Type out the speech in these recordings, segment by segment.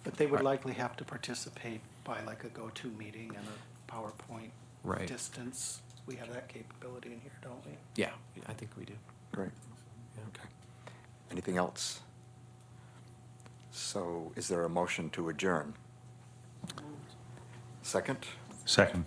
But they would likely have to participate by like a go-to meeting and a PowerPoint Right. distance. We have that capability in here, don't we? Yeah, I think we do. Great. Yeah. Okay. Anything else? So is there a motion to adjourn? Second? Second.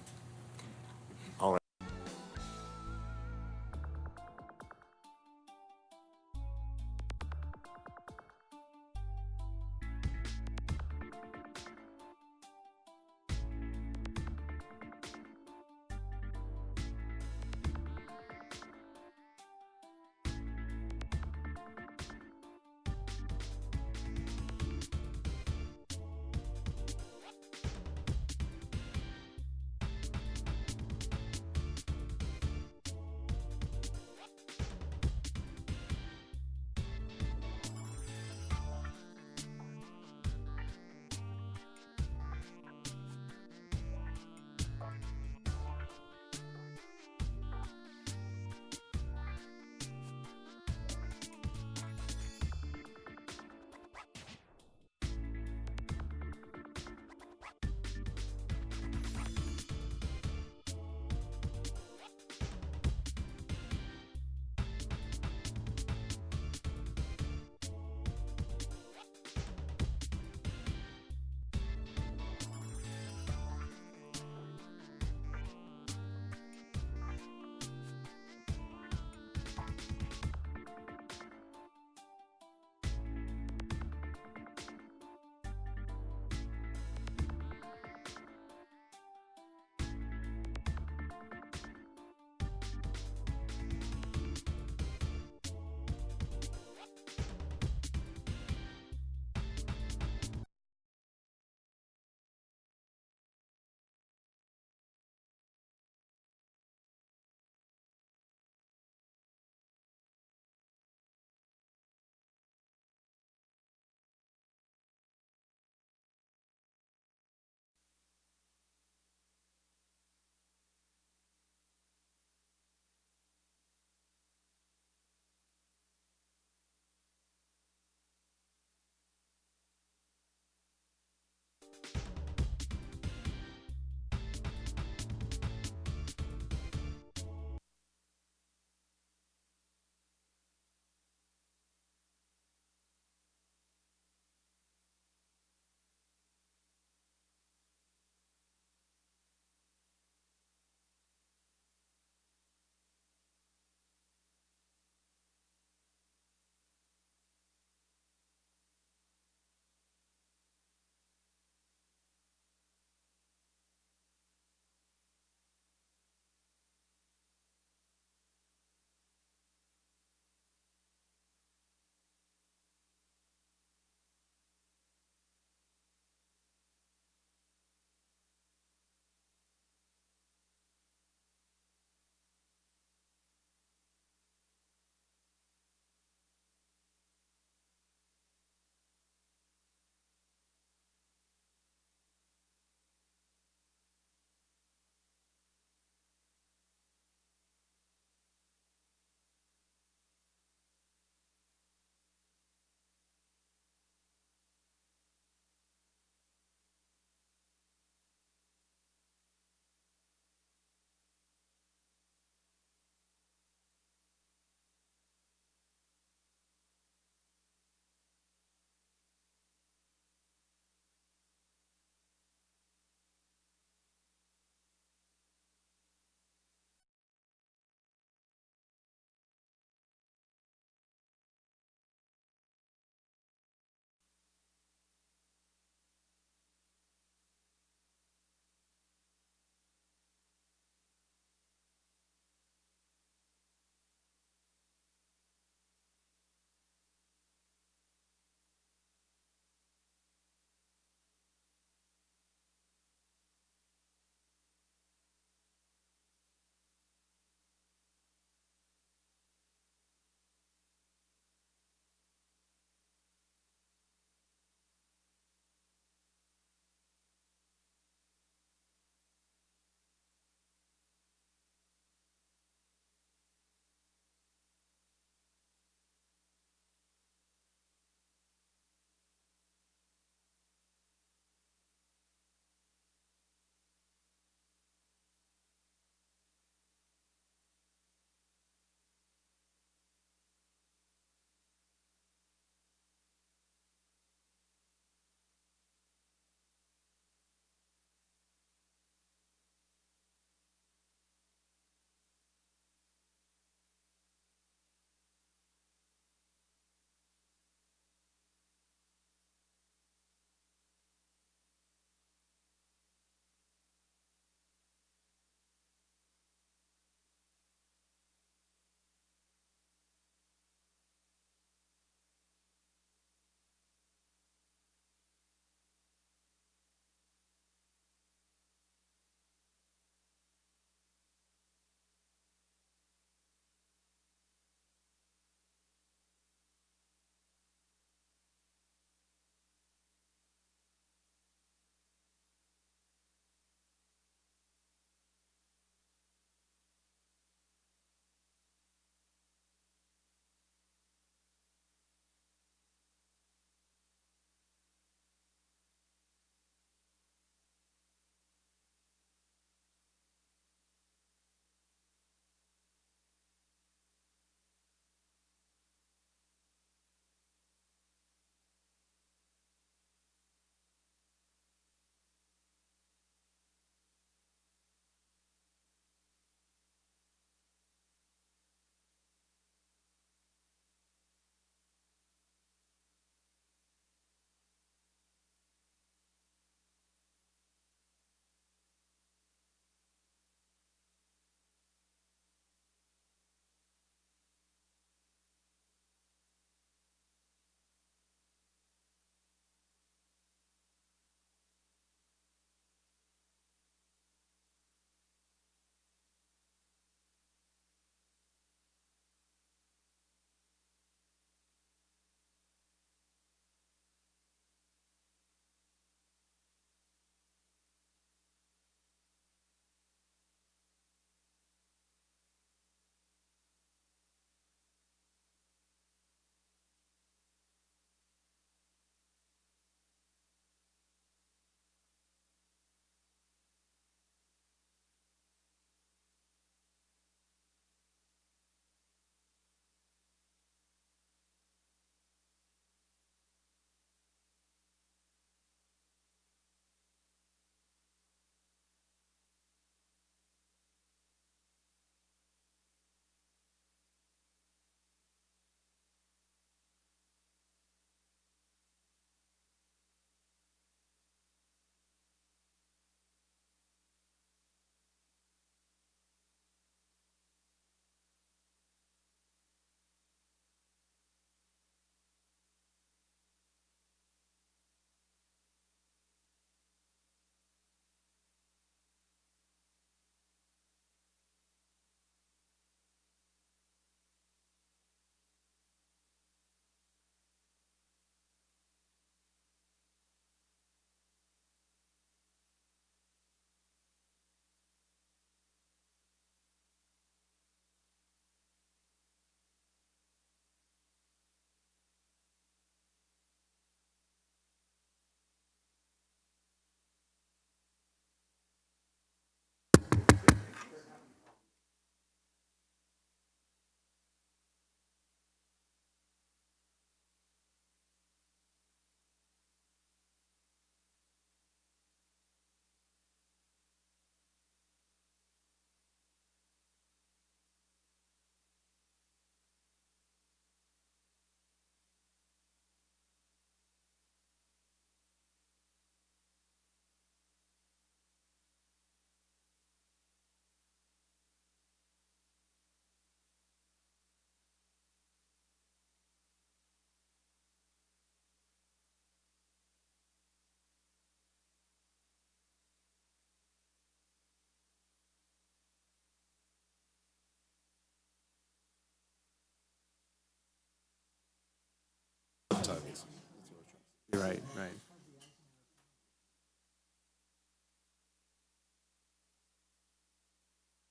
right.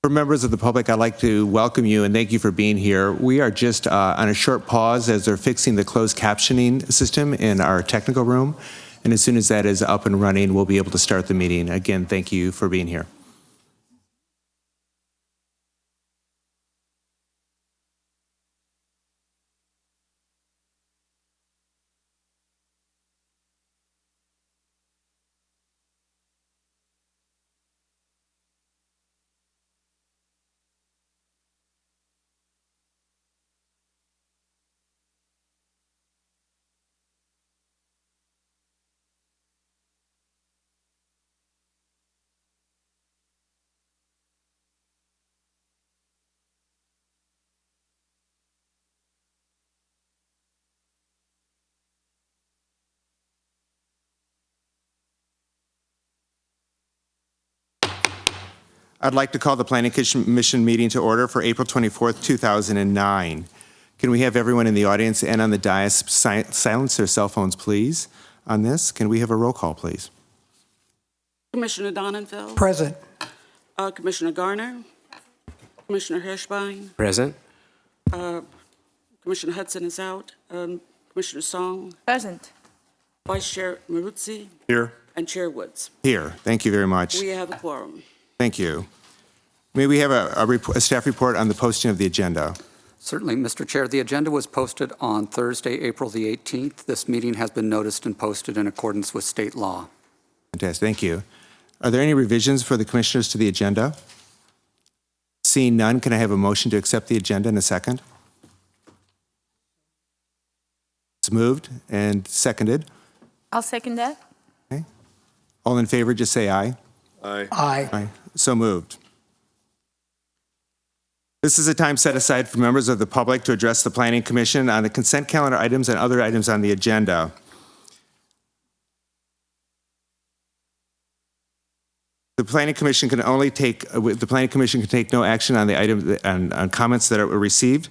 For members of the public, I'd like to welcome you and thank you for being here. We are just on a short pause as they're fixing the closed captioning system in our technical room. And as soon as that is up and running, we'll be able to start the meeting. Again, thank you for being here. I'd like to call the Planning Commission meeting to order for April 24th, 2009. Can we have everyone in the audience and on the dais silence their cell phones, please, on this? Can we have a roll call, please? Commissioner Donenfeld. Present. Commissioner Garner. Commissioner Hirschbein. Present. Commissioner Hudson is out. Commissioner Song. Present. Vice Chair Maruzzi. Here. And Chair Woods. Here. Thank you very much. We have a quorum. Thank you. May we have a staff report on the posting of the agenda? Certainly, Mr. Chair. The agenda was posted on Thursday, April the 18th. This meeting has been noticed and posted in accordance with state law. Fantastic. Thank you. Are there any revisions for the commissioners to the agenda? Seeing none, can I have a motion to accept the agenda in a second? It's moved and seconded. I'll second that. Okay. All in favor, just say aye. Aye. Aye. So moved. This is a time set aside for members of the public to address the Planning Commission on the consent calendar items and other items on the agenda. The Planning Commission can take no action on the item on comments that were received.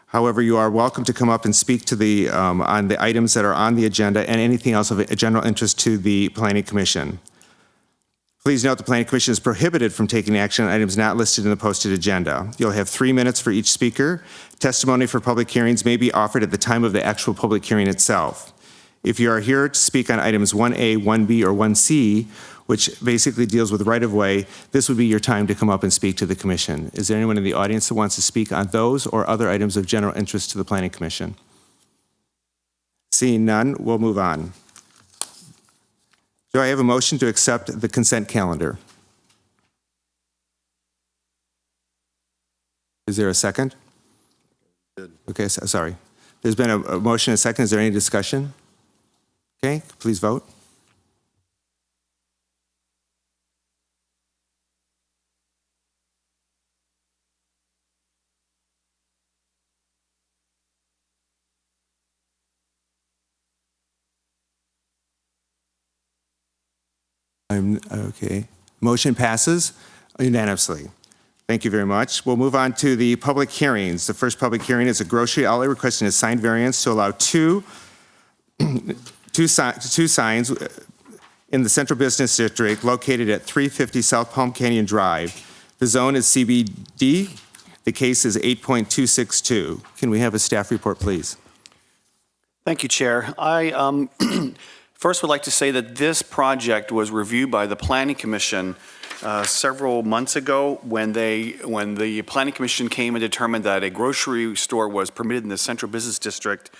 However, you are welcome to come up and speak to the on the items that are on the agenda and anything else of a general interest to the Planning Commission. Please note the Planning Commission is prohibited from taking action on items not listed in the posted agenda. You'll have 3 minutes for each speaker. Testimony for public hearings may be offered at the time of the actual public hearing itself. If you are here to speak on items 1A, 1B, or 1C, which basically deals with right-of-way, this would be your time to come up and speak to the Commission. Is there anyone in the audience that wants to speak on those or other items of general interest to the Planning Commission? Seeing none, we'll move on. Do I have a motion to accept the consent calendar? Is there a second? Okay, sorry. There's been a motion and a second. Is there any discussion? Okay, please vote. Okay. Motion passes unanimously. Thank you very much. We'll move on to the public hearings. The first public hearing is a grocery outlet requesting a sign variance to allow two signs in the Central Business District located at 350 South Palm Canyon Drive. The zone is CBD. The case is 8.262. Can we have a staff report, please? Thank you, Chair. I first would like to say that this project was reviewed by the Planning Commission several months ago when the Planning Commission came and determined that a grocery store was permitted in the Central Business District.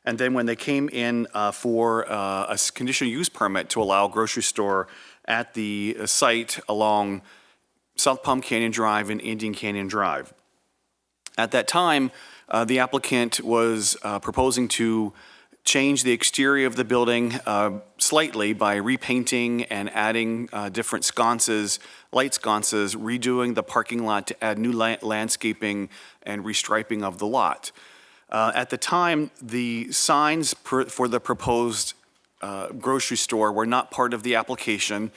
And then when they came in for a conditional use permit to allow a grocery store at the site along South Palm Canyon Drive and Indian Canyon Drive. At that time, the applicant was proposing to change the exterior of the building slightly by repainting and adding different sconces, light sconces, redoing the parking lot to add new landscaping and restriping of the lot. At the time, the signs for the proposed grocery store were not part of the application.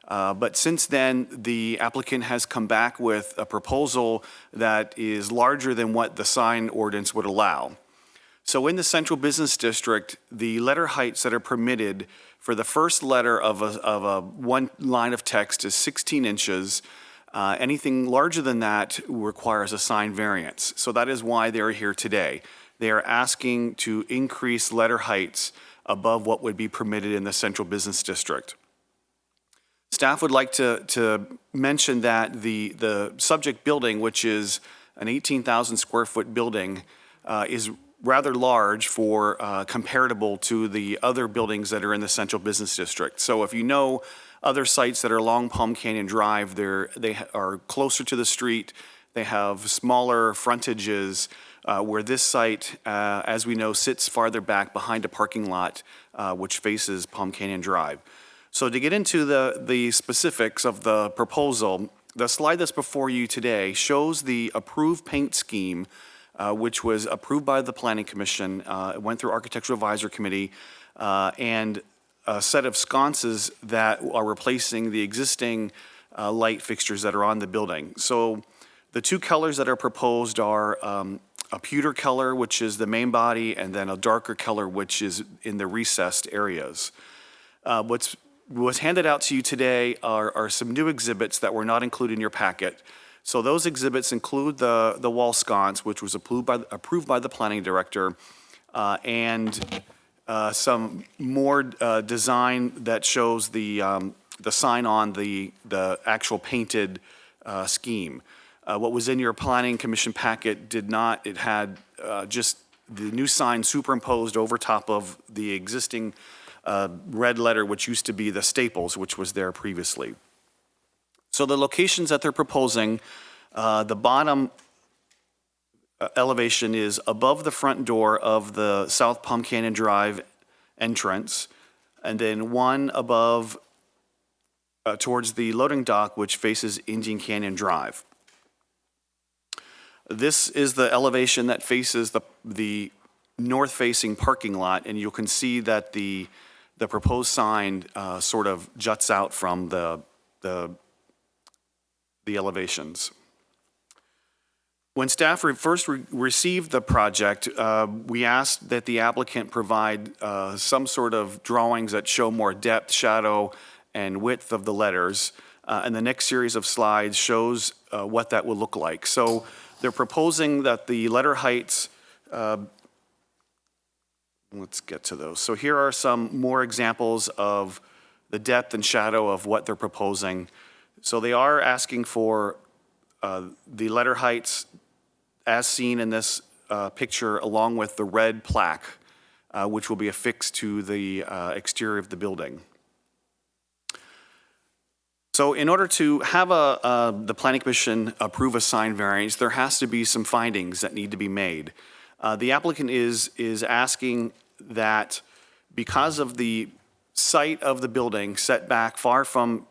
But since then, the applicant has come back with a proposal that is larger than what the sign ordinance would allow. So in the Central Business District, the letter heights that are permitted for the first letter of a one line of text is 16 inches. Anything larger than that requires a sign variance. So that is why they're here today. They are asking to increase letter heights above what would be permitted in the Central Business District. Staff would like to mention that the subject building, which is an 18,000 square foot building, is rather large for comparable to the other buildings that are in the Central Business District. So if you know other sites that are along Palm Canyon Drive, they are closer to the street, they have smaller frontages, where this site, as we know, sits farther back behind a parking lot which faces Palm Canyon Drive. So to get into the specifics of the proposal, the slide that's before you today shows the approved paint scheme which was approved by the Planning Commission. It went through Architectural Advisory Committee, and a set of sconces that are replacing the existing light fixtures that are on the building. So the two colors that are proposed are a pewter color, which is the main body, and then a darker color, which is in the recessed areas. What's handed out to you today are some new exhibits that were not included in your packet. So those exhibits include the wall sconce, which was approved by the planning director, and some more design that shows the sign on the actual painted scheme. What was in your planning commission packet did not. It had just the new sign superimposed over top of the existing red letter, which used to be the Staples, which was there previously. So the locations that they're proposing, the bottom elevation is above the front door of the South Palm Canyon Drive entrance, and then one above towards the loading dock, which faces Indian Canyon Drive. This is the elevation that faces the north-facing parking lot, and you can see that the proposed sign sort of juts out from the elevations. When staff first received the project, we asked that the applicant provide some sort of drawings that show more depth, shadow, and width of the letters. And the next series of slides shows what that will look like. So they're proposing that the letter heights, let's get to those. So here are some more examples of the depth and shadow of what they're proposing. So they are asking for the letter heights as seen in this picture, along with the red plaque, which will be affixed to the exterior of the building. So in order to have the Planning Commission approve a sign variance, there has to be some findings that need to be made. The applicant is asking that because of the site of the building set back far from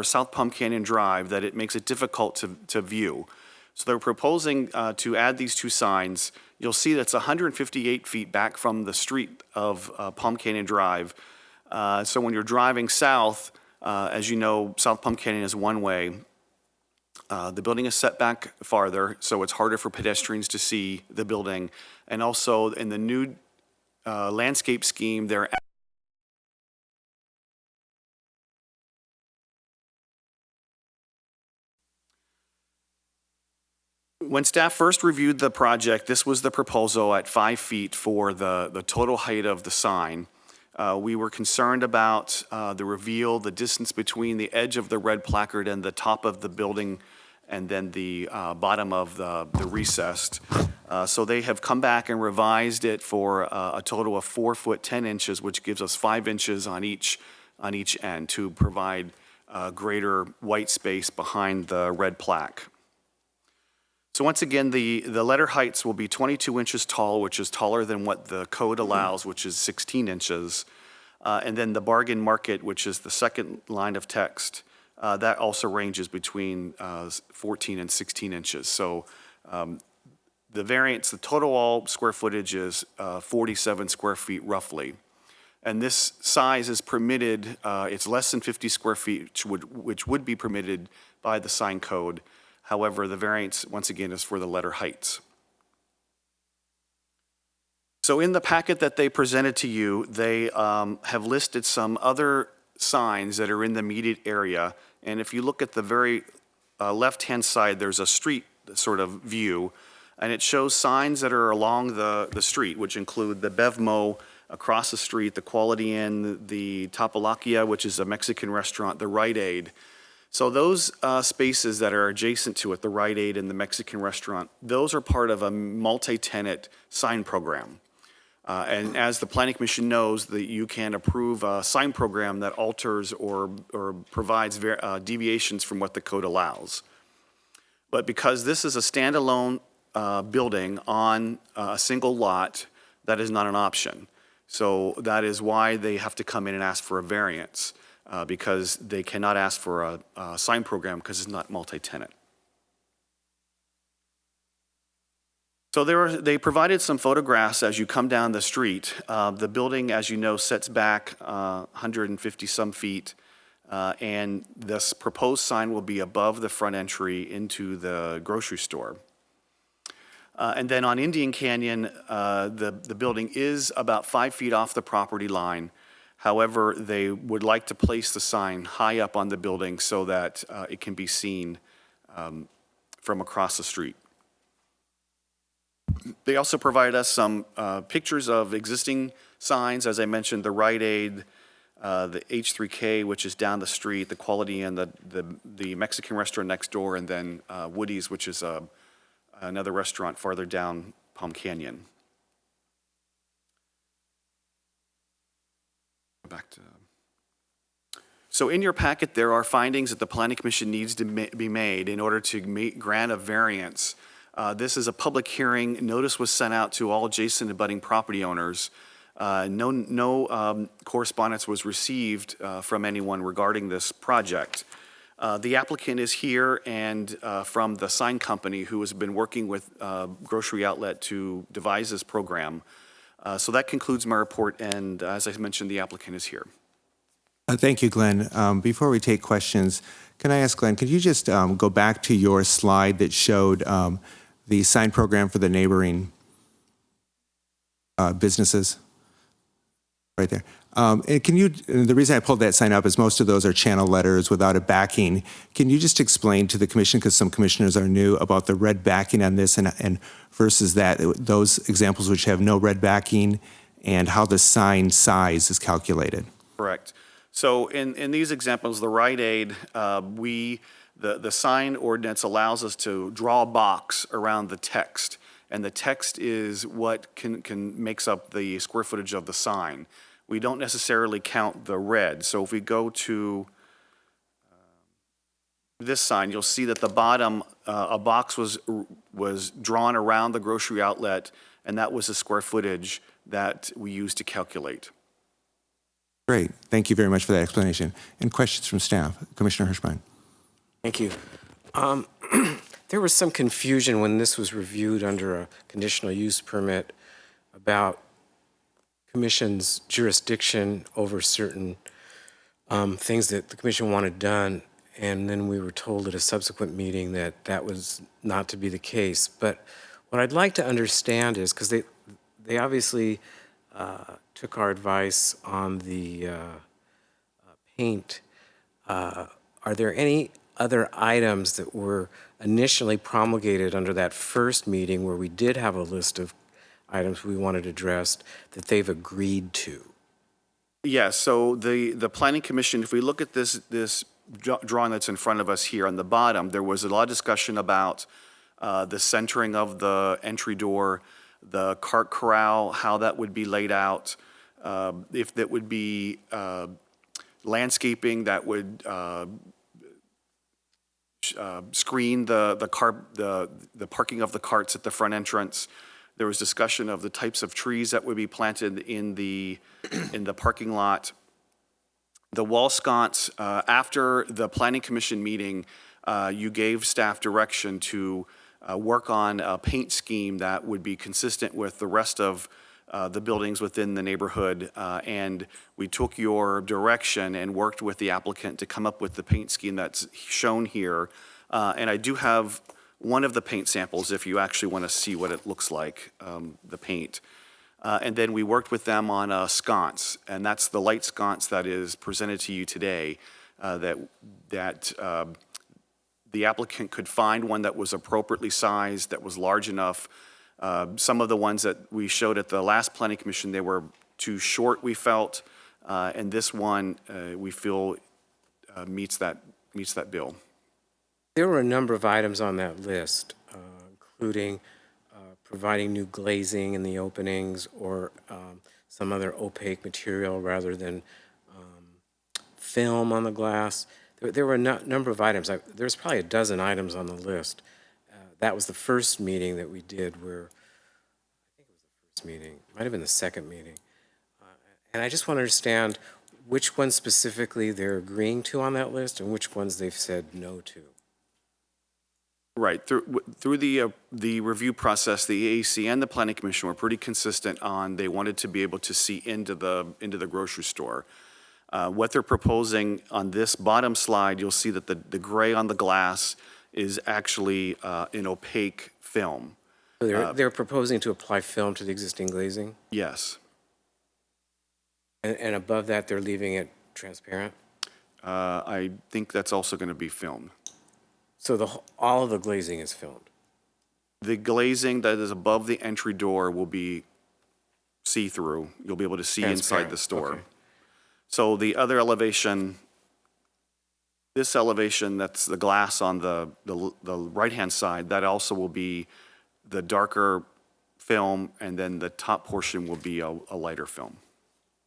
South Palm Canyon Drive, that it makes it difficult to view. So they're proposing to add these two signs. You'll see that's 158 feet back from the street of Palm Canyon Drive. So when you're driving south, as you know, South Palm Canyon is one way. The building is set back farther, so it's harder for pedestrians to see the building. And also in the new landscape scheme, they're when staff first reviewed the project, this was the proposal at 5 feet for the total height of the sign. We were concerned about the reveal, the distance between the edge of the red placard and the top of the building, and then the bottom of the recessed. So they have come back and revised it for a total of 4 foot 10 inches, which gives us 5 inches on each end to provide greater white space behind the red plaque. So once again, the letter heights will be 22 inches tall, which is taller than what the code allows, which is 16 inches. And then the bargain market, which is the second line of text, that also ranges between 14 and 16 inches. So the variance, the total all square footage is 47 square feet roughly. And this size is permitted, it's less than 50 square feet, which would be permitted by the sign code. However, the variance, once again, is for the letter heights. So in the packet that they presented to you, they have listed some other signs that are in the immediate area. And if you look at the very left-hand side, there's a street sort of view, and it shows signs that are along the street, which include the Bevmo across the street, the Quality Inn, the Tapalakia, which is a Mexican restaurant, the Rite Aid. So those spaces that are adjacent to it, the Rite Aid and the Mexican restaurant, those are part of a multi-tenant sign program. And as the Planning Commission knows, that you can approve a sign program that alters or provides deviations from what the code allows. But because this is a standalone building on a single lot, that is not an option. So that is why they have to come in and ask for a variance, because they cannot ask for a sign program because it's not multi-tenant. So they provided some photographs as you come down the street. The building, as you know, sets back 150 some feet, and this proposed sign will be above the front entry into the grocery store. And then on Indian Canyon, the building is about 5 feet off the property line. However, they would like to place the sign high up on the building so that it can be seen from across the street. They also provided us some pictures of existing signs. As I mentioned, the Rite Aid, the H3K, which is down the street, the Quality Inn, the Mexican restaurant next door, and then Woody's, which is another restaurant farther down Palm Canyon. Back to. So in your packet, there are findings that the Planning Commission needs to be made in order to grant a variance. This is a public hearing. Notice was sent out to all adjacent and abutting property owners. No correspondence was received from anyone regarding this project. The applicant is here, and from the sign company who has been working with Grocery Outlet to devise this program. So that concludes my report, and as I mentioned, the applicant is here. Thank you, Glenn. Before we take questions, can I ask Glenn, could you just go back to your slide that showed the sign program for the neighboring businesses? Right there. And the reason I pulled that sign up is most of those are channel letters without a backing. Can you just explain to the commission, because some commissioners are new, about the red backing on this and versus those examples which have no red backing, and how the sign size is calculated? Correct. So in these examples, the Rite Aid, the sign ordinance allows us to draw a box around the text, and the text is what makes up the square footage of the sign. We don't necessarily count the red. So if we go to this sign, you'll see that the bottom, a box was drawn around the Grocery Outlet, and that was the square footage that we used to calculate. Great. Thank you very much for that explanation. And questions from staff? Commissioner Hirschbein. Thank you. There was some confusion when this was reviewed under a conditional use permit about Commission's jurisdiction over certain things that the Commission wanted done, and then we were told at a subsequent meeting that that was not to be the case. But what I'd like to understand is, because they obviously took our advice on the paint, are there any other items that were initially promulgated under that first meeting where we did have a list of items we wanted addressed that they've agreed to? Yes, so the Planning Commission, if we look at this drawing that's in front of us here on the bottom, there was a lot of discussion about the centering of the entry door, the cart corral, how that would be laid out, if that would be landscaping that would screen the parking of the carts at the front entrance. There was discussion of the types of trees that would be planted in the parking lot. The wall sconce, after the Planning Commission meeting, you gave staff direction to work on a paint scheme that would be consistent with the rest of the buildings within the neighborhood. And we took your direction and worked with the applicant to come up with the paint scheme that's shown here. And I do have one of the paint samples if you actually want to see what it looks like, the paint. And then we worked with them on a sconce, and that's the light sconce that is presented to you today, that the applicant could find one that was appropriately sized, that was large enough. Some of the ones that we showed at the last planning commission, they were too short, we felt, and this one, we feel meets that bill. There were a number of items on that list, including providing new glazing in the openings or some other opaque material rather than film on the glass. There were a number of items. There's probably a dozen items on the list. That was the first meeting that we did where, I think it was the first meeting, it might have been the second meeting. And I just want to understand which ones specifically they're agreeing to on that list and which ones they've said no to. Right. Through the review process, the AAC and the Planning Commission were pretty consistent on they wanted to be able to see into the grocery store. What they're proposing on this bottom slide, you'll see that the gray on the glass is actually an opaque film. So they're proposing to apply film to the existing glazing? Yes. And above that, they're leaving it transparent? I think that's also going to be filmed. So all of the glazing is filmed? The glazing that is above the entry door will be see-through. You'll be able to see inside the store. Okay. So the other elevation, this elevation, that's the glass on the right-hand side, that also will be the darker film, and then the top portion will be a lighter film.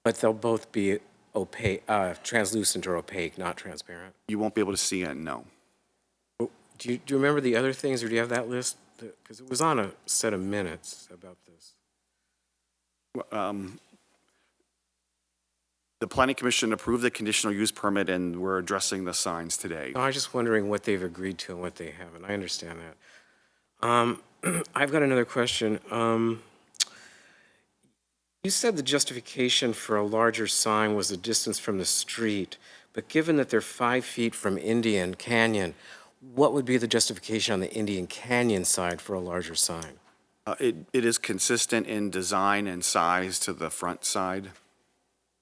But they'll both be opaque, translucent or opaque, not transparent? You won't be able to see it, no. Do you remember the other things, or do you have that list? Because it was on a set of minutes about this. The Planning Commission approved the conditional use permit, and we're addressing the signs today. No, I'm just wondering what they've agreed to and what they haven't. I understand that. I've got another question. You said the justification for a larger sign was the distance from the street, but given that they're 5 feet from Indian Canyon, what would be the justification on the Indian Canyon side for a larger sign? It is consistent in design and size to the front side.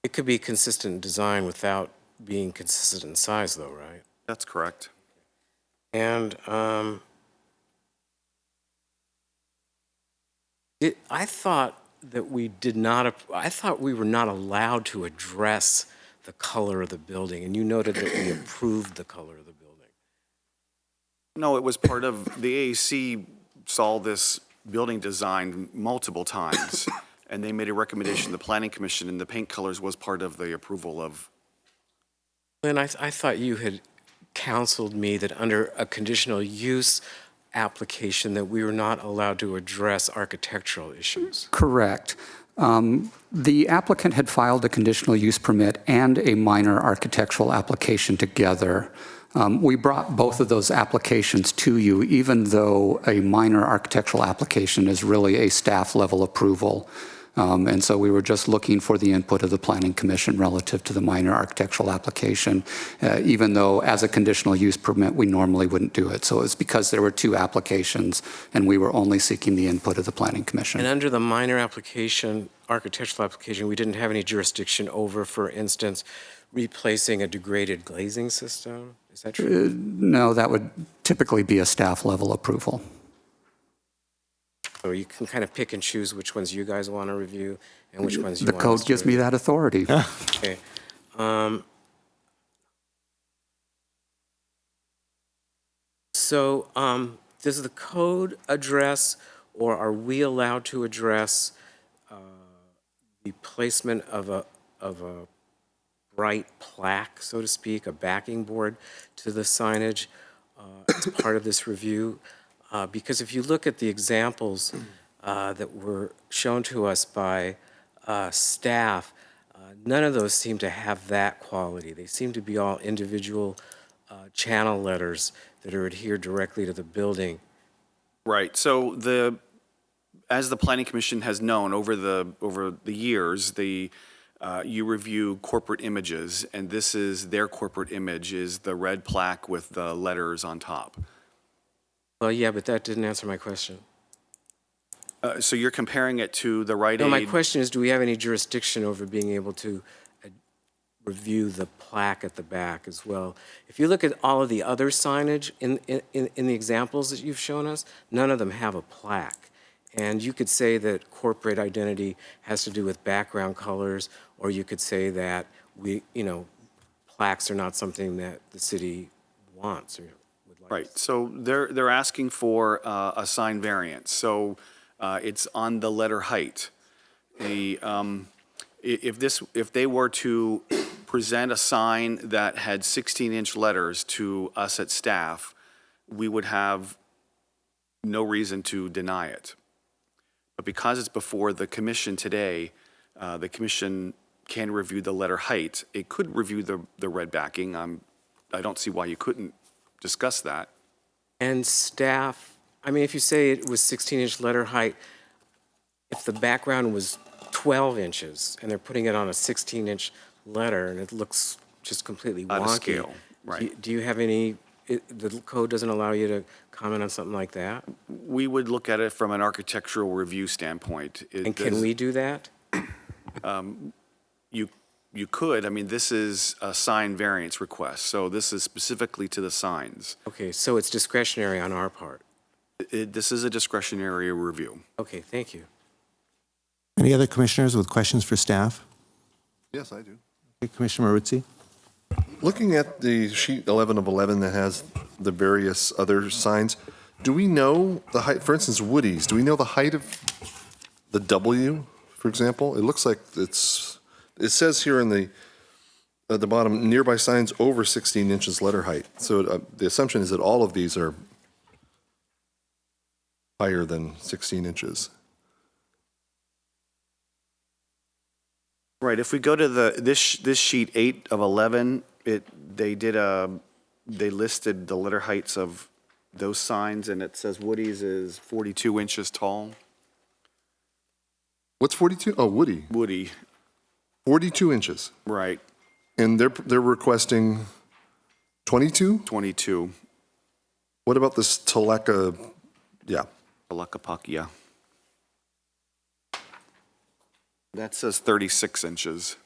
It could be consistent in design without being consistent in size, though, right? That's correct. And I thought that I thought we were not allowed to address the color of the building, and you noted that we approved the color of the building. No, it was part of, the AAC saw this building design multiple times, and they made a recommendation to the Planning Commission, and the paint colors was part of the approval of. Lynn, I thought you had counseled me that under a conditional use application that we were not allowed to address architectural issues. Correct. The applicant had filed a conditional use permit and a minor architectural application together. We brought both of those applications to you, even though a minor architectural application is really a staff level approval. And so we were just looking for the input of the Planning Commission relative to the minor architectural application, even though as a conditional use permit, we normally wouldn't do it. So it's because there were two applications and we were only seeking the input of the Planning Commission. And under the minor application, architectural application, we didn't have any jurisdiction over, for instance, replacing a degraded glazing system? Is that true? No, that would typically be a staff level approval. So you can kind of pick and choose which ones you guys want to review and which ones you The want us code to gives me review. that authority. Okay. So does the code address, or are we allowed to address the placement of a bright plaque, so to speak, a backing board to the signage as part of this review? Because if you look at the examples that were shown to us by staff, none of those seem to have that quality. They seem to be all individual channel letters that are adhered directly to the building. Right, so as the Planning Commission has known over the years, you review corporate images, and this is their corporate image, is the red plaque with the letters on top. Well, yeah, but that didn't answer my question. So you're comparing it to the Rite No, my Aid? question is, do we have any jurisdiction over being able to review the plaque at the back as well? If you look at all of the other signage in the examples that you've shown us, none of them have a plaque. And you could say that corporate identity has to do with background colors, or you could say that plaques are not something that the city wants or would like. Right, so they're asking for a sign variance, so it's on the letter height. If they were to present a sign that had 16-inch letters to us at staff, we would have no reason to deny it. But because it's before the commission today, the commission can review the letter height. It could review the red backing. I don't see why you couldn't discuss that. And staff, I mean, if you say it was 16-inch letter height, if the background was 12 inches and they're putting it on a 16-inch letter and it looks just completely wonky. Out of scale, right. Do you have any, the code doesn't allow you to comment on something like that? We would look at it from an architectural review standpoint. And can we do that? You could. I mean, this is a sign variance request, so this is specifically to the signs. Okay, so it's discretionary on our part. This is a discretionary review. Okay, thank you. Any other commissioners with questions for staff? Yes, I do. Okay, Commissioner Maruzzi? Looking at the sheet 11 of 11 that has the various other signs, do we know the height, for instance, Woody's, do we know the height of the W, for example? It looks like it says here at the bottom, nearby signs over 16 inches letter height. So the assumption is that all of these are higher than 16 inches. Right, if we go to this sheet 8 of 11, they listed the letter heights of those signs, and it says Woody's is 42 inches tall. What's 42? Oh, Woody, Woody, 42 inches. right, And they're requesting 22? 22, What about this Teleka? Yeah. Palakapakia. That says 36 inches.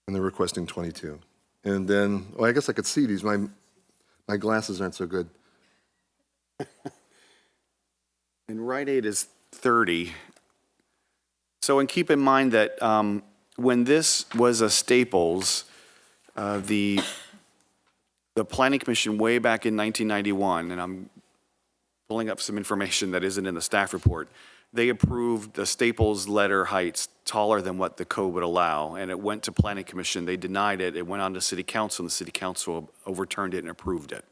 And they're requesting 22. And then, I guess I could see these. My glasses aren't so good. And Rite Aid is 30. So, and keep in mind that when this was a Staples, the Planning Commission way back in 1991, and I'm pulling up some information that isn't in the staff report, they approved the Staples letter heights taller than what the code would allow, and it went to Planning Commission. They denied it. It went on to City Council, and the City Council overturned it and approved it.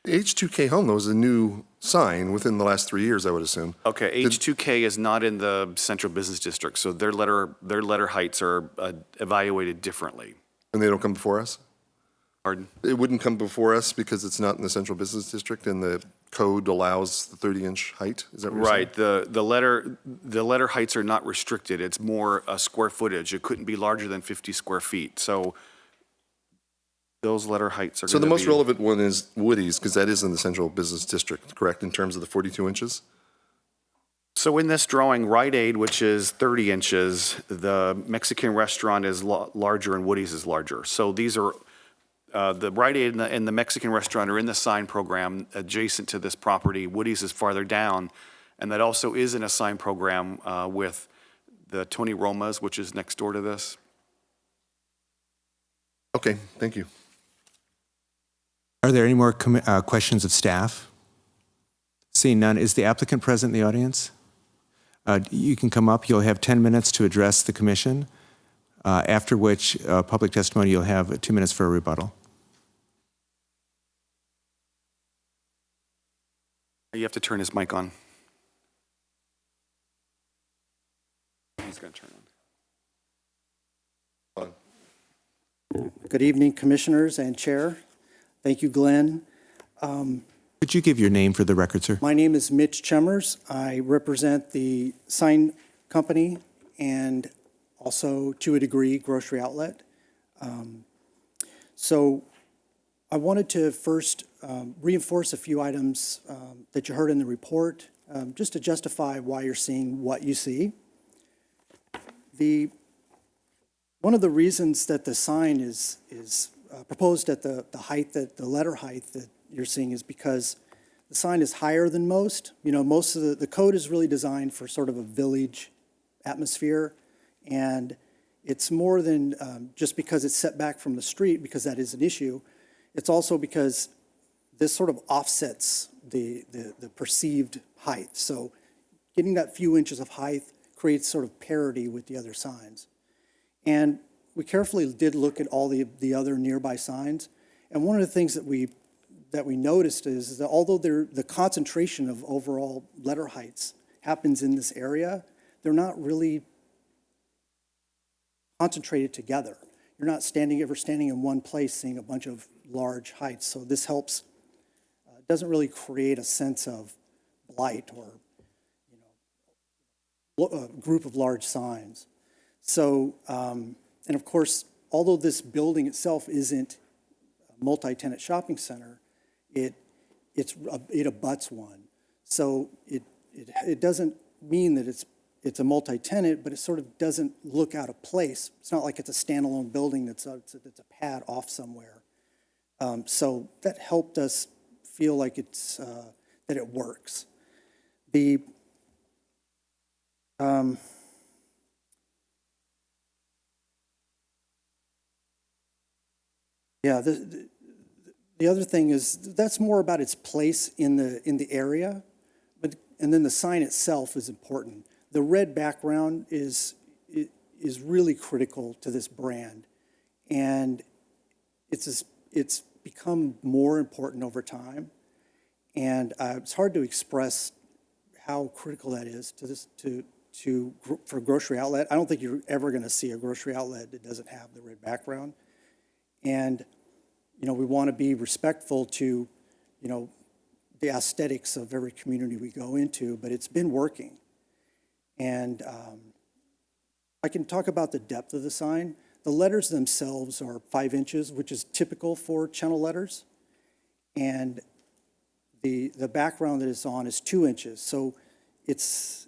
H2K Home, though, is a new sign within the last 3 years, I would assume. Okay, H2K is not in the Central Business District, so their letter heights are evaluated differently. And they don't come before us? Pardon? It wouldn't come before us because it's not in the Central Business District and the code allows the 30-inch height? Is that what you're saying? Right, the letter heights are not restricted. It's more square footage. It couldn't be larger than 50 square feet. So those letter heights are So going the to be. most relevant one is Woody's, because that is in the Central Business District, correct, in terms of the 42 inches? So in this drawing, Rite Aid, which is 30 inches, the Mexican restaurant is larger and Woody's is larger. So these are, the Rite Aid and the Mexican restaurant are in the sign program adjacent to this property. Woody's is farther down, and that also is in a sign program with the Tony Roma's, which is next door to this. Okay, thank you. Are there any more questions of staff? Seeing none, is the applicant present in the audience? You can come up. You'll have 10 minutes to address the commission, after which public testimony you'll have 2 minutes for a rebuttal. You have to turn his mic on. He's going to turn on. Good evening, Commissioners and Chair. Thank you, Glenn. Could you give your name for the record, sir? My name is Mitch Chemmers. I represent the sign company and also, to a degree, grocery outlet. So I wanted to first reinforce a few items that you heard in the report. just to justify why you're seeing what you see. One of the reasons that the sign is proposed at the height, that the letter height that you're seeing, is because the sign is higher than most. You know, most of the code is really designed for sort of a village atmosphere, and it's more than just because it's set back from the street, because that is an issue. It's also because this sort of offsets the perceived height. So getting that few inches of height creates sort of parity with the other signs. And we carefully did look at all the other nearby signs. And one of the things that we noticed is that although the concentration of overall letter heights happens in this area, they're not really concentrated together. You're not ever standing in one place seeing a bunch of large heights. So this helps, doesn't really create a sense of blight or, a group of large signs. So, and of course, although this building itself isn't a multi-tenant shopping center, it abuts one. So it doesn't mean that it's a multi-tenant, but it sort of doesn't look out of place. It's not like it's a standalone building that's a pad off somewhere. So that helped us feel like that it works. Yeah, the other thing is that's more about its place in the area, and then the sign itself is important. The red background is really critical to this brand, and it's become more important over time. And it's hard to express how critical that is for grocery outlet. I don't think you're ever going to see a grocery outlet that doesn't have the red background. And we want to be respectful to the aesthetics of every community we go into, but it's been working. And I can talk about the depth of the sign. The letters themselves are 5 inches, which is typical for channel letters. And the background that it's on is 2 inches. So it's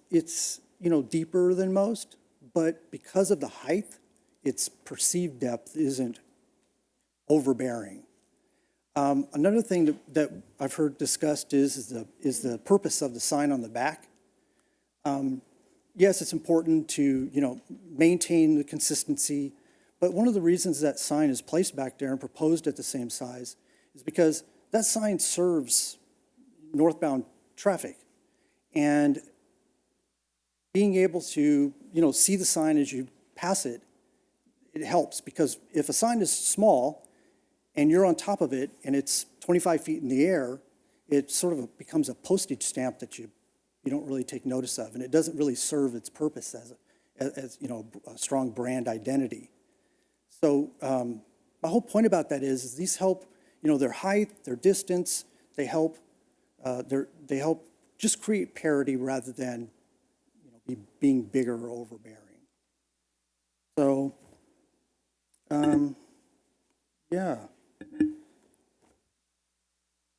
deeper than most, but because of the height, its perceived depth isn't overbearing. Another thing that I've heard discussed is the purpose of the sign on the back. Yes, it's important to maintain the consistency, but one of the reasons that sign is placed back there and proposed at the same size is because that sign serves northbound traffic, and being able to see the sign as you pass it, it helps, because if a sign is small and you're on top of it and it's 25 feet in the air, it sort of becomes a postage stamp that you don't really take notice of, and it doesn't really serve its purpose as a strong brand identity. So my whole point about that is these help, their height, their distance, they help just create parity rather than being bigger or overbearing. So yeah,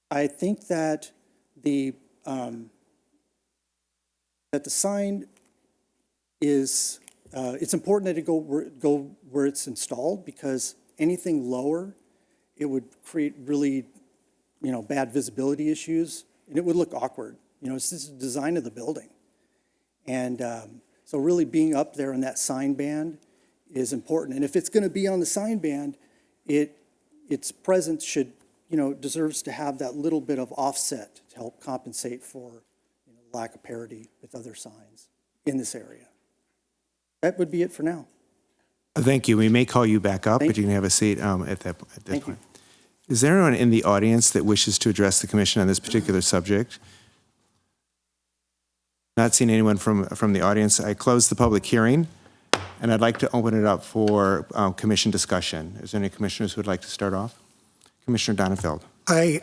I think that the sign is, it's important that it go where it's installed, because anything lower, it would create really, bad visibility issues, and it would look awkward. It's just the design of the building. And so really being up there in that sign band is important. And if it's going to be on the sign band, its presence should, deserves to have that little bit of offset to help compensate for lack of parity with other signs in this area. That would be it for now. Thank you. We may call you back up, but you can have a seat at this Thank point. you. Is there anyone in the audience that wishes to address the commission on this particular subject? Not seeing anyone from the audience. I close the public hearing, and I'd like to open it up for commission discussion. Is there any commissioners who would like to start off? Commissioner Donenfeld. I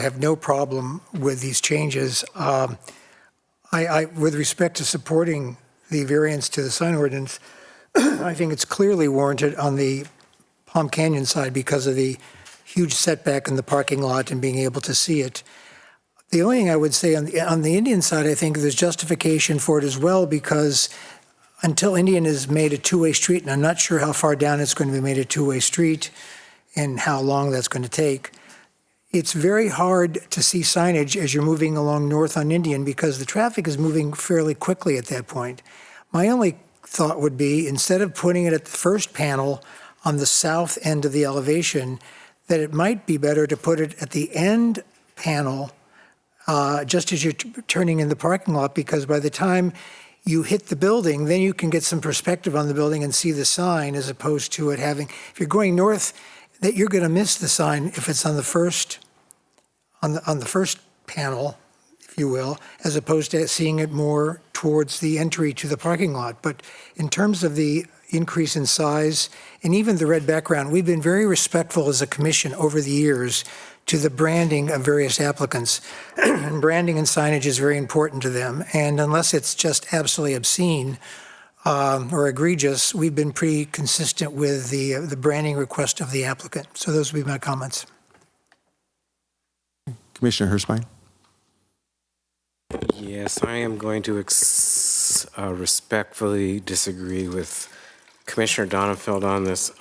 have no problem with these changes. With respect to supporting the variance to the sign ordinance, I think it's clearly warranted on the Palm Canyon side because of the huge setback in the parking lot and being able to see it. The only thing I would say on the Indian side, I think there's justification for it as well, because until Indian is made a two-way street, and I'm not sure how far down it's going to be made a two-way street and how long that's going to take, it's very hard to see signage as you're moving along north on Indian because the traffic is moving fairly quickly at that point. My only thought would be, instead of putting it at the first panel on the south end of the elevation, that it might be better to put it at the end panel just as you're turning in the parking lot, because by the time you hit the building, then you can get some perspective on the building and see the sign, as opposed to it having, if you're going north, that you're going to miss the sign if it's on the first panel, if you will, as opposed to seeing it more towards the entry to the parking lot. But in terms of the increase in size and even the red background, we've been very respectful as a commission over the years to the branding of various applicants. And branding and signage is very important to them. And unless it's just absolutely obscene or egregious, we've been pretty consistent with the branding request of the applicant. So those would be my comments. Commissioner Hirschbein? Yes, I am going to respectfully disagree with Commissioner Donenfeld on this.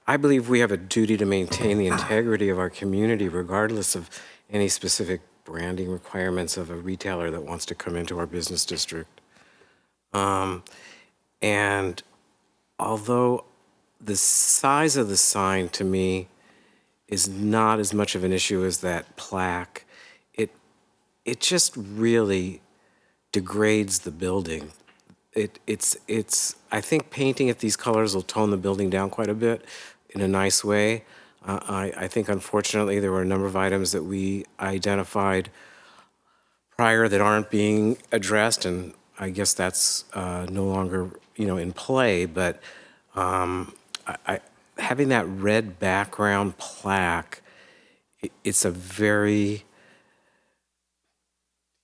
I believe we have a duty to maintain the integrity of our community regardless of any specific branding requirements of a retailer that wants to come into our business district. And although the size of the sign to me is not as much of an issue as that plaque, it just really degrades the building. I think painting it these colors will tone the building down quite a bit in a nice way. I think, unfortunately, there were a number of items that we identified prior that aren't being addressed, and I guess that's no longer, in play. But having that red background plaque, it's a very,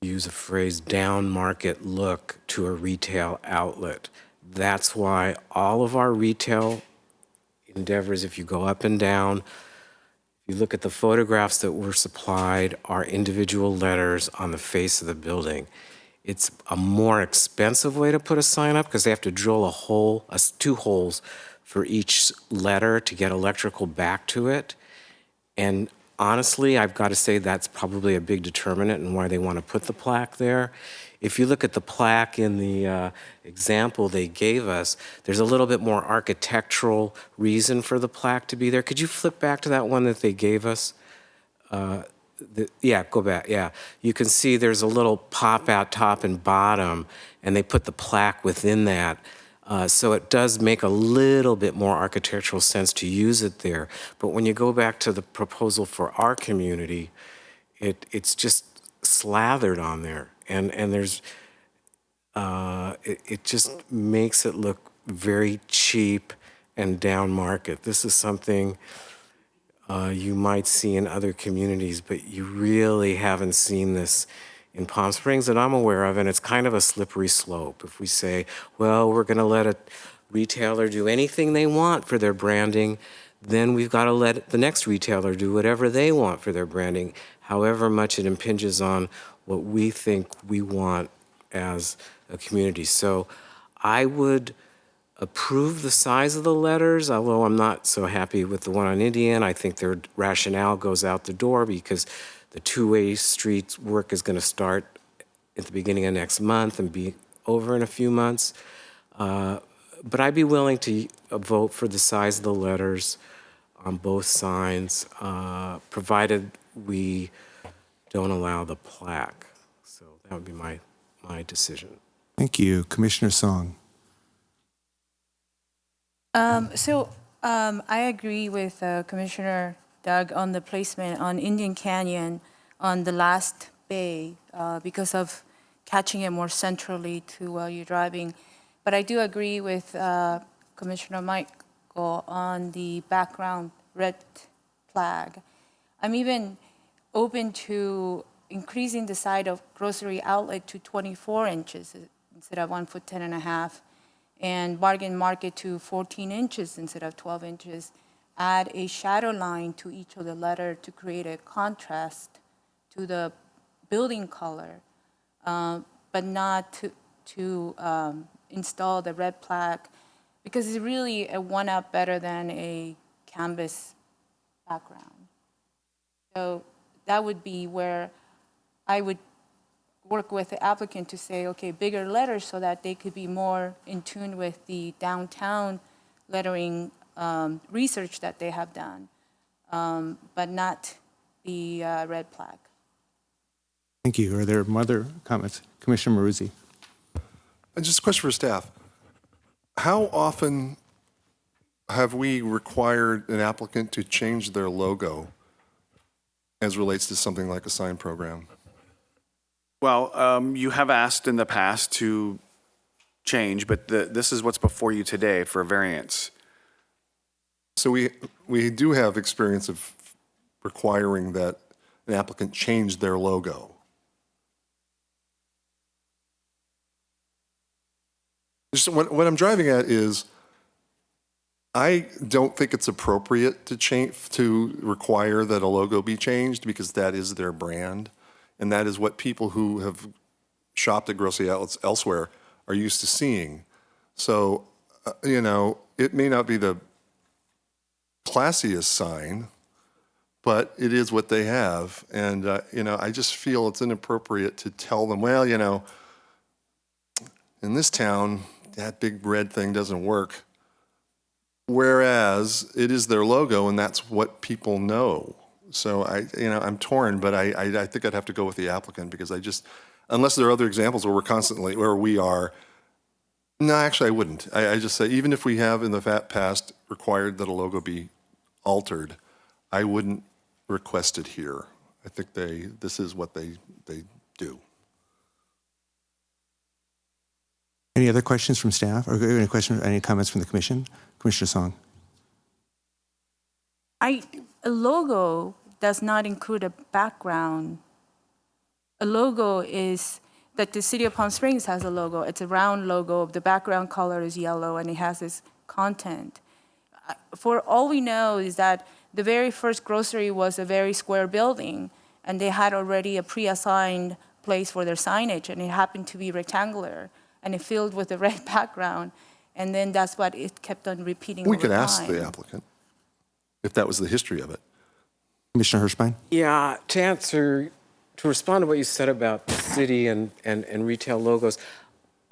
use a phrase, down market look to a retail outlet. That's why all of our retail endeavors, if you go up and down, if you look at the photographs that were supplied, are individual letters on the face of the building. It's a more expensive way to put a sign up because they have to drill a hole, two holes for each letter to get electrical back to it. And honestly, I've got to say that's probably a big determinant in why they want to put the plaque there. If you look at the plaque in the example they gave us, there's a little bit more architectural reason for the plaque to be there. Could you flip back to that one that they gave us? Yeah, go back, yeah. You can see there's a little pop out top and bottom, and they put the plaque within that. So it does make a little bit more architectural sense to use it there. But when you go back to the proposal for our community, it's just slathered on there. And there's, it just makes it look very cheap and down market. This is something you might see in other communities, but you really haven't seen this in Palm Springs that I'm aware of, and it's kind of a slippery slope. If we say, well, we're going to let a retailer do anything they want for their branding, then we've got to let the next retailer do whatever they want for their branding, however much it impinges on what we think we want as a community. So I would approve the size of the letters, although I'm not so happy with the one on Indian. I think their rationale goes out the door because the two-way streets work is going to start at the beginning of next month and be over in a few months. But I'd be willing to vote for the size of the letters on both signs, provided we don't allow the plaque. So that would be my decision. Thank you. Commissioner Song. I agree with Commissioner Doug on the placement on Indian Canyon on the last bay because of catching it more centrally to while you're driving. But I do agree with Commissioner Michael on the background red flag. I'm even open to increasing the side of grocery outlet to 24 inches instead of 1 foot 10.5, and bargain market to 14 inches instead of 12 inches. Add a shadow line to each of the letter to create a contrast to the building color, but not to install the red plaque, because it's really a one-up better than a canvas background. So that would be where I would work with the applicant to say, okay, bigger letters so that they could be more in tune with the downtown lettering research that they have done, but not the red plaque. Thank you. Are there other comments? Commissioner Maruzzi. And just a question for staff. How often have we required an applicant to change their logo as relates to something like a sign program? Well, you have asked in the past to change, but this is what's before you today for a variance. So we do have experience of requiring that an applicant change their logo. Just what I'm driving at is, I don't think it's appropriate to require that a logo be changed, because that is their brand, and that is what people who have shopped at grocery outlets elsewhere are used to seeing. So, it may not be the classiest sign, but it is what they have, and I just feel it's inappropriate to tell them, well, in this town, that big red thing doesn't work. Whereas it is their logo, and that's what people know. So I'm torn, but I think I'd have to go with the applicant, because unless there are other examples where we are, no, actually I wouldn't. I just say, even if we have in the past required that a logo be altered, I wouldn't request it here. I think this is what they do. Any other questions from staff, or any comments from the commission? Commissioner Song. A logo does not include a background. A logo is that the city of Palm Springs has a logo. It's a round logo. The background color is yellow, and it has this content. For all we know is that the very first grocery was a very square building, and they had already a pre-assigned place for their signage, and it happened to be rectangular, and it filled with a red background, and then that's what it kept on repeating We over could ask time. the applicant if that was the history of it. Commissioner Hirschbein. Yeah, to respond to what you said about the city and retail logos,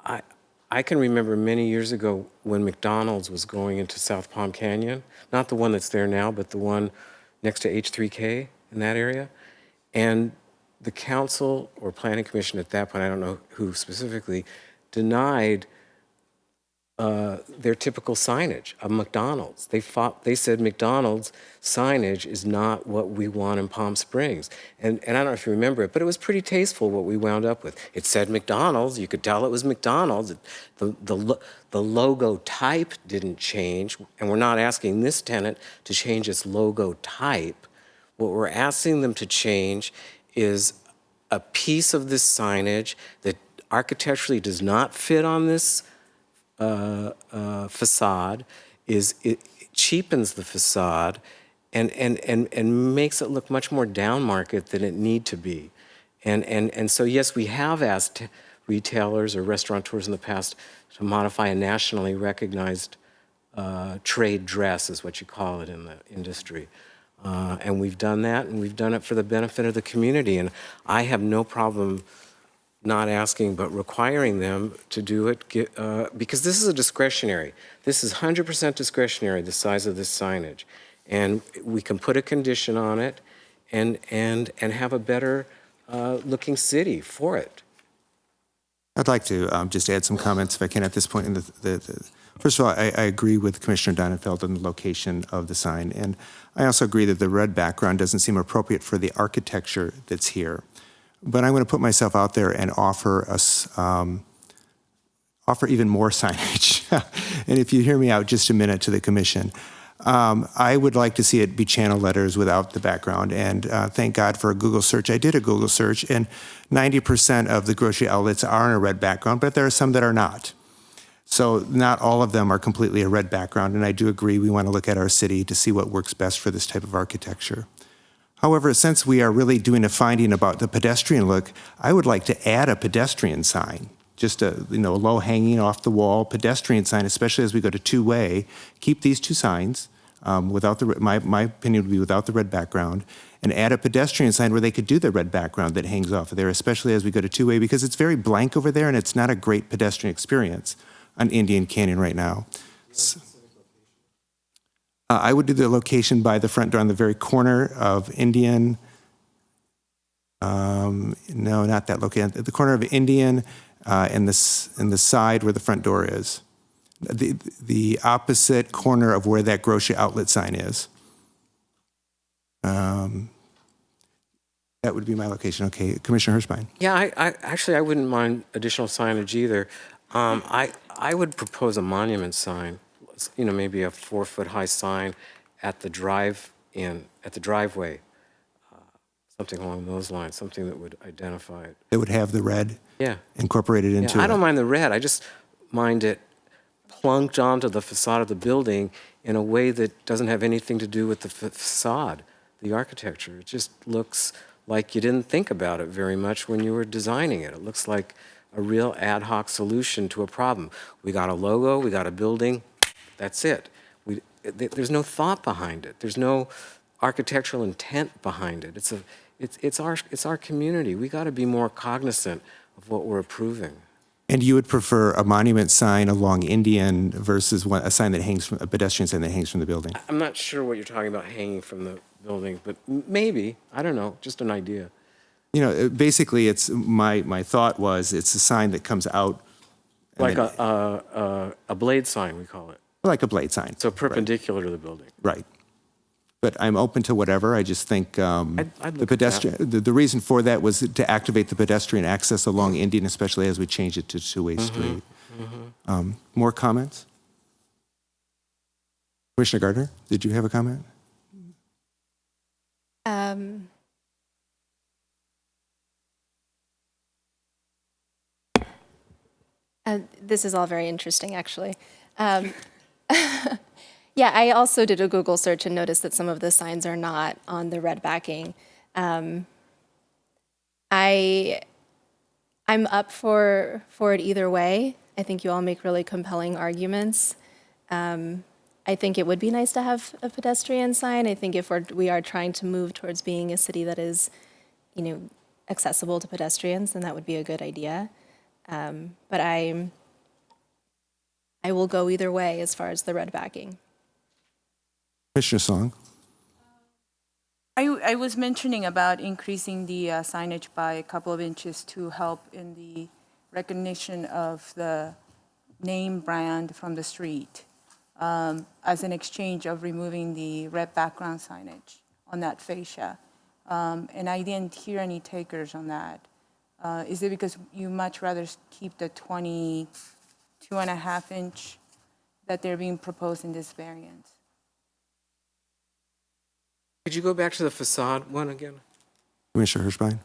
I can remember many years ago when McDonald's was going into South Palm Canyon, not the one that's there now, but the one next to H3K in that area. And the council or planning commission at that point, I don't know who specifically, denied their typical signage of McDonald's. They said McDonald's signage is not what we want in Palm Springs. And I don't know if you remember it, but it was pretty tasteful what we wound up with. It said McDonald's. You could tell it was McDonald's. The logo type didn't change, and we're not asking this tenant to change its logo type. What we're asking them to change is a piece of this signage that architecturally does not fit on this facade. It cheapens the facade and makes it look much more down market than it need to be. And so yes, we have asked retailers or restaurateurs in the past to modify a nationally recognized trade dress, is what you call it in the industry. And we've done that, and we've done it for the benefit of the community. And I have no problem not asking, but requiring them to do it, because this is a discretionary. This is 100% discretionary, the size of this signage. And we can put a condition on it and have a better looking city for it. I'd like to just add some comments, if I can, at this point. First of all, I agree with Commissioner Donenfeld on the location of the sign, and I also agree that the red background doesn't seem appropriate for the architecture that's here. But I'm going to put myself out there and offer even more signage. And if you hear me out just a minute to the commission, I would like to see it be channel letters without the background. And thank God for a Google search. I did a Google search, and 90% of the grocery outlets are on a red background, but there are some that are not. So not all of them are completely a red background. And I do agree we want to look at our city to see what works best for this type of architecture. However, since we are really doing a finding about the pedestrian look, I would like to add a pedestrian sign, just a low hanging off the wall pedestrian sign, especially as we go to two-way. Keep these two signs without my opinion would be without the red background, and add a pedestrian sign where they could do the red background that hangs off of there, especially as we go to two-way, because it's very blank over there and it's not a great pedestrian experience on Indian Canyon right now. I would do the location by the front door on the very corner of Indian. No, not that location. At the corner of Indian and the side where the front door is. The opposite corner of where that grocery outlet sign is. That would be my location. Okay, Commissioner Hirschbein. Yeah, I wouldn't mind additional signage either. I would propose a monument sign, maybe a 4-foot-high sign at the driveway, something along those lines, something that would identify it. It would have the red Yeah. incorporated into Yeah, it. I don't mind the red. I just mind it plunked onto the facade of the building in a way that doesn't have anything to do with the facade, the architecture. It just looks like you didn't think about it very much when you were designing it. It looks like a real ad hoc solution to a problem. We got a logo, we got a building, that's it. There's no thought behind it. There's no architectural intent behind it. It's our community. We got to be more cognizant of what we're approving. And you would prefer a monument sign along Indian versus a sign that hangs from a pedestrian sign that hangs from the building? I'm not sure what you're talking about hanging from the building, but maybe, I don't know, just an idea. Basically, it's my thought was it's a sign that comes out. Like a blade sign, we call it. Like a blade sign. So perpendicular to the building. Right. But I'm open to whatever. I just think I'd the look at pedestrian. The reason for that was to activate the pedestrian access along Indian, especially as we change it to two-way street. More comments? Commissioner Gardner, did you have a comment? This is all very interesting, actually. Yeah, I also did a Google search and noticed that some of the signs are not on the red backing. I'm up for it either way. I think you all make really compelling arguments. I think it would be nice to have a pedestrian sign. I think if we are trying to move towards being a city that is, accessible to pedestrians, then that would be a good idea. But I will go either way as far as the red backing. Commissioner Song. I was mentioning about increasing the signage by a couple of inches to help in the recognition of the name brand from the street as an exchange of removing the red background signage on that fascia. And I didn't hear any takers on that. Is it because you much rather keep the 22.5-inch that they're being proposed in this variant? Could you go back to the facade one again? Commissioner Hirschbein.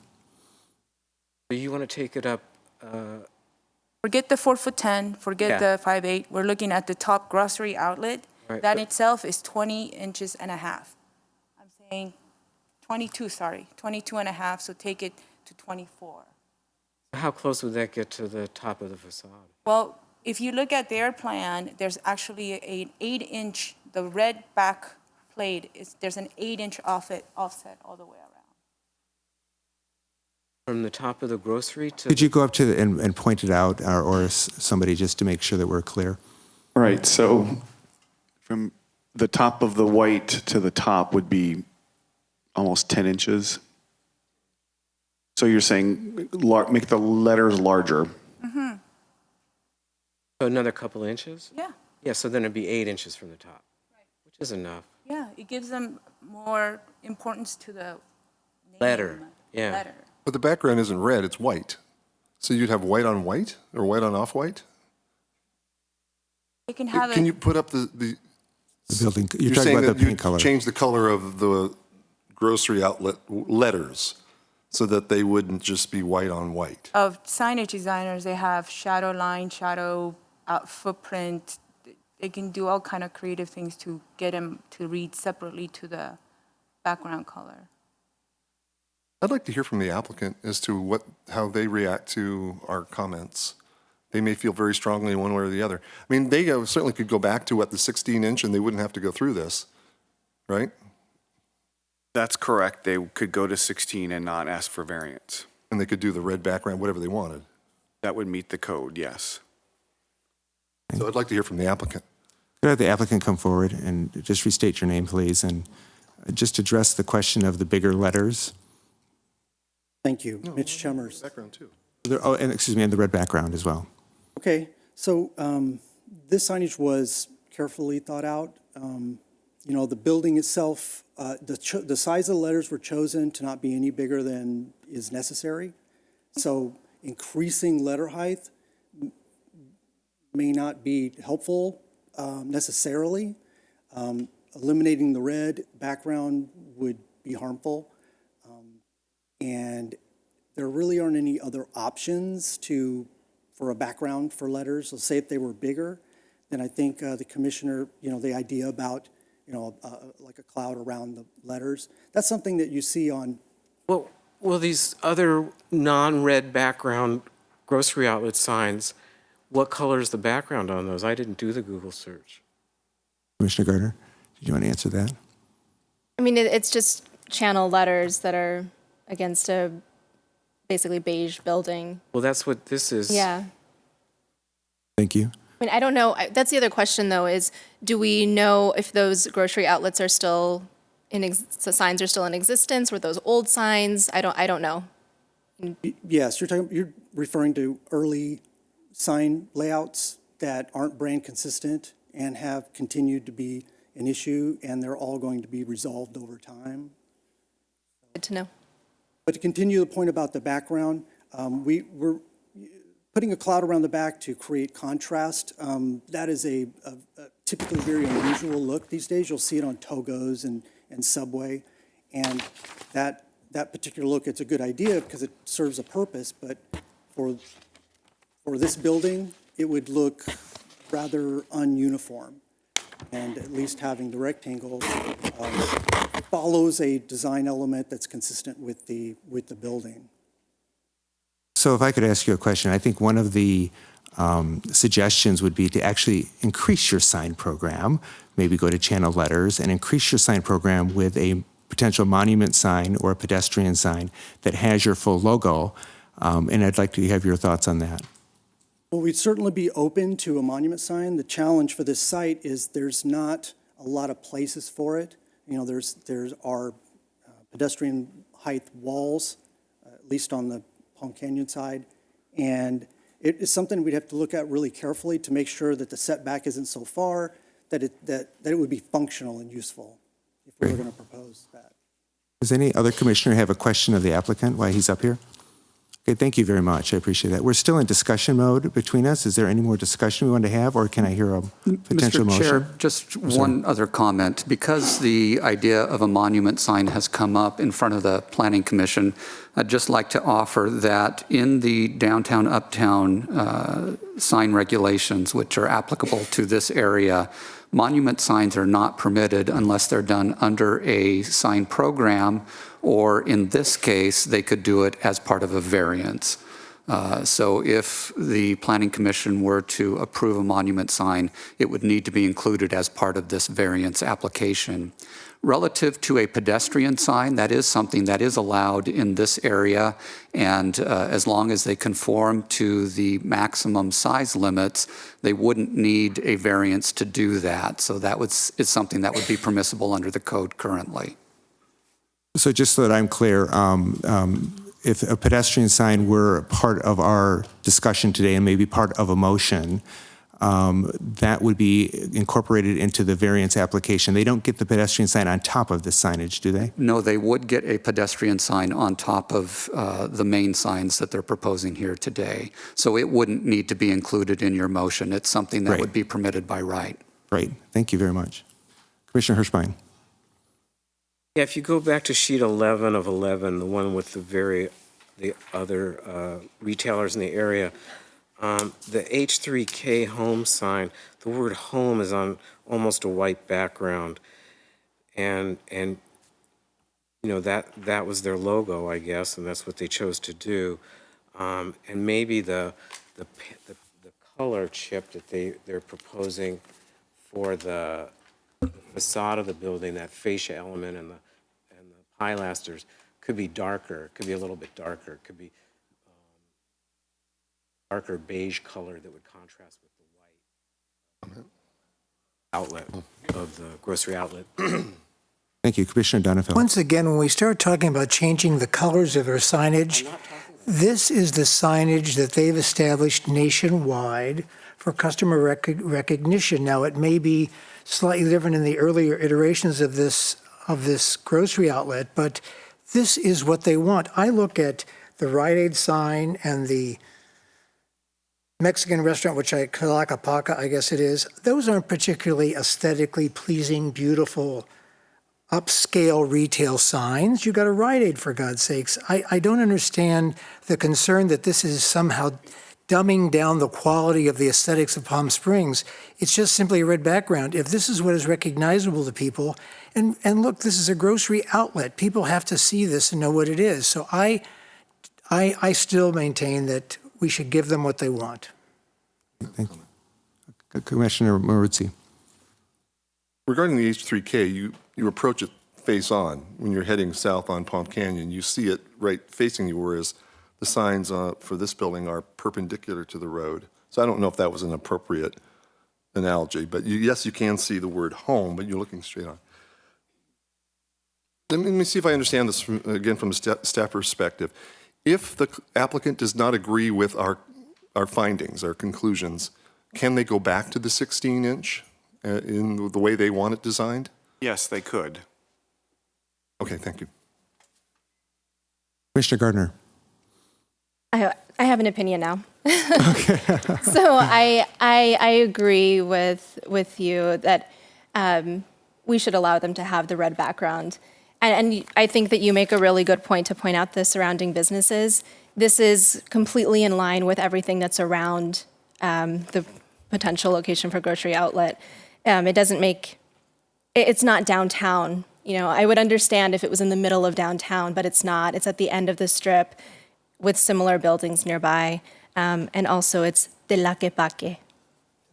Do you want to take it up? Forget the 4'10", forget Yeah. the 5'8". We're looking at the top grocery outlet. Right, That but- itself is 20 inches and a half. I'm saying 22 and a half, so take it to 24. How close would that get to the top of the facade? Well, if you look at their plan, there's actually an 8-inch, the red back plate, there's an 8-inch offset all the way around. From the top of the grocery to? Could you go up to and point it out, or somebody, just to make sure that we're clear? Right, so from the top of the white to the top would be almost 10 inches. So you're saying make the letters larger. So another couple inches? Yeah, Yeah, so then it'd be 8 inches from the top, which is enough. yeah, it gives them more importance to the name. Letter, yeah. Letter. But the background isn't red, it's white. So you'd have white on white or white on off-white? They can have Can it, you put up the The building, you're you're talking saying about the that you paint color. change the color of the grocery outlet letters so that they wouldn't just be white on white? of signage designers, they have shadow line, shadow footprint. They can do all kind of creative things to get them to read separately to the background color. I'd like to hear from the applicant as to how they react to our comments. They may feel very strongly one way or the other. I mean, they certainly could go back to the 16-inch and they wouldn't have to go through this, right? That's correct. They could go to 16 and not ask for variance. And they could do the red background, whatever they wanted. That would meet the code, yes. So I'd like to hear from the applicant. Could I have the applicant come forward and just restate your name, please, and just address the question of the bigger letters? Thank you. Mitch Chummers. Background too. Oh, and excuse me, and the red background as well. Okay, so this signage was carefully thought out. The building itself, the size of the letters were chosen to not be any bigger than is necessary. So increasing letter height may not be helpful necessarily. Eliminating the red background would be harmful. And there really aren't any other options for a background for letters. So say if they were bigger, then I think the commissioner, the idea about, like a cloud around the letters, that's something that you see on. Well, these other non-red background grocery outlet signs, what color is the background on those? I didn't do the Google search. Commissioner Gardner, did you want to answer that? I mean, it's just channel letters that are against a basically beige building. Well, that's what this is. Yeah. Thank you. I mean, I don't know. That's the other question, though, is do we know if those grocery outlets are still the signs are still in existence? Were those old signs? I don't know. Yes, you're referring to early sign layouts that aren't brand consistent and have continued to be an issue, and they're all going to be resolved over time. Good to know. But to continue the point about the background, we're putting a cloud around the back to create contrast. That is a typically very unusual look these days. You'll see it on Togos and Subway. And that particular look, it's a good idea because it serves a purpose, but for this building, it would look rather ununiform. And at least having the rectangle follows a design element that's consistent with the building. So if I could ask you a question, I think one of the suggestions would be to actually increase your sign program, maybe go to channel letters and increase your sign program with a potential monument sign or a pedestrian sign that has your full logo. And I'd like to have your thoughts on that. Well, we'd certainly be open to a monument sign. The challenge for this site is there's not a lot of places for it. There's our pedestrian height walls, at least on the Palm Canyon side. And it is something we'd have to look at really carefully to make sure that the setback isn't so far that it would be functional and useful if we were going to propose that. Does any other commissioner have a question of the applicant while he's up here? Okay, thank you very much. I appreciate that. We're still in discussion mode between us. Is there any more discussion we want to have, or can I hear a potential motion? Mr. Chair, just one other comment. Because the idea of a monument sign has come up in front of the Planning Commission, I'd just like to offer that in the downtown, uptown sign regulations, which are applicable to this area, monument signs are not permitted unless they're done under a sign program, or in this case, they could do it as part of a variance. So if the Planning Commission were to approve a monument sign, it would need to be included as part of this variance application. Relative to a pedestrian sign, that is something that is allowed in this area, and as long as they conform to the maximum size limits, they wouldn't need a variance to do that. So that is something that would be permissible under the code currently. So just so that I'm clear, if a pedestrian sign were part of our discussion today and maybe part of a motion, that would be incorporated into the variance application. They don't get the pedestrian sign on top of the signage, do they? No, they would get a pedestrian sign on top of the main signs that they're proposing here today. So it wouldn't need to be included in your motion. It's something that would be permitted by right. Great. Thank you very much. Commissioner Hirschbein. Yeah, if you go back to sheet 11 of 11, the one with the other retailers in the area, the H3K home sign, the word home is on almost a white background. And that was their logo, I guess, and that's what they chose to do. And maybe the color chip that they're proposing for the facade of the building, that fascia element and the pilasters, could be darker, could be a little bit darker, could be darker beige color that would contrast with the white outlet of the grocery outlet. Thank you. Commissioner Donovan. Once again, when we start talking about changing the colors of their signage, this is the signage that they've established nationwide for customer recognition. Now, it may be slightly different in the earlier iterations of this grocery outlet, but this is what they want. I look at the Rite Aid sign and the Mexican restaurant, which Calacapaca, I guess it is. Those aren't particularly aesthetically pleasing, beautiful, upscale retail signs. You got a Rite Aid, for God's sakes. I don't understand the concern that this is somehow dumbing down the quality of the aesthetics of Palm Springs. It's just simply a red background. If this is what is recognizable to people, and look, this is a grocery outlet. People have to see this and know what it is. So I still maintain that we should give them what they want. Thank you. Commissioner Maruzzi. Regarding the H3K, you approach it face on when you're heading south on Palm Canyon. You see it right facing you, whereas the signs for this building are perpendicular to the road. So I don't know if that was an appropriate analogy, but yes, you can see the word home, but you're looking straight on. Let me see if I understand this again from a staff perspective. If the applicant does not agree with our findings, our conclusions, can they go back to the 16-inch in the way they want it designed? Yes, they could. Okay, thank you. Commissioner Gardner. I have an opinion now. So I agree with you that we should allow them to have the red background. And I think that you make a really good point to point out the surrounding businesses. This is completely in line with everything that's around the potential location for grocery outlet. It's not downtown. I would understand if it was in the middle of downtown, but it's not. It's at the end of the strip with similar buildings nearby. And also it's Tlaquepaque.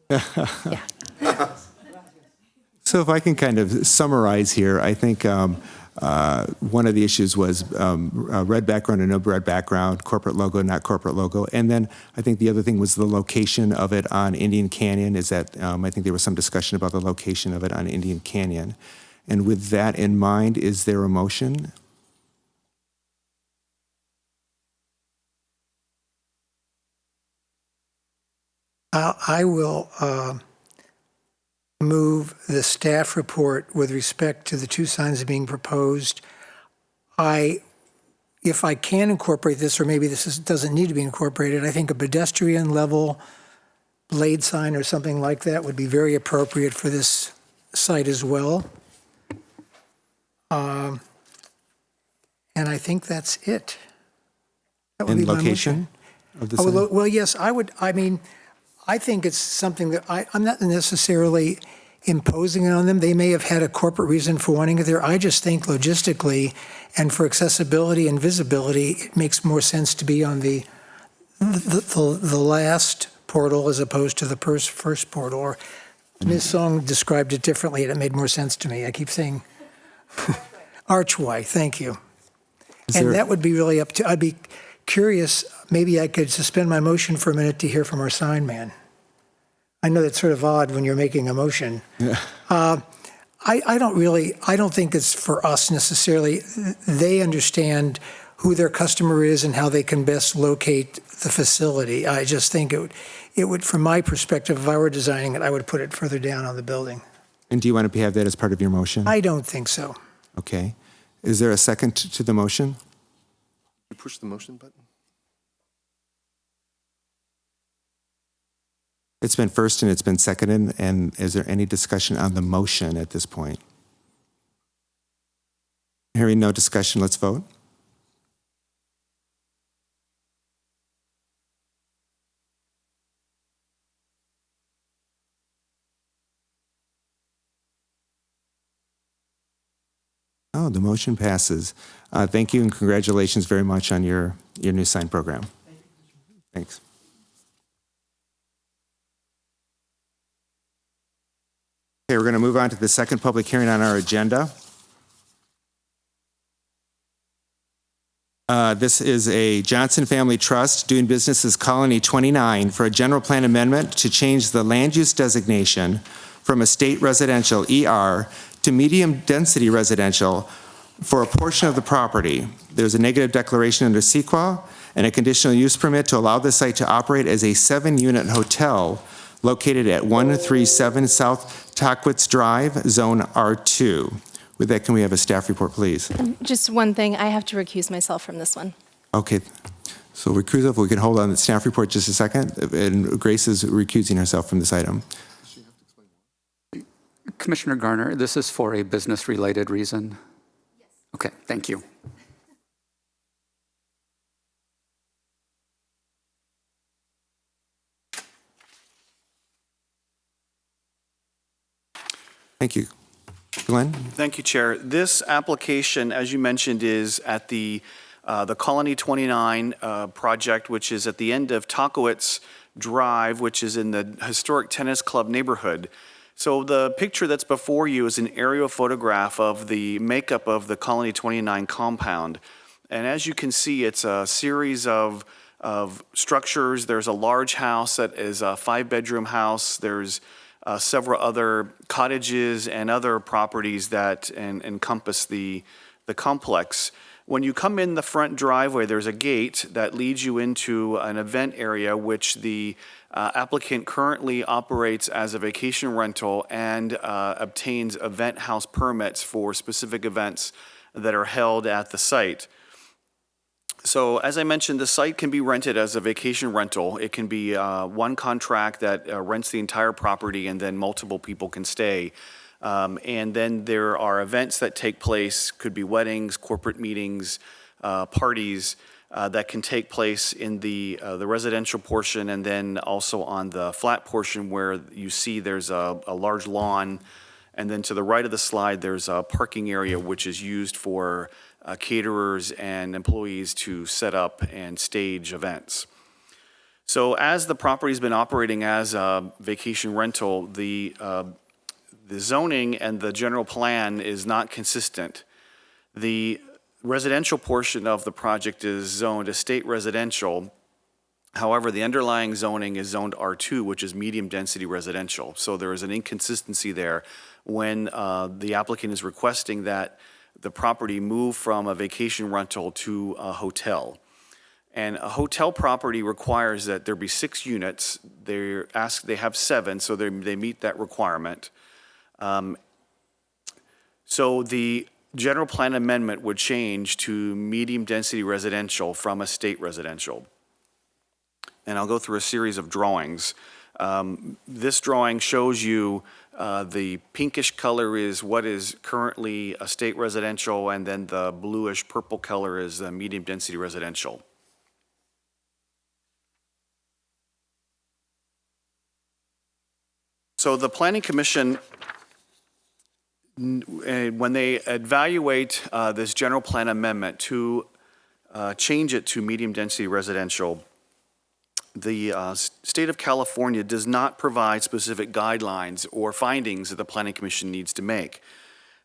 Yeah. So if I can kind of summarize here, I think one of the issues was red background and no red background, corporate logo, not corporate logo. And then I think the other thing was the location of it on Indian Canyon is that I think there was some discussion about the location of it on Indian Canyon. And with that in mind, is there a motion? I will move the staff report with respect to the two signs being proposed. If I can incorporate this, or maybe this doesn't need to be incorporated, I think a pedestrian level blade sign or something like that would be very appropriate for this site as well. And I think that's it. That would And be my location motion. of the sign? Well, yes, I think it's something that I'm not necessarily imposing it on them. They may have had a corporate reason for wanting it there. I just think logistically and for accessibility and visibility, it makes more sense to be on the last portal as opposed to the first portal. Or Ms. Song described it differently and it made more sense to me. I keep saying archway, thank you. And that would be really up to, I'd be curious, maybe I could suspend my motion for a minute to hear from our sign man. I know that's sort of odd when you're making a motion. Yeah. I don't think it's for us necessarily. They understand who their customer is and how they can best locate the facility. I just think it would, from my perspective, if I were designing it, I would put it further down on the building. And do you want to have that as part of your motion? I don't think so. Okay. Is there a second to the motion? You push the motion button? It's been first and it's been seconded. And is there any discussion on the motion at this point? Hearing no discussion, let's vote. Oh, the motion passes. Thank you and congratulations very much on your new sign program. Thanks. Okay, we're going to move on to the second public hearing on our agenda. This is a Johnson Family Trust doing business as Colony 29 for a general plan amendment to change the land use designation from estate residential ER to medium density residential for a portion of the property. There's a negative declaration under CEQA and a conditional use permit to allow the site to operate as a 7-unit hotel located at 137 South Tockwitz Drive, Zone R2. With that, can we have a staff report, please? Just one thing, I have to recuse myself from this one. Okay, so recuse, if we can hold on the staff report just a second, and Grace is recusing herself from this item. Commissioner Garner, this is for a business-related reason? Yes. Okay, thank you. Thank you. Glenn? Thank you, Chair. This application, as you mentioned, is at the Colony 29 project, which is at the end of Tockwitz Drive, which is in the historic tennis club neighborhood. So the picture that's before you is an aerial photograph of the makeup of the Colony 29 compound. And as you can see, it's a series of structures. There's a large house that is a 5-bedroom house. There's several other cottages and other properties that encompass the complex. When you come in the front driveway, there's a gate that leads you into an event area, which the applicant currently operates as a vacation rental and obtains event house permits for specific events that are held at the site. So as I mentioned, the site can be rented as a vacation rental. It can be one contract that rents the entire property and then multiple people can stay. And then there are events that take place, could be weddings, corporate meetings, parties that can take place in the residential portion and then also on the flat portion where you see there's a large lawn. And then to the right of the slide, there's a parking area which is used for caterers and employees to set up and stage events. So as the property's been operating as a vacation rental, the zoning and the general plan is not consistent. The residential portion of the project is zoned estate residential. However, the underlying zoning is zoned R2, which is medium density residential. So there is an inconsistency there when the applicant is requesting that the property move from a vacation rental to a hotel. And a hotel property requires that there be 6 units. They have 7, so they meet that requirement. So the general plan amendment would change to medium density residential from estate residential. And I'll go through a series of drawings. This drawing shows you the pinkish color is what is currently estate residential, and then the bluish purple color is the medium density residential. So the Planning Commission, when they evaluate this general plan amendment to change it to medium density residential, the state of California does not provide specific guidelines or findings that the Planning Commission needs to make.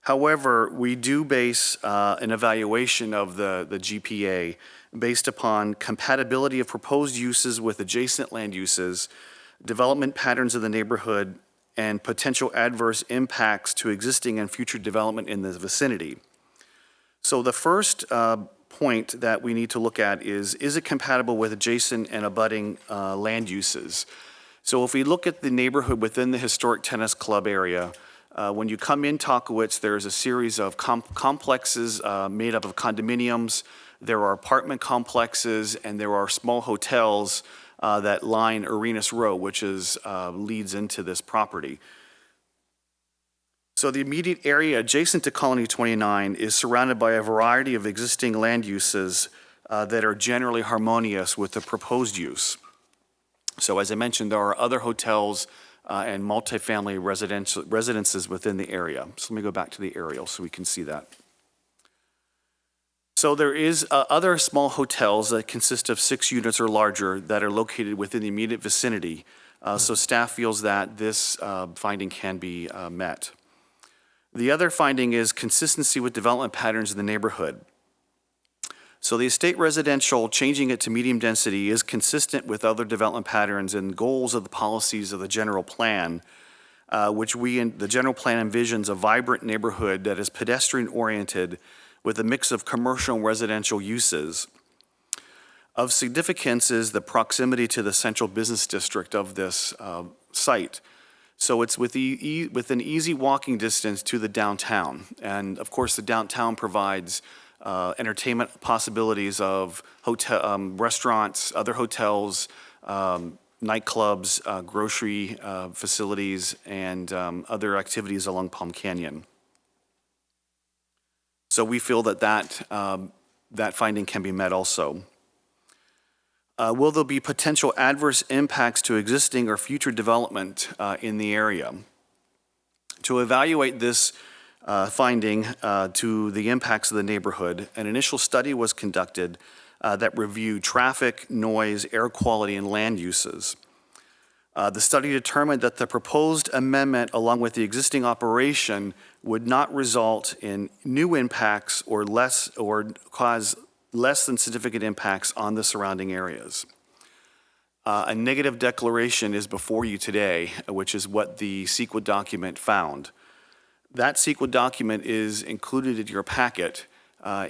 However, we do base an evaluation of the GPA based upon compatibility of proposed uses with adjacent land uses, development patterns of the neighborhood, and potential adverse impacts to existing and future development in the vicinity. So the first point that we need to look at is it compatible with adjacent and abutting land uses? So if we look at the neighborhood within the historic tennis club area, when you come in Tockwitz, there's a series of complexes made up of condominiums. There are apartment complexes, and there are small hotels that line Arenas Row, which leads into this property. So the immediate area adjacent to Colony 29 is surrounded by a variety of existing land uses that are generally harmonious with the proposed use. So as I mentioned, there are other hotels and multifamily residences within the area. So let me go back to the aerial so we can see that. So there is other small hotels that consist of 6 units or larger that are located within the immediate vicinity. So staff feels that this finding can be met. The other finding is consistency with development patterns in the neighborhood. So the estate residential, changing it to medium density, is consistent with other development patterns and goals of the policies of the general plan, the general plan envisions a vibrant neighborhood that is pedestrian-oriented with a mix of commercial and residential uses. Of significance is the proximity to the central business district of this site. So it's within easy walking distance to the downtown. And of course, the downtown provides entertainment possibilities of hotel, restaurants, other hotels, nightclubs, grocery facilities, and other activities along Palm Canyon. So we feel that that finding can be met also. Will there be potential adverse impacts to existing or future development in the area? To evaluate this finding to the impacts of the neighborhood, an initial study was conducted that reviewed traffic, noise, air quality, and land uses. The study determined that the proposed amendment, along with the existing operation, would not result in new impacts or cause less than significant impacts on the surrounding areas. A negative declaration is before you today, which is what the CEQA document found. That CEQA document is included in your packet. A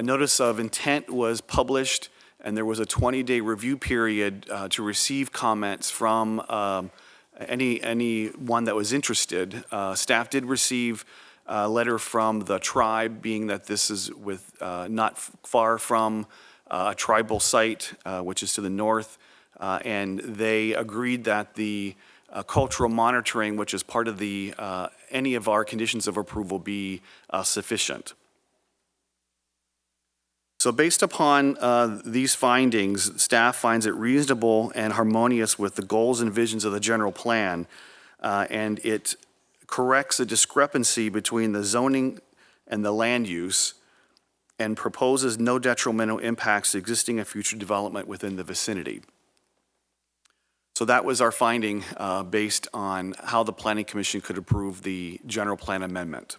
notice of intent was published, and there was a 20-day review period to receive comments from anyone that was interested. Staff did receive a letter from the tribe, being that this is not far from a tribal site, which is to the north, and they agreed that the cultural monitoring, which is part of any of our conditions of approval, be sufficient. So based upon these findings, staff finds it reasonable and harmonious with the goals and visions of the general plan, and it corrects a discrepancy between the zoning and the land use and proposes no detrimental impacts to existing and future development within the vicinity. So that was our finding based on how the Planning Commission could approve the general plan amendment.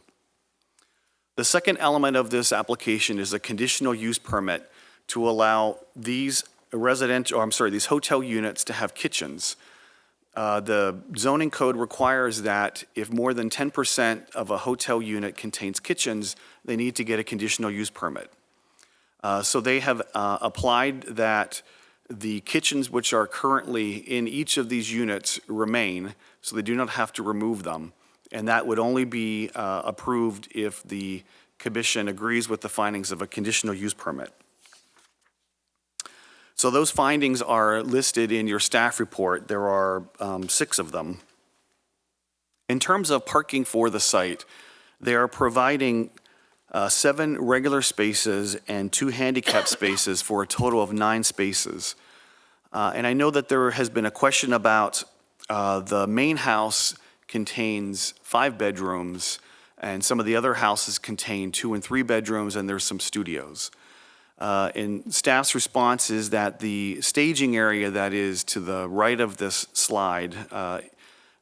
The second element of this application is a conditional use permit to allow these hotel units to have kitchens. The zoning code requires that if more than 10% of a hotel unit contains kitchens, they need to get a conditional use permit. So they have applied that the kitchens which are currently in each of these units remain, so they do not have to remove them. And that would only be approved if the commission agrees with the findings of a conditional use permit. So those findings are listed in your staff report. There are 6 of them. In terms of parking for the site, they are providing 7 regular spaces and 2 handicap spaces for a total of 9 spaces. And I know that there has been a question about the main house contains 5 bedrooms, and some of the other houses contain 2 and 3 bedrooms, and there's some studios. And staff's response is that the staging area that is to the right of this slide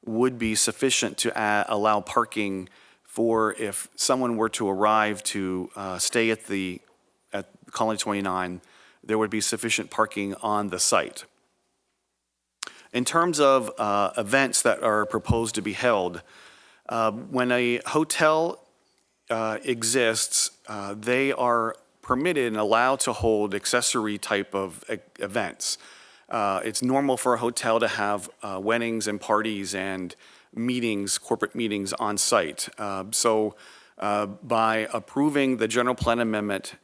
would be sufficient to allow parking for if someone were to arrive to stay at Colony 29, there would be sufficient parking on the site. In terms of events that are proposed to be held, when a hotel exists, they are permitted and allowed to hold accessory type of events. It's normal for a hotel to have weddings and parties and meetings, corporate meetings on site. So by approving the general plan amendment,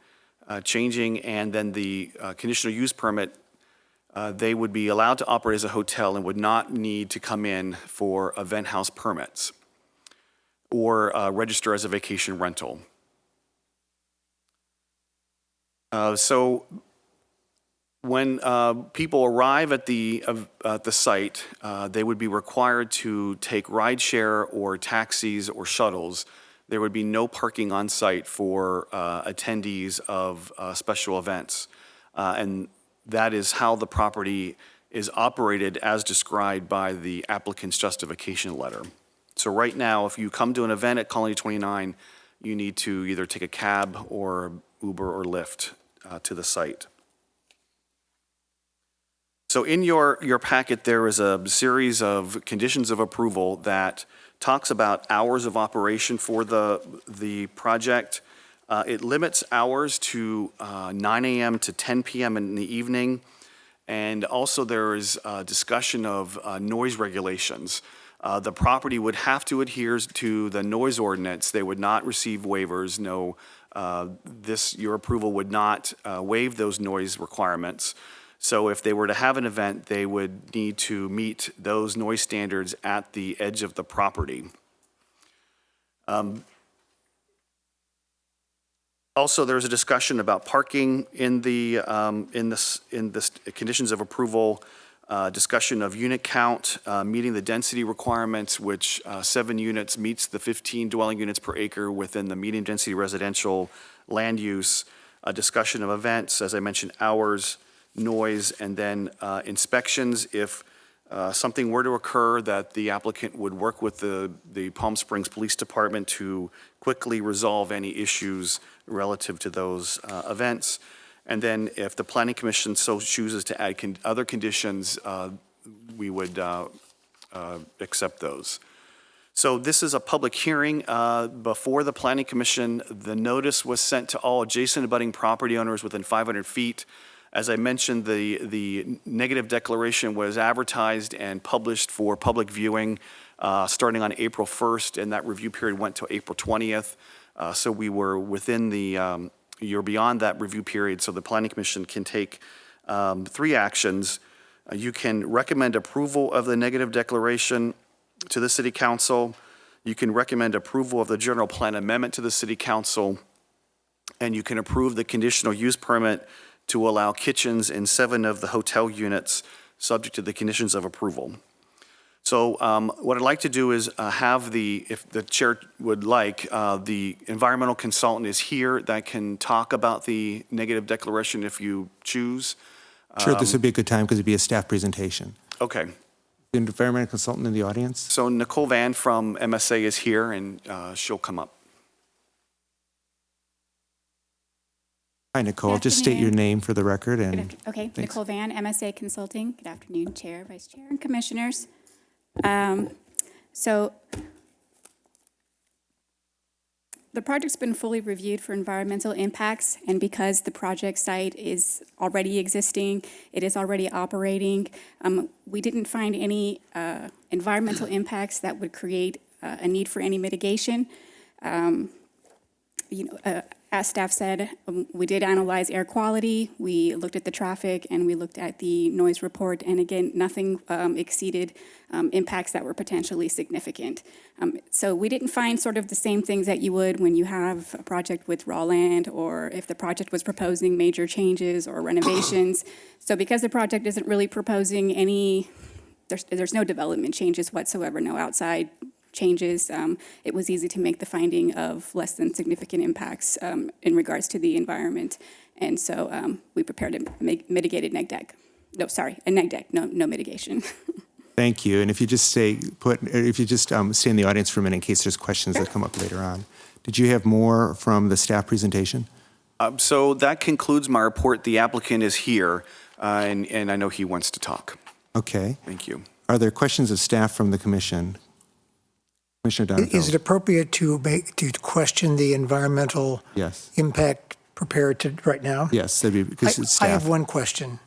changing and then the conditional use permit, they would be allowed to operate as a hotel and would not need to come in for event house permits or register as a vacation rental. So when people arrive at the site, they would be required to take rideshare or taxis or shuttles there would be no parking on site for attendees of special events. And that is how the property is operated as described by the applicant's justification letter. So right now, if you come to an event at Colony 29, you need to either take a cab or Uber or Lyft to the site. So in your packet, there is a series of conditions of approval that talks about hours of operation for the project. It limits hours to 9 a.m. to 10 p.m. in the evening. And also there is a discussion of noise regulations. The property would have to adhere to the noise ordinance. They would not receive waivers. No, your approval would not waive those noise requirements. So if they were to have an event, they would need to meet those noise standards at the edge of the property. Also, there's a discussion about parking in the in this conditions of approval. Discussion of unit count, meeting the density requirements, which 7 units meets the 15 dwelling units per acre within the medium density residential land use. A discussion of events, as I mentioned, hours, noise, and then inspections. If something were to occur, that the applicant would work with the Palm Springs Police Department to quickly resolve any issues relative to those events. And then if the Planning Commission so chooses to add other conditions, we would accept those. So this is a public hearing before the Planning Commission. The notice was sent to all adjacent abutting property owners within 500 feet. As I mentioned, the negative declaration was advertised and published for public viewing starting on April 1st, and that review period went to April 20th. So we were within the you're beyond that review period, so the Planning Commission can take 3 actions. You can recommend approval of the negative declaration to the City Council. You can recommend approval of the general plan amendment to the City Council, and you can approve the conditional use permit to allow kitchens in 7 of the hotel units, subject to the conditions of approval. So what I'd like to do is have if the chair would like, the environmental consultant is here that can talk about the negative declaration if you choose. Sure, this would be a good time because it'd be a staff presentation. Okay. The environmental consultant in the audience? So Nicole Van from MSA is here, and she'll come up. Hi, Nicole. Just state your name for the record. And Okay, thanks. Nicole Van, MSA Consulting. Good afternoon, Chair, Vice Chair, and Commissioners. So the project's been fully reviewed for environmental impacts, and because the project site is already existing, it is already operating, we didn't find any environmental impacts that would create a need for any mitigation. As staff said, we did analyze air quality, we looked at the traffic, and we looked at the noise report, and again, nothing exceeded impacts that were potentially significant. So we didn't find sort of the same things that you would when you have a project with raw land, or if the project was proposing major changes or renovations. So because the project isn't really proposing there's no development changes whatsoever, no outside changes, it was easy to make the finding of less than significant impacts in regards to the environment. And so we prepared a mitigated neg deck. No, sorry, a neg deck, no mitigation. Thank you. And if you just stay in the audience for a minute in case there's questions that come up later on. Did you have more from the staff presentation? So that concludes my report. The applicant is here, and I know he wants to talk. Okay. Thank you. Are there questions of staff from the commission? Commissioner Donenfeld. Is it appropriate to question the environmental Yes. impact prepared to right now? Yes, that'd be because it's staff. I have one question.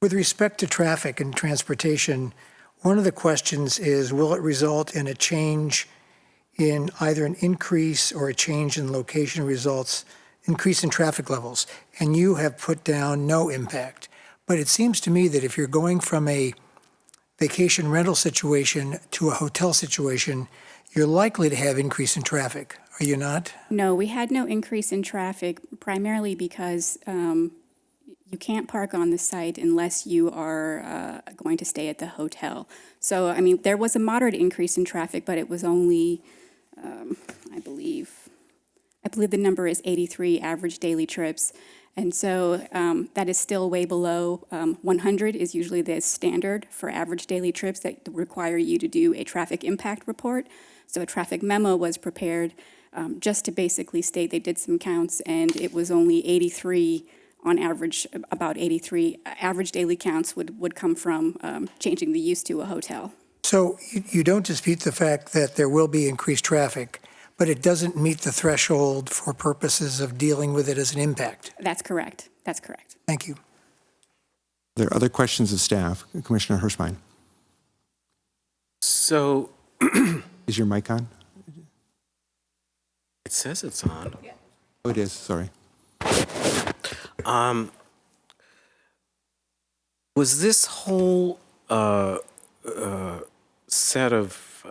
With respect to traffic and transportation, one of the questions is, will it result in a change in either an increase or a change in location results, increase in traffic levels? And you have put down no impact. But it seems to me that if you're going from a vacation rental situation to a hotel situation, you're likely to have increase in traffic. Are you not? No, we had no increase in traffic, primarily because you can't park on the site unless you are going to stay at the hotel. So, I mean, there was a moderate increase in traffic, but it was only, I believe the number is 83 average daily trips. And so that is still way below 100 is usually the standard for average daily trips that require you to do a traffic impact report. So a traffic memo was prepared just to basically state they did some counts, and it was only 83 on average, about 83 average daily counts would come from changing the use to a hotel. So you don't dispute the fact that there will be increased traffic, but it doesn't meet the threshold for purposes of dealing with it as an impact. That's correct. That's correct. Thank you. Are there other questions of staff? Commissioner Hirschbein, So is your mic on? it says it's on. Oh, it is, sorry. Was this whole set of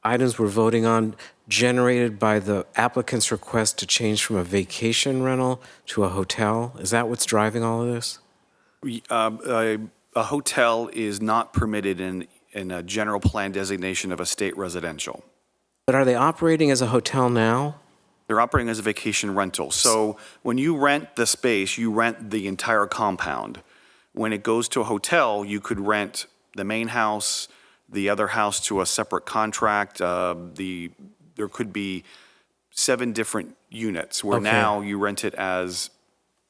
items we're voting on generated by the applicant's request to change from a vacation rental to a hotel? Is that what's driving all of this? A hotel is not permitted in a general plan designation of a state residential. But are they operating as a hotel now? They're operating as a vacation rental. So when you rent the space, you rent the entire compound. When it goes to a hotel, you could rent the main house, the other house to a separate contract. There could be 7 different units where Okay. now you rent it as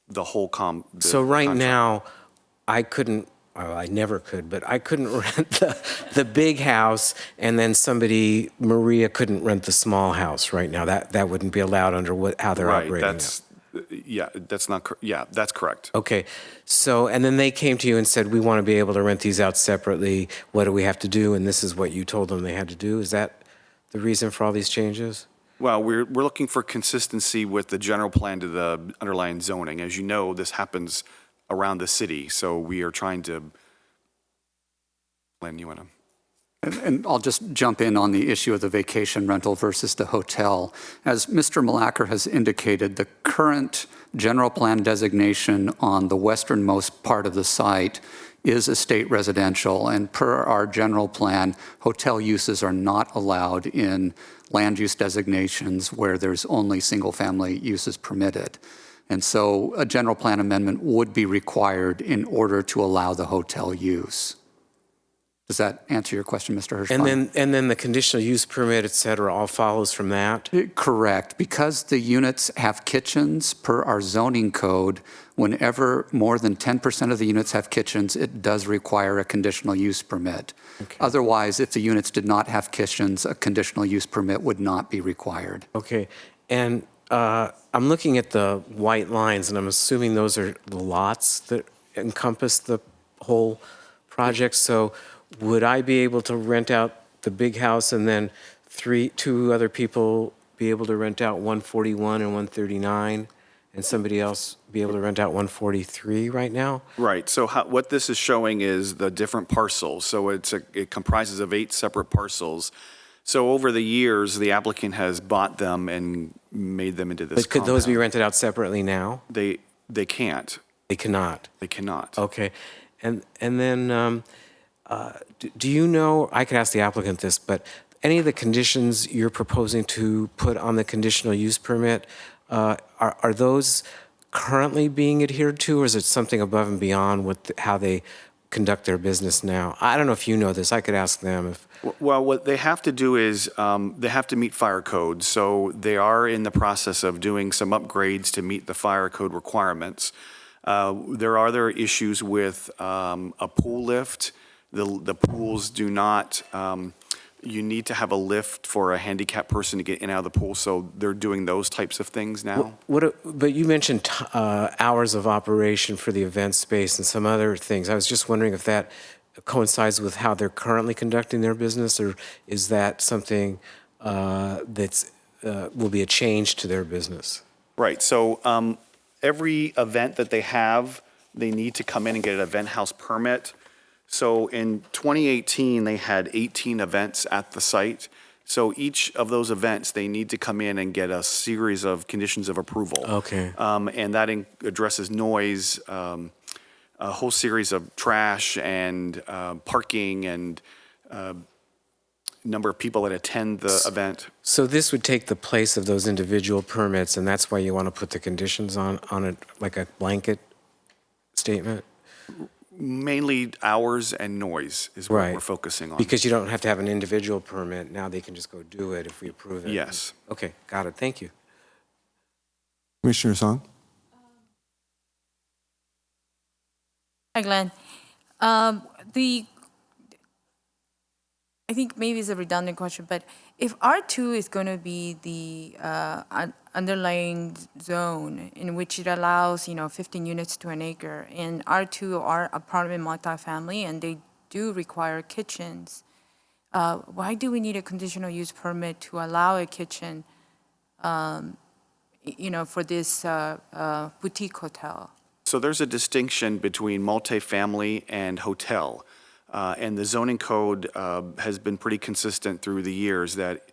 the whole So right contract. now, I couldn't, well, I never could, but I couldn't rent the big house, and then Maria couldn't rent the small house right now. That wouldn't be allowed under how they're Right, operating that's, that's correct. Okay, so, and then they came to you and said, we want to be able to rent these out separately. What do we have to do? And this is what you told them they had to do. Is that the reason for all these changes? Well, we're looking for consistency with the general plan to the underlying zoning. As you know, this happens around the city, so we are trying to plan you in. And I'll just jump in on the issue of the vacation rental versus the hotel. As Mr. Malacker has indicated, the current general plan designation on the westernmost part of the site is a state residential, and per our general plan, hotel uses are not allowed in land use designations where there's only single-family uses permitted. And so a general plan amendment would be required in order to allow the hotel use. Does that answer your question, Mr. Hirschbein? And then the conditional use permit, et cetera, all follows from that? Correct. Because the units have kitchens per our zoning code, whenever more than 10% of the units have kitchens, it does require a conditional use permit. Okay. Otherwise, if the units did not have kitchens, a conditional use permit would not be required. Okay, and I'm looking at the white lines, and I'm assuming those are the lots that encompass the whole project. So would I be able to rent out the big house and then two other people be able to rent out 141 and 139, and somebody else be able to rent out 143 right now? Right, so what this is showing is the different parcels. So it comprises of 8 separate parcels. So over the years, the applicant has bought them and made them into this But could those be compound. rented out separately now? They can't. They cannot. They cannot. Okay, and then do you know, I could ask the applicant this, but any of the conditions you're proposing to put on the conditional use permit, are those currently being adhered to, or is it something above and beyond how they conduct their business now? I don't know if you know this. I could ask them if. Well, what they have to do is they have to meet fire code. So they are in the process of doing some upgrades to meet the fire code requirements. There are other issues with a pool lift. The pools do not, you need to have a lift for a handicapped person to get in and out of the pool, so they're doing those types of things now. But you mentioned hours of operation for the event space and some other things. I was just wondering if that coincides with how they're currently conducting their business, or is that something that's will be a change to their business? Right, so every event that they have, they need to come in and get an event house permit. So in 2018, they had 18 events at the site. So each of those events, they need to come in and get a series of conditions of approval. Okay. And that addresses noise, a whole series of trash and parking and number of people that attend the event. So this would take the place of those individual permits, and that's why you want to put the conditions on it, like a blanket statement? Mainly hours and noise is what Right. we're focusing on. Because you don't have to have an individual permit. Now they can just go do it if we approve it. Yes. Okay, got it. Thank you. Commissioner Song? Hi, Glenn. I think maybe it's a redundant question, but if R2 is going to be the underlying zone in which it allows, 15 units to an acre, and R2 are apartment multifamily, and they do require kitchens, why do we need a conditional use permit to allow a kitchen, for this boutique hotel? So there's a distinction between multifamily and hotel. And the zoning code has been pretty consistent through the years that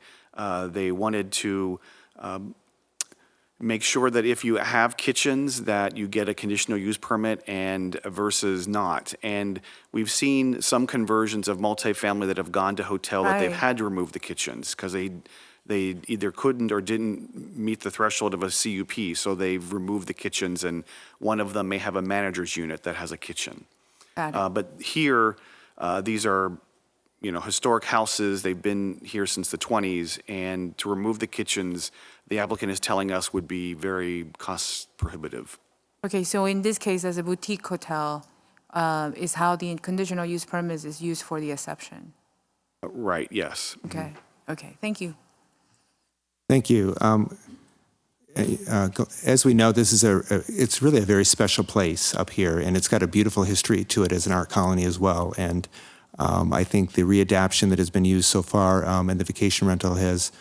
they wanted to make sure that if you have kitchens, that you get a conditional use permit and versus not. And we've seen some conversions of multifamily that have gone to hotel that they've Right. had to remove the kitchens because they either couldn't or didn't meet the threshold of a CUP, so they've removed the kitchens, and one of them may have a manager's unit that has a kitchen. Got it. But here, these are, historic houses. They've been here since the 20s, and to remove the kitchens, the applicant is telling us would be very cost prohibitive. Okay, so in this case, as a boutique hotel, is how the conditional use permit is used for the exception? Right, yes. Okay, thank you. Thank you. As we know, this is it's really a very special place up here, and it's got a beautiful history to it as an art colony as well. And I think the readaption that has been used so far and the vacation rental has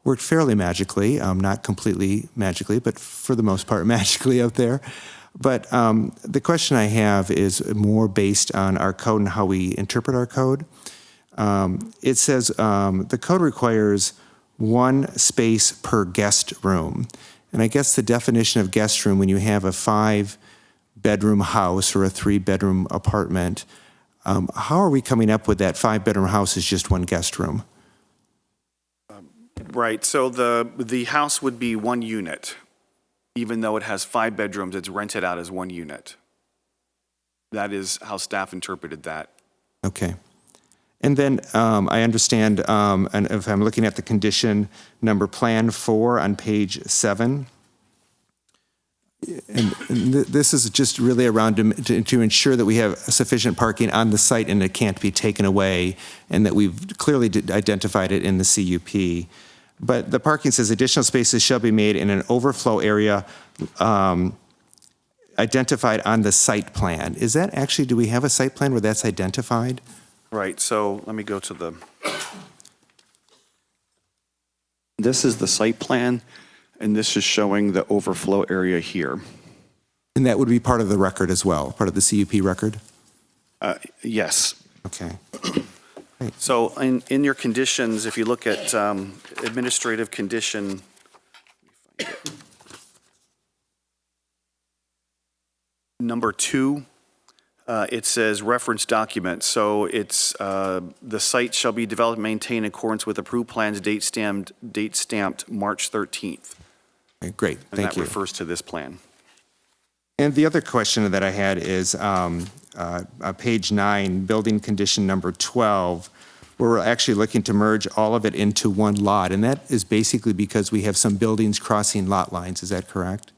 worked fairly magically, not completely magically, but for the most part magically out there. But the question I have is more based on our code and how we interpret our code. It says the code requires one space per guest room. And I guess the definition of guest room, when you have a 5-bedroom house or a 3-bedroom apartment, how are we coming up with that 5-bedroom house is just one guest room? Right, so the house would be one unit. Even though it has 5 bedrooms, it's rented out as one unit. That is how staff interpreted that. Okay. And then I understand, and if I'm looking at the condition number Plan 4 on page 7, and this is just really around to ensure that we have sufficient parking on the site and it can't be taken away, and that we've clearly identified it in the CUP. But the parking says additional spaces shall be made in an overflow area identified on the site plan. Is that actually, do we have a site plan where that's identified? Right, so let me go to the, This is the site plan, and this is showing the overflow area here. And that would be part of the record as well, part of the CUP record? yes. Okay. So in your conditions, if you look at administrative condition, number 2, it says reference document. So it's the site shall be developed and maintained in accordance with approved plans, date stamped March 13th. Okay, great, And thank that you. refers to this plan. And the other question that I had is page 9, building condition number 12, where we're actually looking to merge all of it into one lot. And that is basically because we have some buildings crossing lot lines. Is that correct?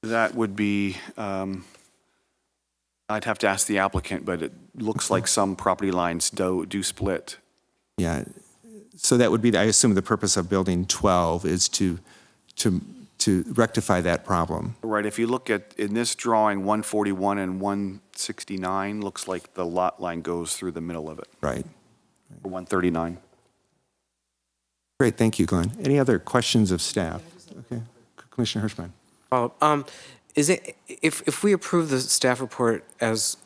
That would be, I'd have to ask the applicant, but it looks like some property lines do split. Yeah. So that would be, I assume, the purpose of building 12 is to rectify that problem. Right, if you look at, in this drawing, 141 and 169, looks like the lot line goes through the middle of it, Right. or 139. Great, thank you, Glenn. Any other questions of staff? Okay, Commissioner Hirschman. Is it, if we approve the staff report as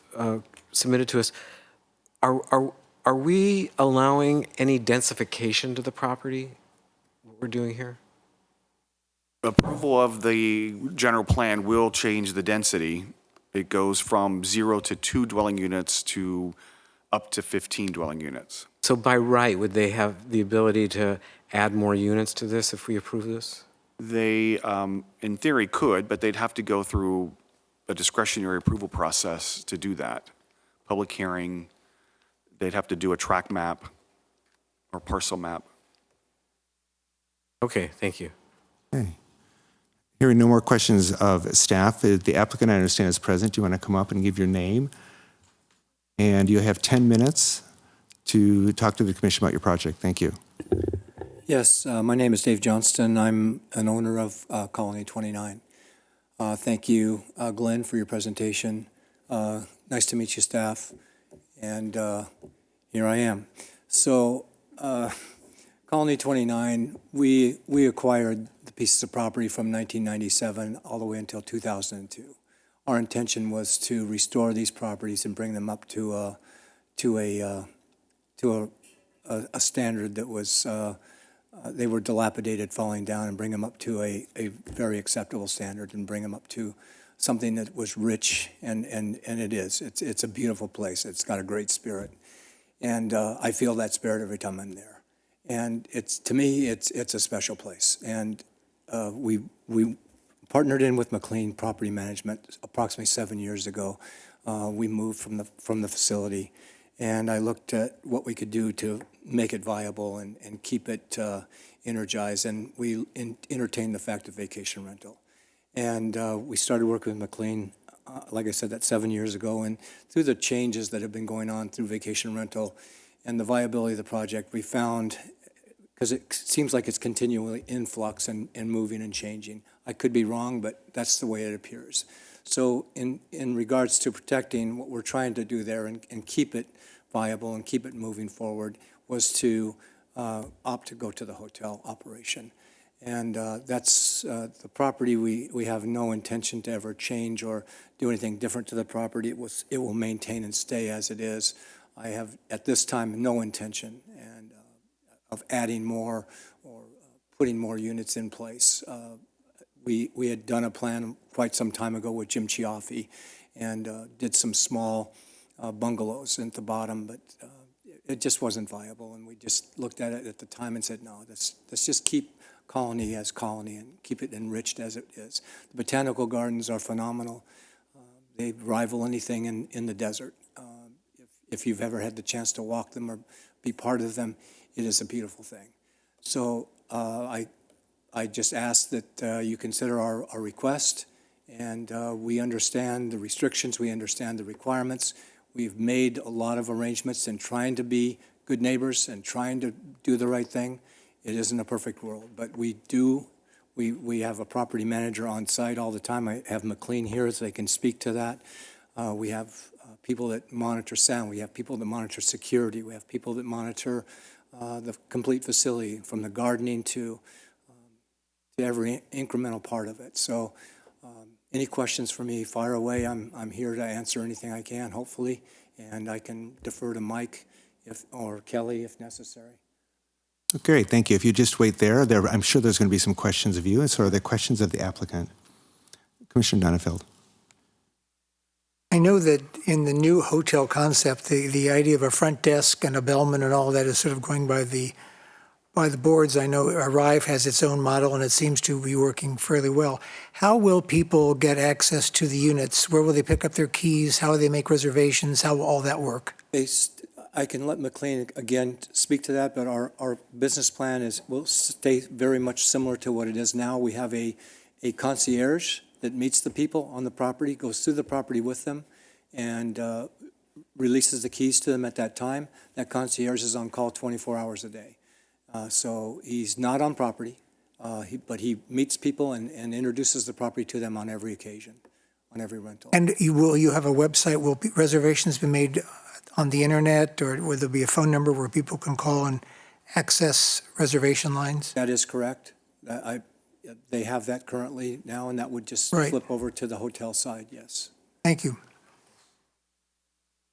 submitted to us, Are we allowing any densification to the property, what we're doing here? Approval of the general plan will change the density. It goes from 0 to 2 dwelling units to up to 15 dwelling units. So by right, would they have the ability to add more units to this if we approve this? They, in theory, could, but they'd have to go through a discretionary approval process to do that. Public hearing, they'd have to do a tract map or parcel map. Okay, thank you. Okay. Hearing no more questions of staff, the applicant, I understand, is present. Do you want to come up and give your name? And you have 10 minutes to talk to the commission about your project. Thank you. Yes, my name is Dave Johnston. I'm an owner of Colony 29. Thank you, Glenn, for your presentation. Nice to meet you, staff. And here I am. So, Colony 29, we acquired the pieces of property from 1997 all the way until 2002. Our intention was to restore these properties and bring them up to a standard that was they were dilapidated, falling down, and bring them up to a very acceptable standard and bring them up to something that was rich, and it is. It's a beautiful place. It's got a great spirit, and I feel that spirit every time I'm there. And to me, it's a special place. And we partnered in with McLean Property Management approximately 7 years ago. We moved from the facility, and I looked at what we could do to make it viable and keep it energized. And we entertained the fact of vacation rental. And we started working with McLean, like I said, that 7 years ago. And through the changes that have been going on through vacation rental and the viability of the project, we found, because it seems like it's continually in flux and moving and changing. I could be wrong, but that's the way it appears. So in regards to protecting what we're trying to do there and keep it viable and keep it moving forward was to opt to go to the hotel operation. And that's the property. We have no intention to ever change or do anything different to the property. It will maintain and stay as it is. I have, at this time, no intention of adding more or putting more units in place. We had done a plan quite some time ago with Jim Chiaffi and did some small bungalows at the bottom, but it just wasn't viable. And we just looked at it at the time and said, no, let's just keep Colony as Colony and keep it enriched as it is. The botanical gardens are phenomenal. They rival anything in the desert. If you've ever had the chance to walk them or be part of them, it is a beautiful thing. So I just ask that you consider our request, and we understand the restrictions, we understand the requirements. We've made a lot of arrangements in trying to be good neighbors and trying to do the right thing. It isn't a perfect world, but we have a property manager on site all the time. I have McLean here so they can speak to that. We have people that monitor sound. We have people that monitor security. We have people that monitor the complete facility, from the gardening to every incremental part of it. So any questions for me, fire away. I'm here to answer anything I can, hopefully, and I can defer to Mike or Kelly if necessary. Great, thank you. If you just wait there, I'm sure there's going to be some questions of you, and so are there questions of the applicant? Commissioner Donenfeld. I know that in the new hotel concept, the idea of a front desk and a bellman and all that is sort of going by the boards. I know Arrive has its own model, and it seems to be working fairly well. How will people get access to the units? Where will they pick up their keys? How will they make reservations? How will all that work? I can let McLean again speak to that, but our business plan will stay very much similar to what it is now. We have a concierge that meets the people on the property, goes through the property with them, and releases the keys to them at that time. That concierge is on call 24 hours a day. So he's not on property, but he meets people and introduces the property to them on every occasion, on every rental. And will you have a website? Will reservations be made on the internet, or will there be a phone number where people can call and access reservation lines? That is correct. They have that currently now, and that would just flip over to the hotel side, yes. Thank you.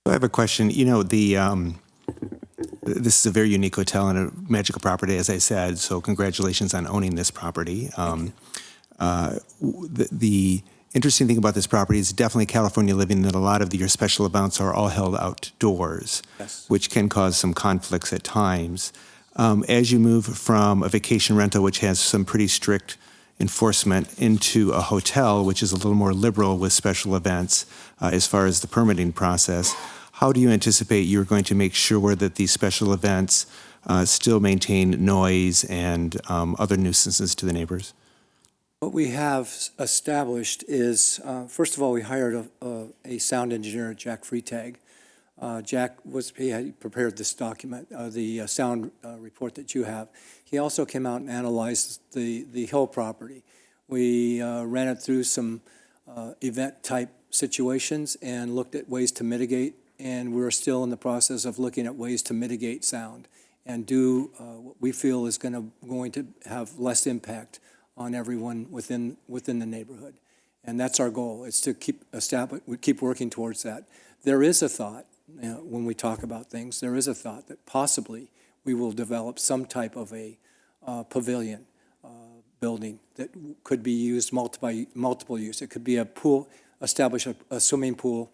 I have a question. You know, This is a very unique hotel and a magical property, as I said, so congratulations on owning this property. The interesting thing about this property is definitely California living, that a lot of your special events are all held outdoors, Yes. which can cause some conflicts at times. As you move from a vacation rental, which has some pretty strict enforcement, into a hotel, which is a little more liberal with special events as far as the permitting process, how do you anticipate you're going to make sure that these special events still maintain noise and other nuisances to the neighbors? What we have established is, first of all, we hired a sound engineer, Jack Freitag. Jack he had prepared this document, the sound report that you have. He also came out and analyzed the Hill property. We ran it through some event-type situations and looked at ways to mitigate, and we're still in the process of looking at ways to mitigate sound and do what we feel is going to have less impact on everyone within the neighborhood. And that's our goal, is to keep working towards that. There is a thought, when we talk about things, there is a thought that possibly we will develop some type of a pavilion building that could be used multiple use. It could be a pool, establish a swimming pool,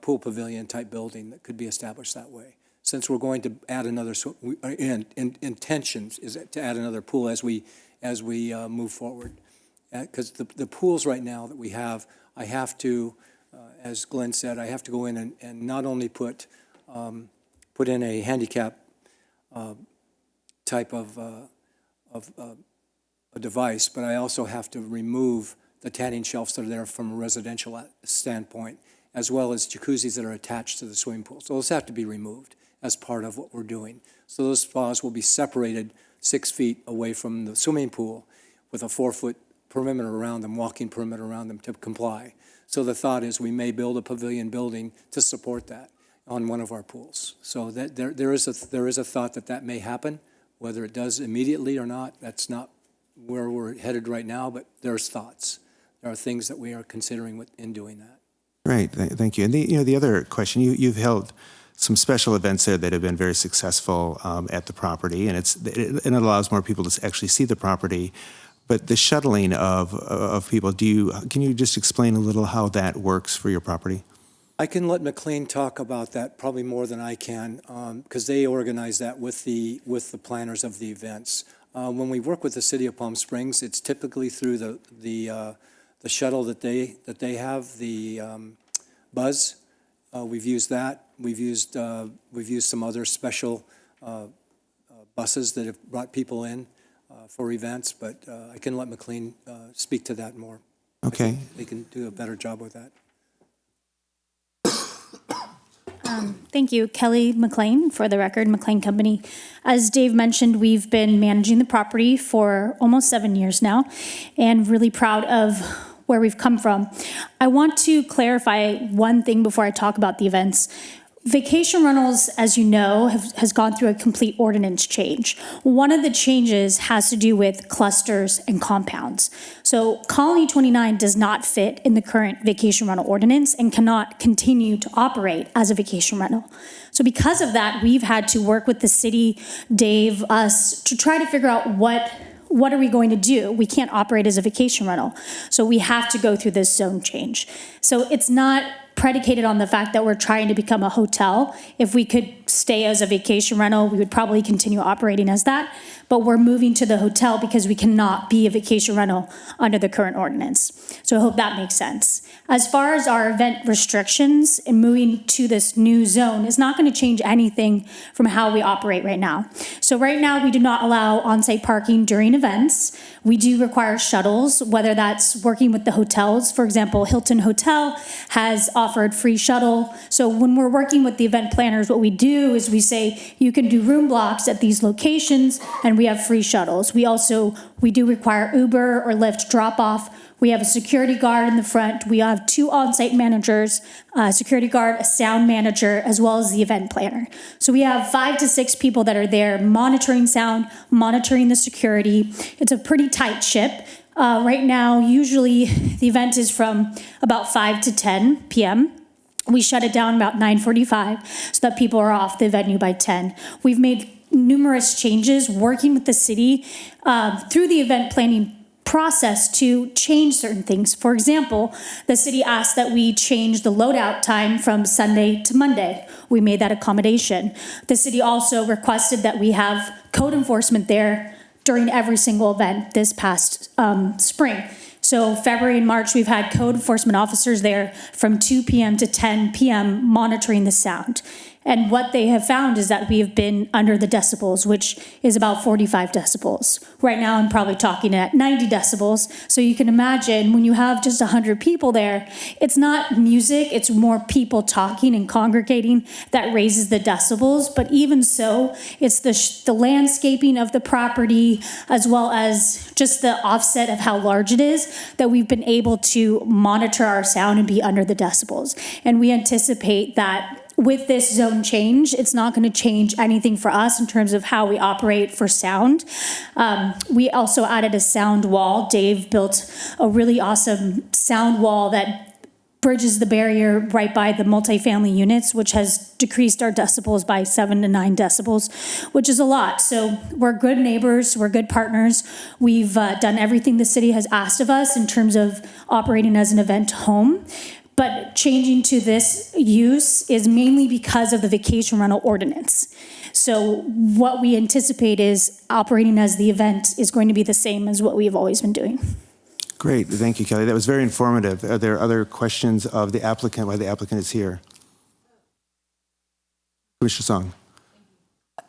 pool pavilion type building that could be established that way. Since we're going to add another, intentions is to add another pool as we move forward. Because the pools right now that we have, I have to, as Glenn said, I have to go in and not only put in a handicap type of a device, but I also have to remove the tanning shelves that are there from a residential standpoint, as well as jacuzzis that are attached to the swimming pool. So those have to be removed as part of what we're doing. So those spas will be separated 6 feet away from the swimming pool with a 4-foot perimeter around them, walking perimeter around them to comply. So the thought is we may build a pavilion building to support that on one of our pools. So that there is a thought that may happen. Whether it does immediately or not, that's not where we're headed right now, but there's thoughts. There are things that we are considering in doing that. Right, thank you. And the other question, you've held some special events there that have been very successful at the property, and it allows more people to actually see the property. But the shuttling of people, can you just explain a little how that works for your property? I can let McLean talk about that probably more than I can, because they organize that with the planners of the events. When we work with the city of Palm Springs, it's typically through the shuttle that they have, the Buzz. We've used that. We've used some other special buses that have brought people in for events, but I can let McLean speak to that more. Okay. They can do a better job with that. Thank you. Kelly McLean, for the record, McLean Company. As Dave mentioned, we've been managing the property for almost 7 years now, and really proud of where we've come from. I want to clarify one thing before I talk about the events. Vacation rentals, as you know, has gone through a complete ordinance change. One of the changes has to do with clusters and compounds. So Colony 29 does not fit in the current vacation rental ordinance and cannot continue to operate as a vacation rental. So because of that, we've had to work with the city, Dave, us, to try to figure out what are we going to do? We can't operate as a vacation rental. So we have to go through this zone change. So it's not predicated on the fact that we're trying to become a hotel. If we could stay as a vacation rental, we would probably continue operating as that. But we're moving to the hotel because we cannot be a vacation rental under the current ordinance. So I hope that makes sense. As far as our event restrictions and moving to this new zone is not going to change anything from how we operate right now. So right now we do not allow on-site parking during events. We do require shuttles, whether that's working with the hotels. For example, Hilton Hotel has offered free shuttle. So when we're working with the event planners, what we do is we say, you can do room blocks at these locations, and we have free shuttles. We do require Uber or Lyft drop-off. We have a security guard in the front. We have 2 on-site managers, a security guard, a sound manager, as well as the event planner. So we have 5 to 6 people that are there monitoring sound, monitoring the security. It's a pretty tight ship. Right now, usually the event is from about 5 to 10 p.m. We shut it down about 9:45 so that people are off the venue by 10. We've made numerous changes working with the city through the event planning process to change certain things. For example, the city asked that we change the loadout time from Sunday to Monday. We made that accommodation. The city also requested that we have code enforcement there during every single event this past spring. So February and March, we've had code enforcement officers there from 2 p.m. to 10 p.m. monitoring the sound. And what they have found is that we have been under the decibels, which is about 45 decibels. Right now, I'm probably talking at 90 decibels. So you can imagine when you have just 100 people there, it's not music, it's more people talking and congregating that raises the decibels. But even so, it's the landscaping of the property, as well as just the offset of how large it is, that we've been able to monitor our sound and be under the decibels. And we anticipate that with this zone change, it's not going to change anything for us in terms of how we operate for sound. We also added a sound wall. Dave built a really awesome sound wall that bridges the barrier right by the multifamily units, which has decreased our decibels by 7 to 9 decibels, which is a lot. So we're good neighbors, we're good partners. We've done everything the city has asked of us in terms of operating as an event home. But changing to this use is mainly because of the vacation rental ordinance. So what we anticipate is operating as the event is going to be the same as what we have always been doing. Great, thank you, Kelly. That was very informative. Are there other questions of the applicant while the applicant is here? Commissioner Song.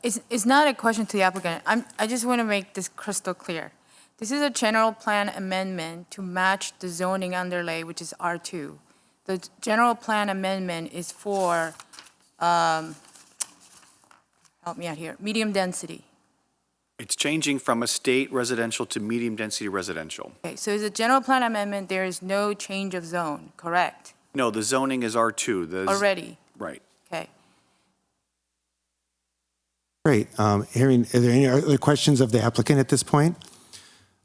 It's not a question to the applicant. I just want to make this crystal clear. This is a general plan amendment to match the zoning underlay, which is R2. The general plan amendment is for, help me out here, medium density. It's changing from estate residential to medium-density residential. Okay, so it's a general plan amendment, there is no change of zone, correct? No, the zoning is R2. Already, Right. okay. Great. Are there any other questions of the applicant at this point?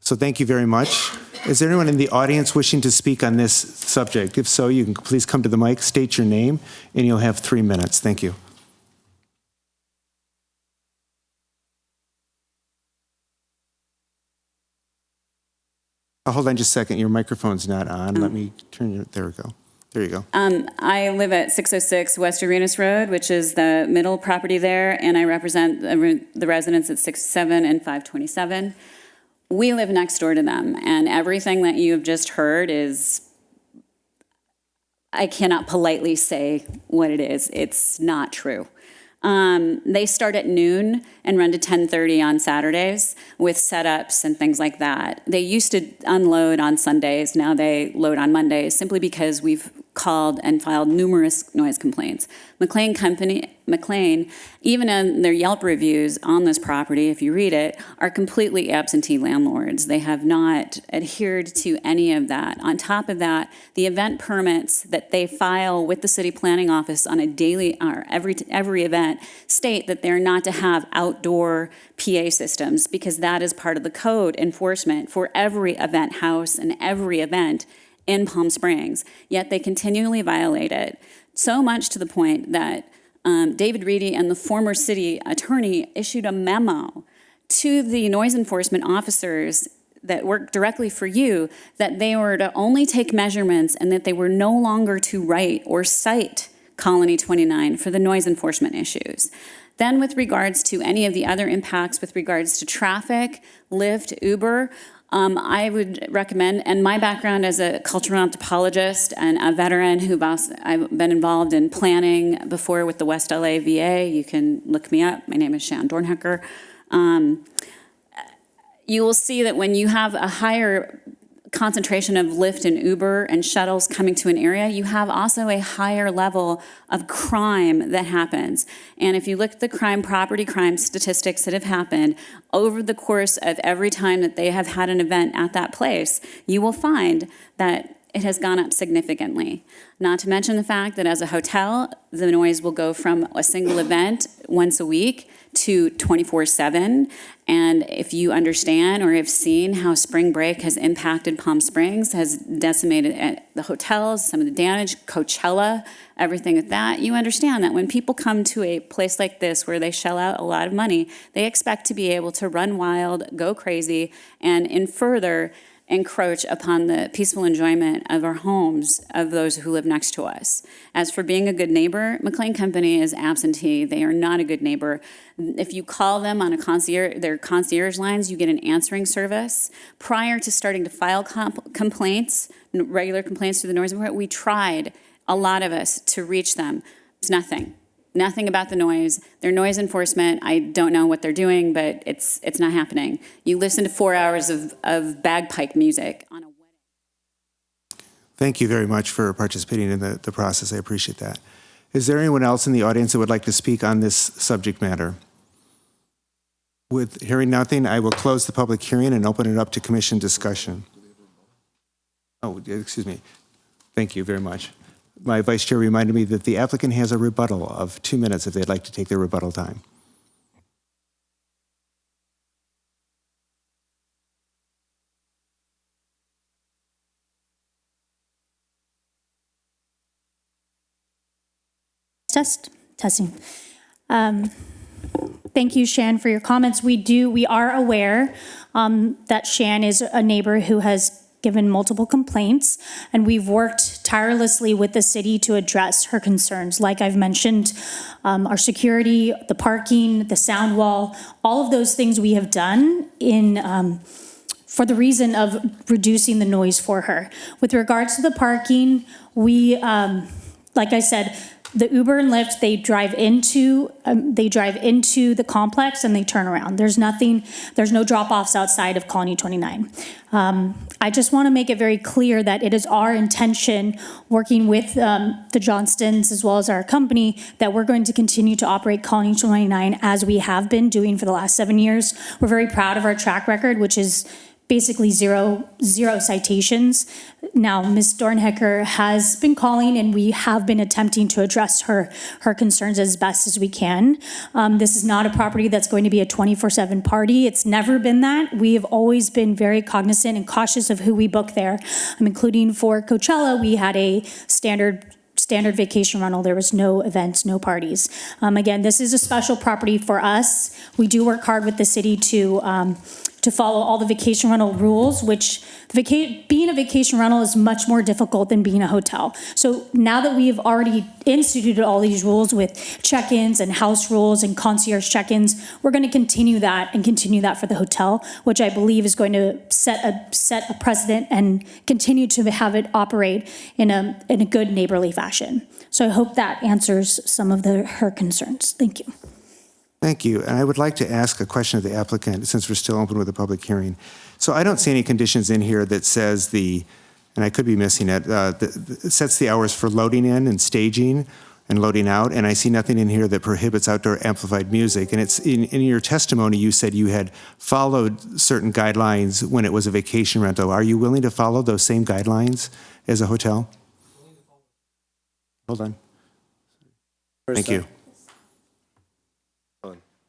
So thank you very much. Is there anyone in the audience wishing to speak on this subject? If so, you can please come to the mic, state your name, and you'll have 3 minutes. Thank you. Hold on just a second. Your microphone's not on. Let me turn your, there we go. There you go. I live at 606 West Arenas Road, which is the middle property there, and I represent the residents at 67 and 527. We live next door to them, and everything that you have just heard is, I cannot politely say what it is. It's not true. They start at noon and run to 10:30 on Saturdays with setups and things like that. They used to unload on Sundays. Now they load on Mondays simply because we've called and filed numerous noise complaints. McLean, even in their Yelp reviews on this property, if you read it, are completely absentee landlords. They have not adhered to any of that. On top of that, the event permits that they file with the city planning office on a daily or every event state that they're not to have outdoor PA systems because that is part of the code enforcement for every event house and every event in Palm Springs, yet they continually violate it, so much to the point that David Reedy and the former city attorney issued a memo to the noise enforcement officers that work directly for you that they were to only take measurements and that they were no longer to write or cite Colony 29 for the noise enforcement issues. Then with regards to any of the other impacts with regards to traffic, Lyft, Uber, I would recommend, and my background as a cultural anthropologist and a veteran I've been involved in planning before with the West LA VA. You can look me up. My name is Shan Dornhecker. You will see that when you have a higher concentration of Lyft and Uber and shuttles coming to an area, you have also a higher level of crime that happens. And if you look at the property crime statistics that have happened over the course of every time that they have had an event at that place, you will find that it has gone up significantly. Not to mention the fact that as a hotel, the noise will go from a single event once a week to 24/7. And if you understand or have seen how spring break has impacted Palm Springs, has decimated the hotels, some of the damage, Coachella, everything with that, you understand that when people come to a place like this where they shell out a lot of money, they expect to be able to run wild, go crazy, and in further encroach upon the peaceful enjoyment of our homes, of those who live next to us. As for being a good neighbor, McLean Company is absentee. They are not a good neighbor. If you call them on their concierge lines, you get an answering service. Prior to starting to file complaints, regular complaints to the noise report, we tried, a lot of us, to reach them. It's nothing. Nothing about the noise. Their noise enforcement, I don't know what they're doing, but it's not happening. You listen to 4 hours of bagpipe music on a wedding. Thank you very much for participating in the process. I appreciate that. Is there anyone else in the audience that would like to speak on this subject matter? With hearing nothing, I will close the public hearing and open it up to commission discussion. Oh, excuse me. Thank you very much. My vice chair reminded me that the applicant has a rebuttal of 2 minutes if they'd like to take their rebuttal time. Testing. Thank you, Shan, for your comments. We are aware that Shan is a neighbor who has given multiple complaints, and we've worked tirelessly with the city to address her concerns. Like I've mentioned, our security, the parking, the sound wall, all of those things we have done for the reason of reducing the noise for her. With regards to the parking, we, like I said, the Uber and Lyft, they drive into the complex and they turn around. There's no drop-offs outside of Colony 29. I just want to make it very clear that it is our intention, working with the Johnstons as well as our company, that we're going to continue to operate Colony 29 as we have been doing for the last 7 years. We're very proud of our track record, which is basically zero citations. Now, Ms. Dornhecker has been calling, and we have been attempting to address her concerns as best as we can. This is not a property that's going to be a 24/7 party. It's never been that. We have always been very cognizant and cautious of who we book there. Including for Coachella, we had a standard vacation rental. There was no events, no parties. Again, this is a special property for us. We do work hard with the city to follow all the vacation rental rules, which being a vacation rental is much more difficult than being a hotel. So now that we have already instituted all these rules with check-ins and house rules and concierge check-ins, we're going to continue that for the hotel, which I believe is going to set a precedent and continue to have it operate in a good neighborly fashion. So I hope that answers some of her concerns. Thank you. Thank you. And I would like to ask a question of the applicant, since we're still open with the public hearing. So I don't see any conditions in here that says and I could be missing it, it sets the hours for loading in and staging and loading out, and I see nothing in here that prohibits outdoor amplified music. And it's in your testimony, you said you had followed certain guidelines when it was a vacation rental. Are you willing to follow those same guidelines as a hotel? Hold on. Thank you.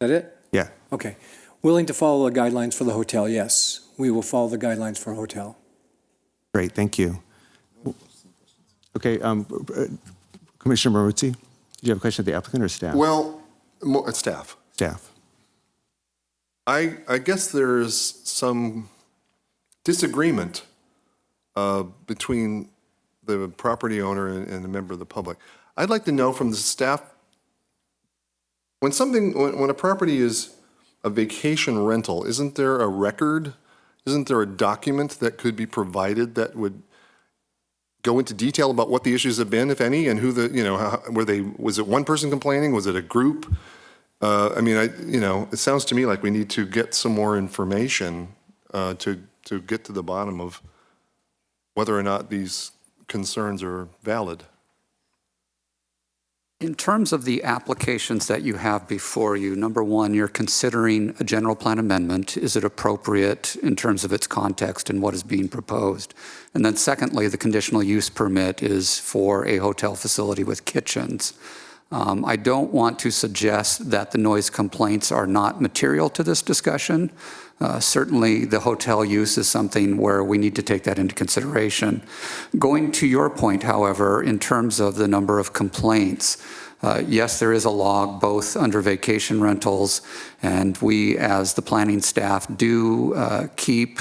Is that it? Yeah. Okay. Willing to follow the guidelines for the hotel, yes. We will follow the guidelines for a hotel. Great, thank you. Okay, Commissioner Maruzzi, do you have a question of the applicant or staff? Well, staff. Staff. I guess there's some disagreement between the property owner and a member of the public. I'd like to know from the staff, when a property is a vacation rental, isn't there a record? Isn't there a document that could be provided that would go into detail about what the issues have been, if any, and who was it one person complaining? Was it a group? It sounds to me like we need to get some more information to get to the bottom of whether or not these concerns are valid. In terms of the applications that you have before you, number one, you're considering a general plan amendment. Is it appropriate in terms of its context and what is being proposed? And then secondly, the conditional use permit is for a hotel facility with kitchens. I don't want to suggest that the noise complaints are not material to this discussion. Certainly, the hotel use is something where we need to take that into consideration. Going to your point, however, in terms of the number of complaints, yes, there is a log both under vacation rentals, and we as the planning staff do keep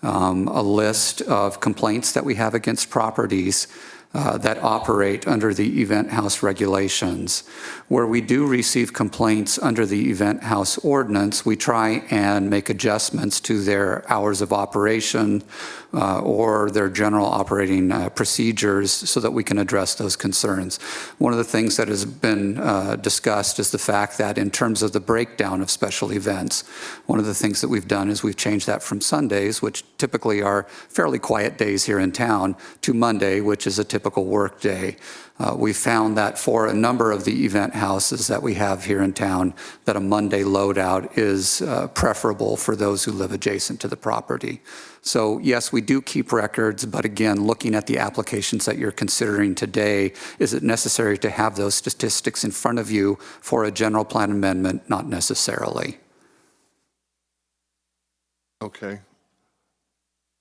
a list of complaints that we have against properties that operate under the event house regulations. Where we do receive complaints under the event house ordinance, we try and make adjustments to their hours of operation or their general operating procedures so that we can address those concerns. One of the things that has been discussed is the fact that in terms of the breakdown of special events, one of the things that we've done is we've changed that from Sundays, which typically are fairly quiet days here in town, to Monday, which is a typical work day. We found that for a number of the event houses that we have here in town, that a Monday loadout is preferable for those who live adjacent to the property. So yes, we do keep records, but again, looking at the applications that you're considering today, is it necessary to have those statistics in front of you for a general plan amendment? Not necessarily. Okay.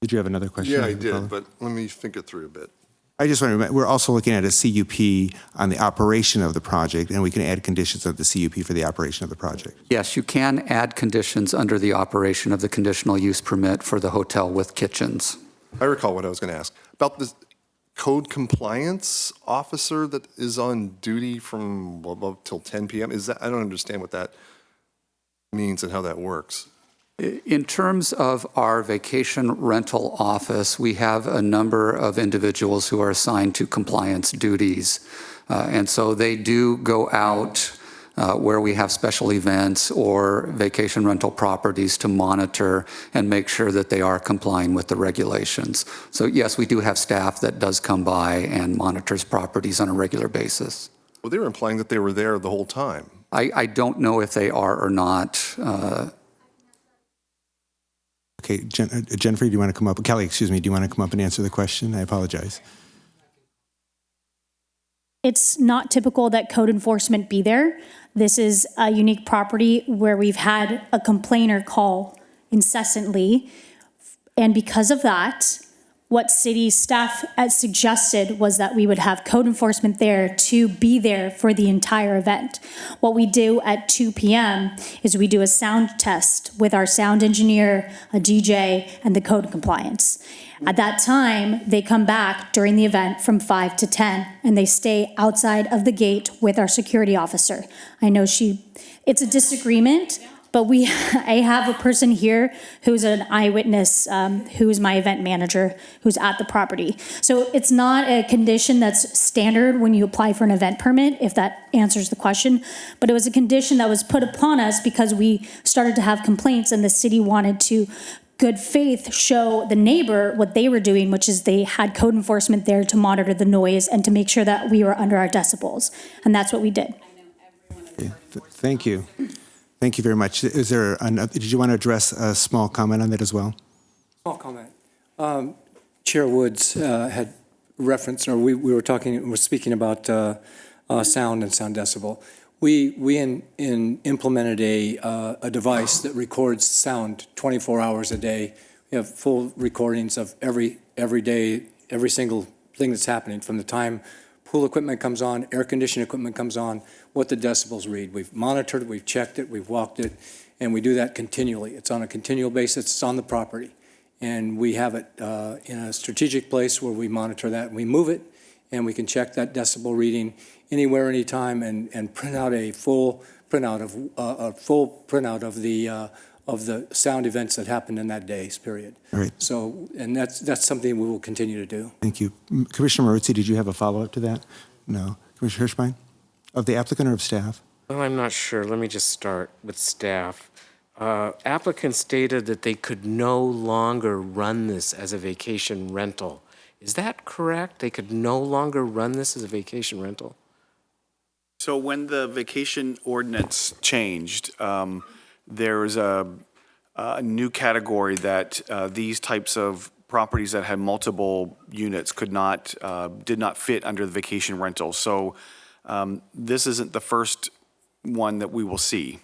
Did you have another question? Yeah, I did, but let me think it through a bit. I just want to, we're also looking at a CUP on the operation of the project, and we can add conditions of the CUP for the operation of the project. Yes, you can add conditions under the operation of the conditional use permit for the hotel with kitchens. I recall what I was going to ask. About the code compliance officer that is on duty from till 10 p.m. Is that, I don't understand what that means and how that works. In terms of our vacation rental office, we have a number of individuals who are assigned to compliance duties. And so they do go out where we have special events or vacation rental properties to monitor and make sure that they are complying with the regulations. So yes, we do have staff that does come by and monitors properties on a regular basis. Well, they were implying that they were there the whole time. I don't know if they are or not. Okay, Jennifer, do you want to come up? Kelly, excuse me, do you want to come up and answer the question? I apologize. It's not typical that code enforcement be there. This is a unique property where we've had a complainer call incessantly. And because of that, what city staff had suggested was that we would have code enforcement there to be there for the entire event. What we do at 2 p.m. is we do a sound test with our sound engineer, a DJ, and the code compliance. At that time, they come back during the event from 5 to 10, and they stay outside of the gate with our security officer. I know it's a disagreement, but I have a person here who's an eyewitness, who's my event manager, who's at the property. So it's not a condition that's standard when you apply for an event permit, if that answers the question. But it was a condition that was put upon us because we started to have complaints and the city wanted to, good faith, show the neighbor what they were doing, which is they had code enforcement there to monitor the noise and to make sure that we were under our decibels. And that's what we did. Okay, thank you. Thank you very much. Is there did you want to address a small comment on that as well? Small comment. Chair Woods had referenced, or we were speaking about sound and sound decibel. We implemented a device that records sound 24 hours a day. We have full recordings of every day, every single thing that's happening from the time pool equipment comes on, air conditioning equipment comes on, what the decibels read. We've monitored it, we've checked it, we've walked it, and we do that continually. It's on a continual basis, it's on the property. And we have it in a strategic place where we monitor that, and we move it, and we can check that decibel reading anywhere, anytime, and print out a full printout of the sound events that happened in that day's period. All right. So, and that's something we will continue to do. Thank you. Commissioner Maruzzi, did you have a follow-up to that? No. Commissioner Hirschbein? Of the applicant or of staff? Well, I'm not sure. Let me just start with staff. Applicants stated that they could no longer run this as a vacation rental. Is that correct? They could no longer run this as a vacation rental? So when the vacation ordinance changed, there was a new category that these types of properties that had multiple units could not, did not fit under the vacation rental. So this isn't the first one that we will see.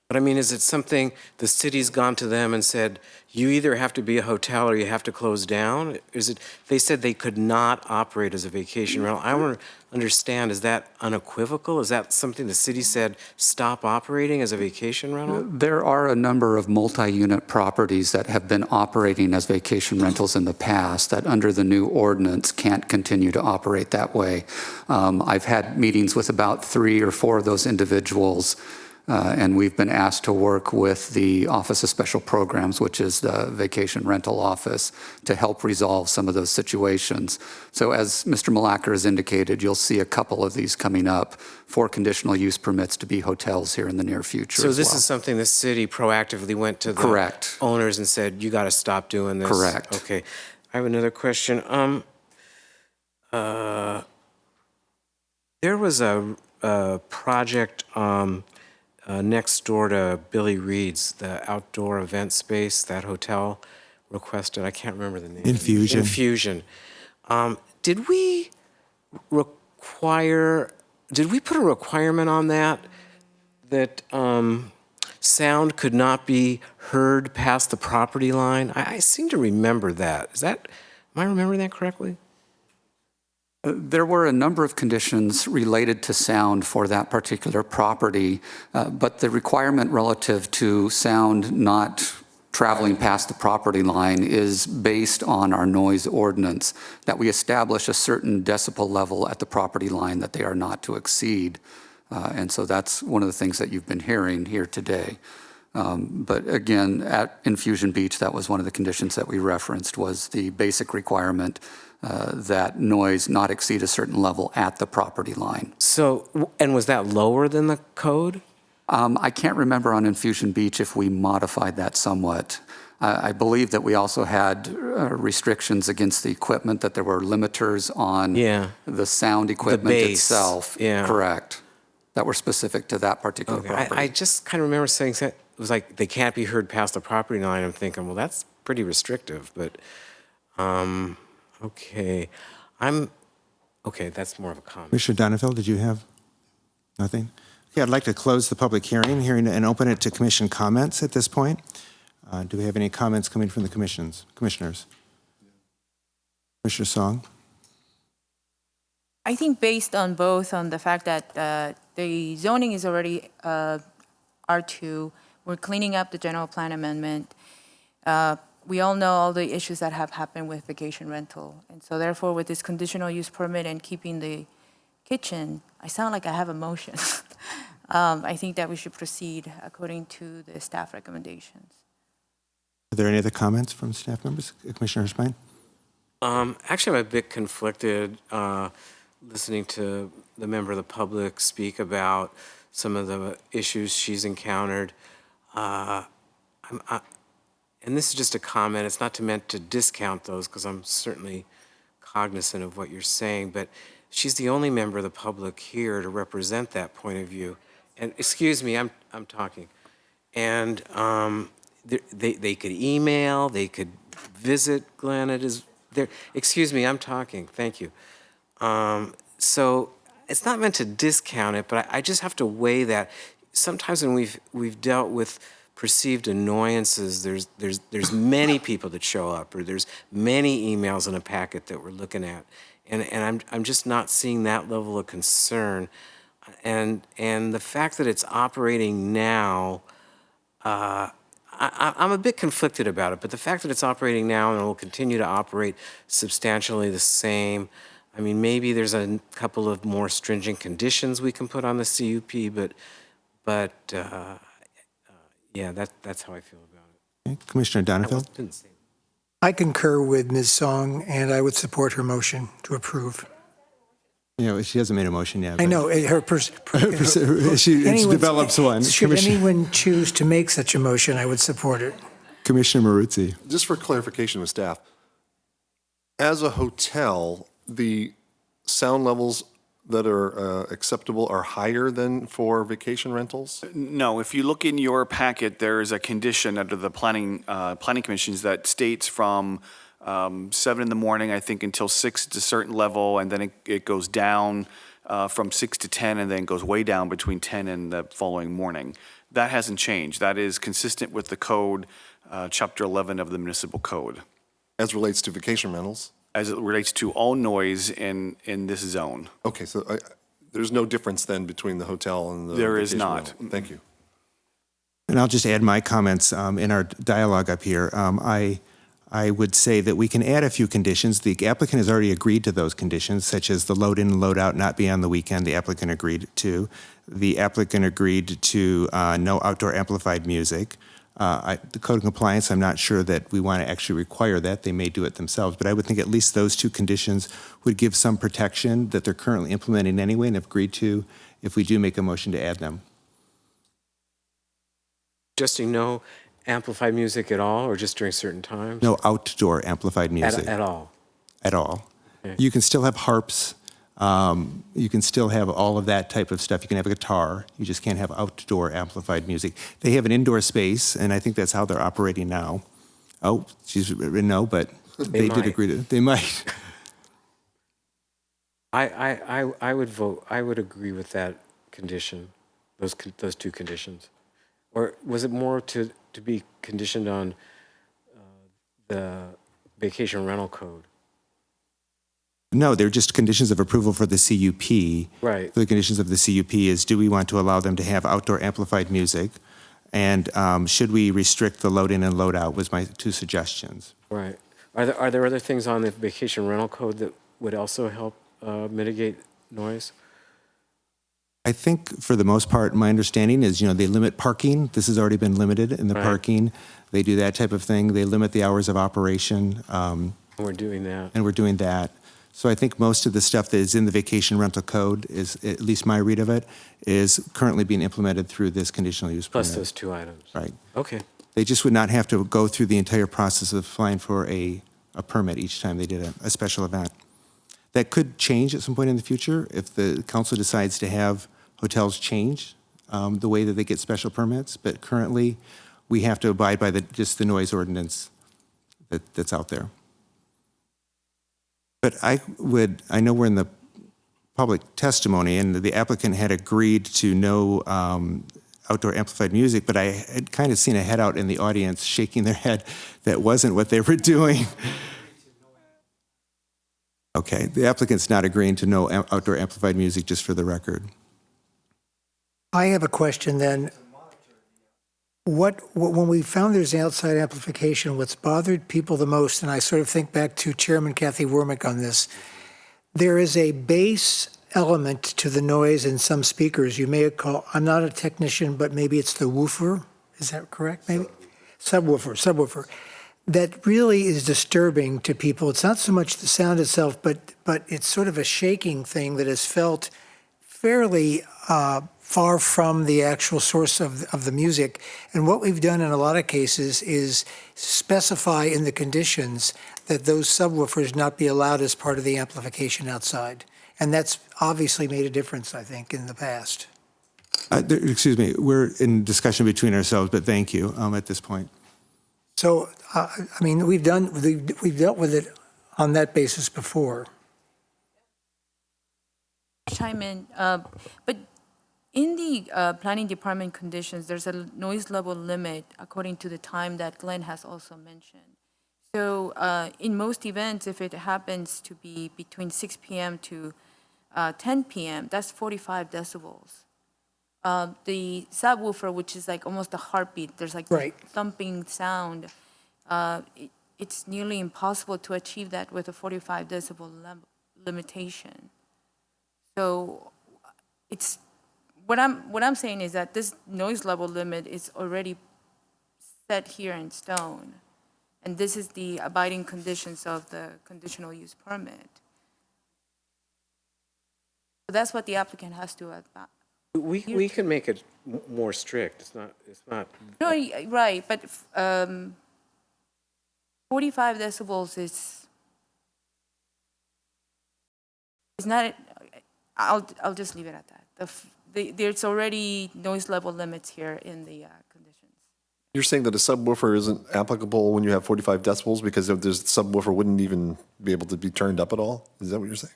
But I mean, is it something the city's gone to them and said, you either have to be a hotel or you have to close down? Is it, they said they could not operate as a vacation rental. I want to understand, is that unequivocal? Is that something the city said, stop operating as a vacation rental? There are a number of multi-unit properties that have been operating as vacation rentals in the past that under the new ordinance can't continue to operate that way. I've had meetings with about 3 or 4 of those individuals, and we've been asked to work with the Office of Special Programs, which is the vacation rental office, to help resolve some of those situations. So as Mr. Malacker has indicated, you'll see a couple of these coming up for conditional use permits to be hotels here in the near future So as this well. is something the city proactively went to the Correct. owners and said, you got to stop doing this? Correct. Okay. I have another question. There was a project next door to Billy Reed's, the outdoor event space, that hotel requested, I can't remember the name. Infusion. Infusion. Did we put a requirement on that sound could not be heard past the property line? I seem to remember that. Am I remembering that correctly? There were a number of conditions related to sound for that particular property, but the requirement relative to sound not traveling past the property line is based on our noise ordinance, that we establish a certain decibel level at the property line that they are not to exceed. And so that's one of the things that you've been hearing here today. But again, at Infusion Beach, that was one of the conditions that we referenced, was the basic requirement that noise not exceed a certain level at the property line. So, and was that lower than the code? I can't remember on Infusion Beach if we modified that somewhat. I believe that we also had restrictions against the equipment, that there were limiters on the sound equipment bass, itself. yeah. Correct. That were specific to that particular property. I just kind of remember saying it was like they can't be heard past the property line. I'm thinking, well, that's pretty restrictive, but okay. Okay, that's more of a comment. Commissioner Donovan, did you have nothing? Okay, I'd like to close the public hearing and open it to commission comments at this point. Do we have any comments coming from the commissioners? Commissioner Song? I think based on both, on the fact that the zoning is already R2, we're cleaning up the general plan amendment. We all know all the issues that have happened with vacation rental. And so therefore, with this conditional use permit and keeping the kitchen, I sound like I have a motion. I think that we should proceed according to the staff recommendations. Are there any other comments from staff members? Commissioner Hirschbein? Actually, I'm a bit conflicted listening to the member of the public speak about some of the issues she's encountered. And this is just a comment. It's not meant to discount those, because I'm certainly cognizant of what you're saying, but she's the only member of the public here to represent that point of view. And excuse me, I'm talking. And they could email, they could visit Glenn at his there. Excuse me, I'm talking. Thank you. So it's not meant to discount it, but I just have to weigh that. Sometimes when we've dealt with perceived annoyances, there's many people that show up, or there's many emails in a packet that we're looking at, and I'm just not seeing that level of concern, and the fact that it's operating now, I'm a bit conflicted about it, but the fact that it's operating now and it will continue to operate substantially the same. I mean, maybe there's a couple of more stringent conditions we can put on the CUP, but yeah, that's how I feel about it. Okay. Commissioner Donovan? I concur with Ms. Song, and I would support her motion to approve. You know, she hasn't made a motion yet. I know, She develops one. Should anyone choose to make such a motion, I would support it. Commissioner Maruzzi. Just for clarification with staff, as a hotel, the sound levels that are acceptable are higher than for vacation rentals? No, if you look in your packet, there is a condition under the planning commissions that states from 7 in the morning, I think, until 6 at a certain level, and then it goes down from 6 to 10, and then goes way down between 10 and the following morning. That hasn't changed. That is consistent with the code, Chapter 11 of the municipal code, As relates to vacation rentals? as it relates to all noise in this zone. Okay, so there's no difference then between the hotel and the There is vacation not. rental? Thank you. And I'll just add my comments in our dialogue up here. I would say that we can add a few conditions. The applicant has already agreed to those conditions, such as the load in and load out not be on the weekend. The applicant agreed to. The applicant agreed to no outdoor amplified music. The code of compliance, I'm not sure that we want to actually require that. They may do it themselves, but I would think at least those two conditions would give some protection that they're currently implementing anyway and have agreed to if we do make a motion to add them. Suggesting no amplified music at all, or just during certain times? No outdoor amplified music. At all? At all. Okay. You can still have harps. You can still have all of that type of stuff. You can have a guitar. You just can't have outdoor amplified music. They have an indoor space, and I think that's how they're operating now. Oh, she's no, but they did might. agree to. They might. I would vote, I would agree with that condition, those two conditions. Or was it more to be conditioned on the vacation rental code? No, they're just conditions of approval for the CUP. Right. The conditions of the CUP is, do we want to allow them to have outdoor amplified music? And should we restrict the load in and load out was my two suggestions. Right. Are there other things on the vacation rental code that would also help mitigate noise? I think for the most part, my understanding is, they limit parking. This has already been limited in the Right. parking. They do that type of thing. They limit the hours of operation. And we're doing that. And we're doing that. So I think most of the stuff that is in the vacation rental code is, at least my read of it, is currently being implemented through this conditional use permit. Plus those two items. Right. Okay. They just would not have to go through the entire process of applying for a permit each time they did a special event. That could change at some point in the future if the council decides to have hotels change the way that they get special permits. But currently, we have to abide by just the noise ordinance that's out there. But I know we're in the public testimony, and the applicant had agreed to no outdoor amplified music, but I had kind of seen a head out in the audience shaking their head that wasn't what they were doing. Okay, the applicant's not agreeing to no outdoor amplified music, just for the record. I have a question then. When we found there's outside amplification, what's bothered people the most, and I sort of think back to Chairman Kathy Wormick on this, there is a bass element to the noise in some speakers. You may call, I'm not a technician, but maybe it's the woofer. Is that correct? Maybe? Subwoofer. That really is disturbing to people. It's not so much the sound itself, but it's sort of a shaking thing that is felt fairly far from the actual source of the music. And what we've done in a lot of cases is specify in the conditions that those subwoofers not be allowed as part of the amplification outside. And that's obviously made a difference, I think, in the past. Excuse me, we're in discussion between ourselves, but thank you at this point. So, I mean, we've dealt with it on that basis before. Chime in, but in the planning department conditions, there's a noise level limit according to the time that Glenn has also mentioned. So in most events, if it happens to be between 6 p.m. to 10 p.m., that's 45 decibels. The subwoofer, which is like almost a heartbeat, there's like Right. thumping sound, it's nearly impossible to achieve that with a 45 decibel limitation. So it's what I'm saying is that this noise level limit is already set here in stone, and this is the abiding conditions of the conditional use permit. So that's what the applicant has to. We can make it more strict. It's not. No, right, but 45 decibels is not. I'll just leave it at that. There's already noise level limits here in the conditions. You're saying that a subwoofer isn't applicable when you have 45 decibels because if there's subwoofer wouldn't even be able to be turned up at all? Is that what you're saying?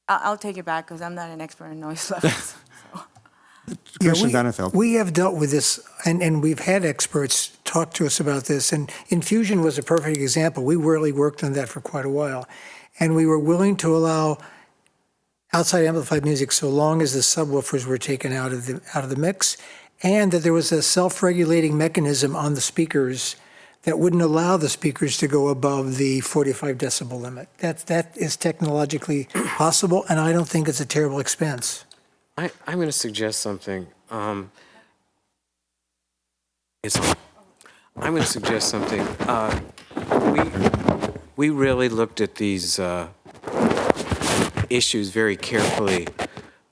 I'll take it back because I'm not an expert in noise levels. Commissioner Donenfeld. We have dealt with this, and we've had experts talk to us about this, and Infusion was a perfect example. We really worked on that for quite a while, and we were willing to allow outside amplified music so long as the subwoofers were taken out of the mix, and that there was a self-regulating mechanism on the speakers that wouldn't allow the speakers to go above the 45 decibel limit. That is technologically possible, and I don't think it's a terrible expense. I'm going to suggest something. I'm going to suggest something. We really looked at these issues very carefully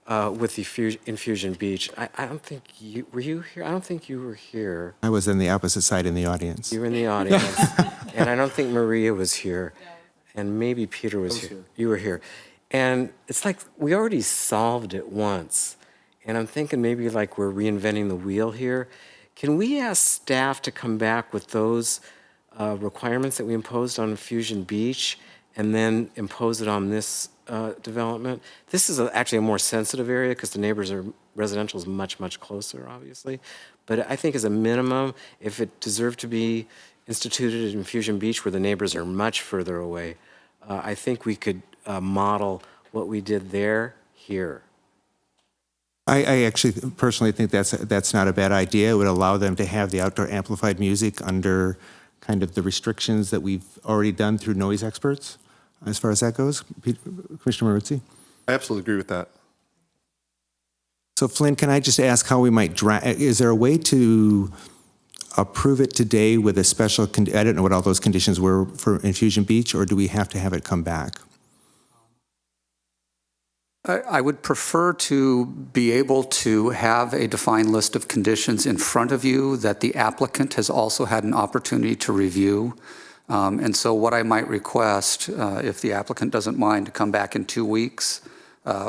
with the Infusion Beach. I don't think you were you here. I don't think you were here. I was on the opposite side in the audience. You were in the audience, and I don't think Maria was here, and maybe Peter was here. You were here. And it's like we already solved it once. And I'm thinking maybe like we're reinventing the wheel here. Can we ask staff to come back with those requirements that we imposed on Fusion Beach and then impose it on this development? This is actually a more sensitive area because the neighbors are, residential is much, much closer, obviously. But I think as a minimum, if it deserved to be instituted in Fusion Beach where the neighbors are much further away, I think we could model what we did there here. I actually personally think that's not a bad idea. It would allow them to have the outdoor amplified music under kind of the restrictions that we've already done through noise experts, as far as that goes. Commissioner Maruzzi? I absolutely agree with that. So Flynn, can I just ask how we might is there a way to approve it today with a special, I don't know what all those conditions were for Infusion Beach, or do we have to have it come back? I would prefer to be able to have a defined list of conditions in front of you that the applicant has also had an opportunity to review. And so what I might request, if the applicant doesn't mind, to come back in 2 weeks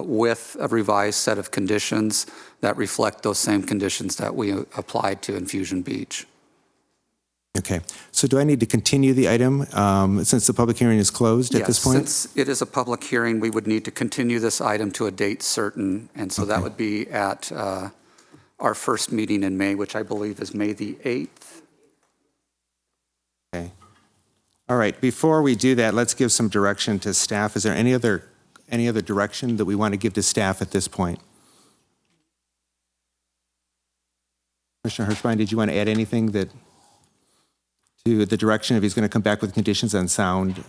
with a revised set of conditions that reflect those same conditions that we applied to Infusion Beach. Okay. So do I need to continue the item since the public hearing is closed at this point? Yes, since it is a public hearing, we would need to continue this item to a date certain, and so that would be at our first meeting in May, which I believe is May the 8th. Okay. All right. Before we do that, let's give some direction to staff. Is there any other direction that we want to give to staff at this point? Commissioner Hirschbein, did you want to add anything to the direction if he's going to come back with conditions on sound?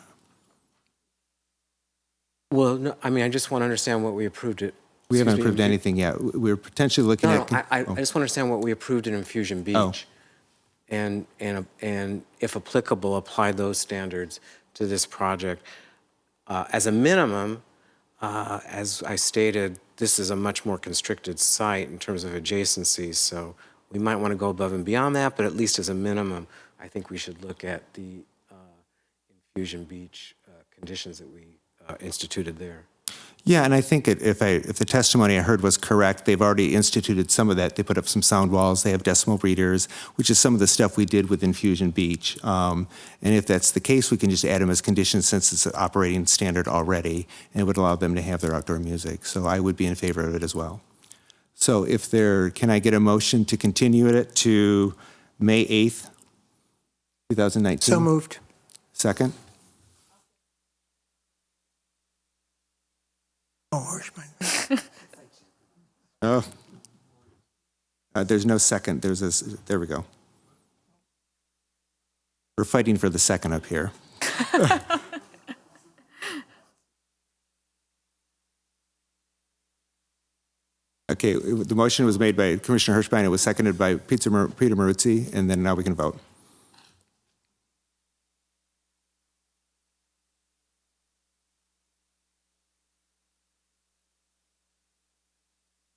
Well, no, I mean, I just want to understand what we approved it. We haven't approved anything yet. We're potentially looking No, at... I just want to understand what we approved in Infusion Beach. And if applicable, apply those standards to this project. As a minimum, as I stated, this is a much more constricted site in terms of adjacency, so we might want to go above and beyond that, but at least as a minimum, I think we should look at the Infusion Beach conditions that we instituted there. Yeah, and I think if the testimony I heard was correct, they've already instituted some of that. They put up some sound walls, they have decimal readers, which is some of the stuff we did with Infusion Beach. And if that's the case, we can just add them as conditions since it's an operating standard already, and it would allow them to have their outdoor music. So I would be in favor of it as well. So can I get a motion to continue it to May 8th, 2019? So moved. Second? Oh, Hirschbein. Oh. There's no second. There we go. We're fighting for the second up here. Okay, the motion was made by Commissioner Hirschbein. It was seconded by Peter Maruzzi, and then now we can vote.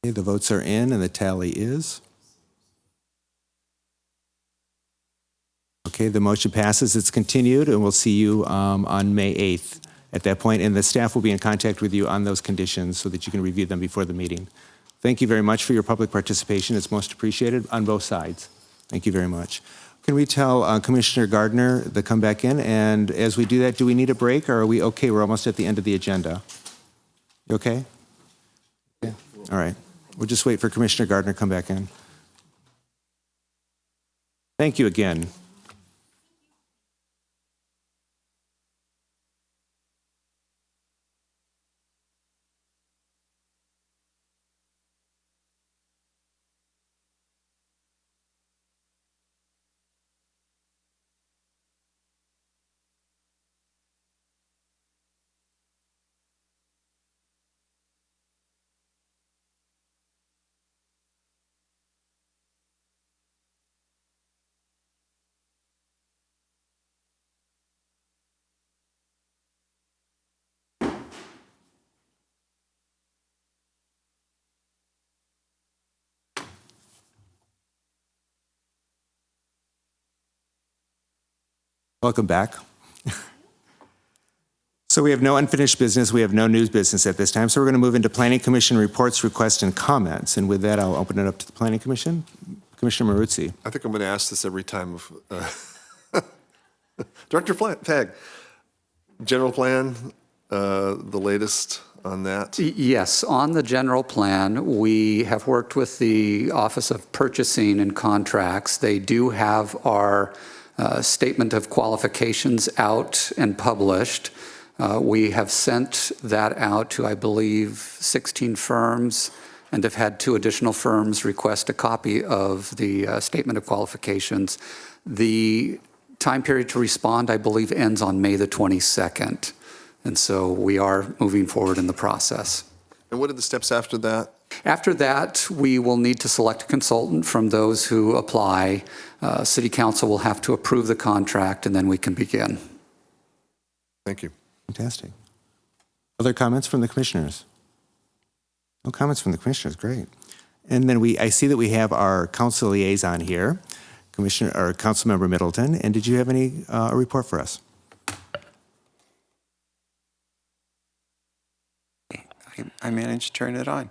Okay, the votes are in, and the tally is? Okay, the motion passes. It's continued, and we'll see you on May 8th at that point, and the staff will be in contact with you on those conditions so that you can review them before the meeting. Thank you very much for your public participation. It's most appreciated on both sides. Thank you very much. Can we tell Commissioner Gardner to come back in? And as we do that, do we need a break, or are we okay? We're almost at the end of the agenda. You okay? Yeah. All right. We'll just wait for Commissioner Gardner to come back in. Thank you again. Welcome back. So we have no unfinished business. We have no new business at this time. So we're going to move into Planning Commission reports, requests, and comments. And with that, I'll open it up to the Planning Commission. Commissioner Maruzzi. I think I'm going to ask this every time. Director Fagg, general plan, the latest on that? Yes, on the general plan, we have worked with the Office of Purchasing and Contracts. They do have our statement of qualifications out and published. We have sent that out to, I believe, 16 firms and have had 2 additional firms request a copy of the statement of qualifications. The time period to respond, I believe, ends on May the 22nd. And so we are moving forward in the process. And what are the steps after that? After that, we will need to select a consultant from those who apply. City Council will have to approve the contract, and then we can begin. Thank you. Fantastic. Other comments from the commissioners? No comments from the commissioners. Great. And then I see that we have our council liaison here, Commissioner or Councilmember Middleton. And did you have any report for us? I managed to turn it on.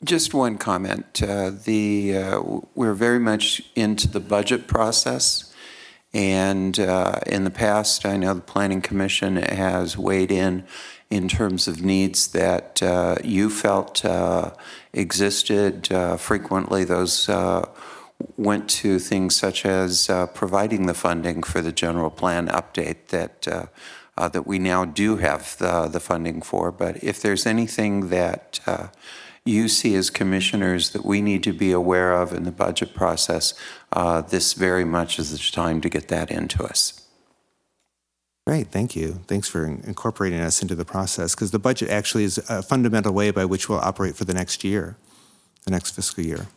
Just one comment. We're very much into the budget process. And in the past, I know the Planning Commission has weighed in terms of needs that you felt existed. Frequently, those went to things such as providing the funding for the general plan update that we now do have the funding for. But if there's anything that you see as commissioners that we need to be aware of in the budget process, this very much is the time to get that into us. Great, thank you. Thanks for incorporating us into the process, because the budget actually is a fundamental way by which we'll operate for the next year, the next fiscal year.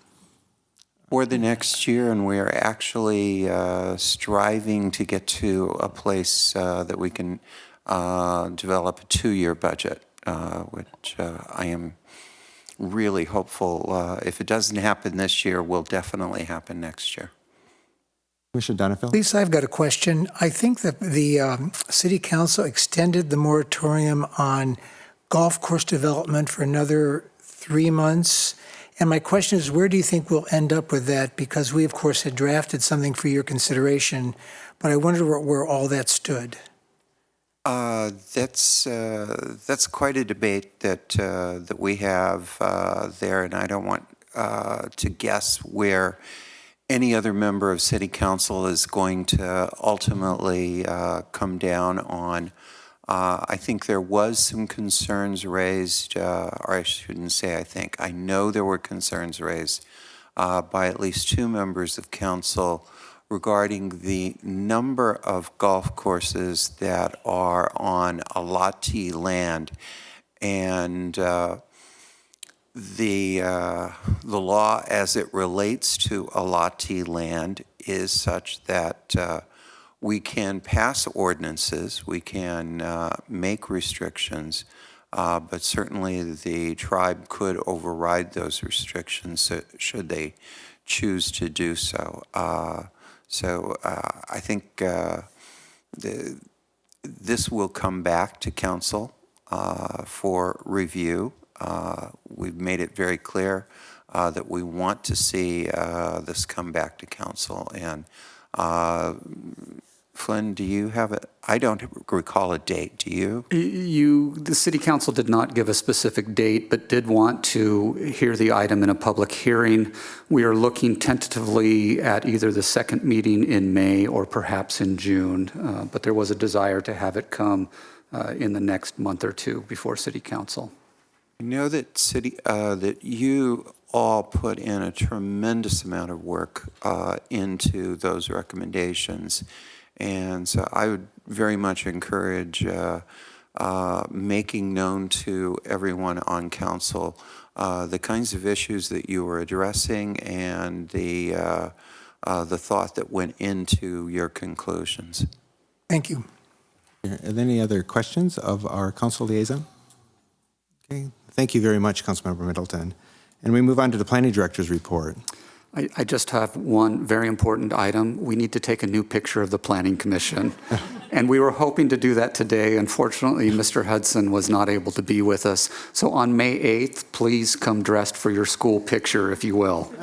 For the next year, and we're actually striving to get to a place that we can develop a 2-year budget, which I am really hopeful, if it doesn't happen this year, will definitely happen next year. Commissioner Donovan? Lisa, I've got a question. I think that the City Council extended the moratorium on golf course development for another 3 months. And my question is, where do you think we'll end up with that? Because we, of course, had drafted something for your consideration, but I wonder where all that stood. That's quite a debate that we have there, and I don't want to guess where any other member of City Council is going to ultimately come down on. I think there was some concerns raised, or I shouldn't say I think, I know there were concerns raised by at least 2 members of council regarding the number of golf courses that are on allottee land. And the law as it relates to allottee land is such that we can pass ordinances, we can make restrictions, but certainly the tribe could override those restrictions should they choose to do so. I think this will come back to council for review. We've made it very clear that we want to see this come back to council. And Flynn, do you have a, I don't recall a date, do you? The city council did not give a specific date, but did want to hear the item in a public hearing. We are looking tentatively at either the second meeting in May or perhaps in June, but there was a desire to have it come in the next month or two before city council. I know that that you all put in a tremendous amount of work into those recommendations. And so I would very much encourage making known to everyone on council the kinds of issues that you were addressing and the thought that went into your conclusions. Thank you. Are there any other questions of our council liaison? Okay, thank you very much, Councilmember Middleton. And we move on to the planning director's report. I just have one very important item. We need to take a new picture of the Planning Commission. And we were hoping to do that today. Unfortunately, Mr. Hudson was not able to be with us. So on May 8th, please come dressed for your school picture, if you will.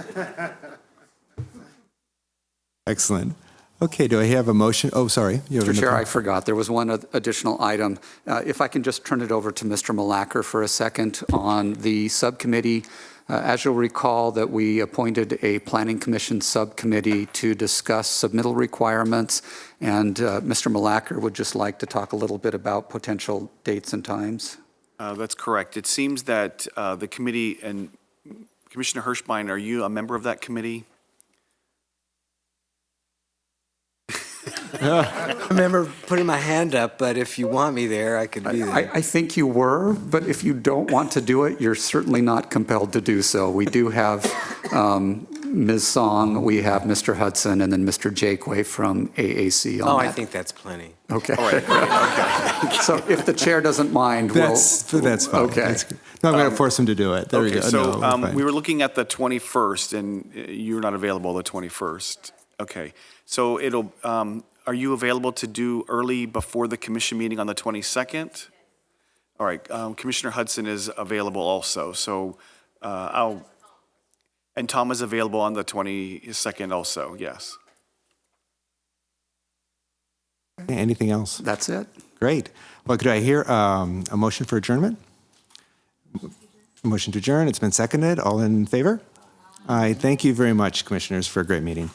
Excellent. Okay, do I have a motion? Oh, sorry. Mr. Chair, I forgot. There was one additional item. If I can just turn it over to Mr. Malacker for a second on the subcommittee. As you'll recall, that we appointed a Planning Commission subcommittee to discuss submittal requirements, and Mr. Malacker would just like to talk a little bit about potential dates and times. That's correct. It seems that the committee, and Commissioner Hirschbein, are you a member of that committee? I remember putting my hand up, but if you want me there, I could be there. I think you were, but if you don't want to do it, you're certainly not compelled to do so. We do have Ms. Song, we have Mr. Hudson, and then Mr. Jakeway from AAC on that. I think that's plenty. Okay. All right. Okay. So if the chair doesn't mind, That's fine. Okay. No, I'm going to force him to do it. There we go. So No, fine. we were looking at the 21st, and you're not available the 21st. Okay. So it'll, are you available to do early before the commission meeting on the 22nd? All right, Commissioner Hudson is available also, so and Tom is available on the 22nd also, yes. Okay, anything else? That's it. Great. Well, could I hear a motion for adjournment? A motion to adjourn. It's been seconded. All in favor? Aye. Thank you very much, commissioners, for a great meeting.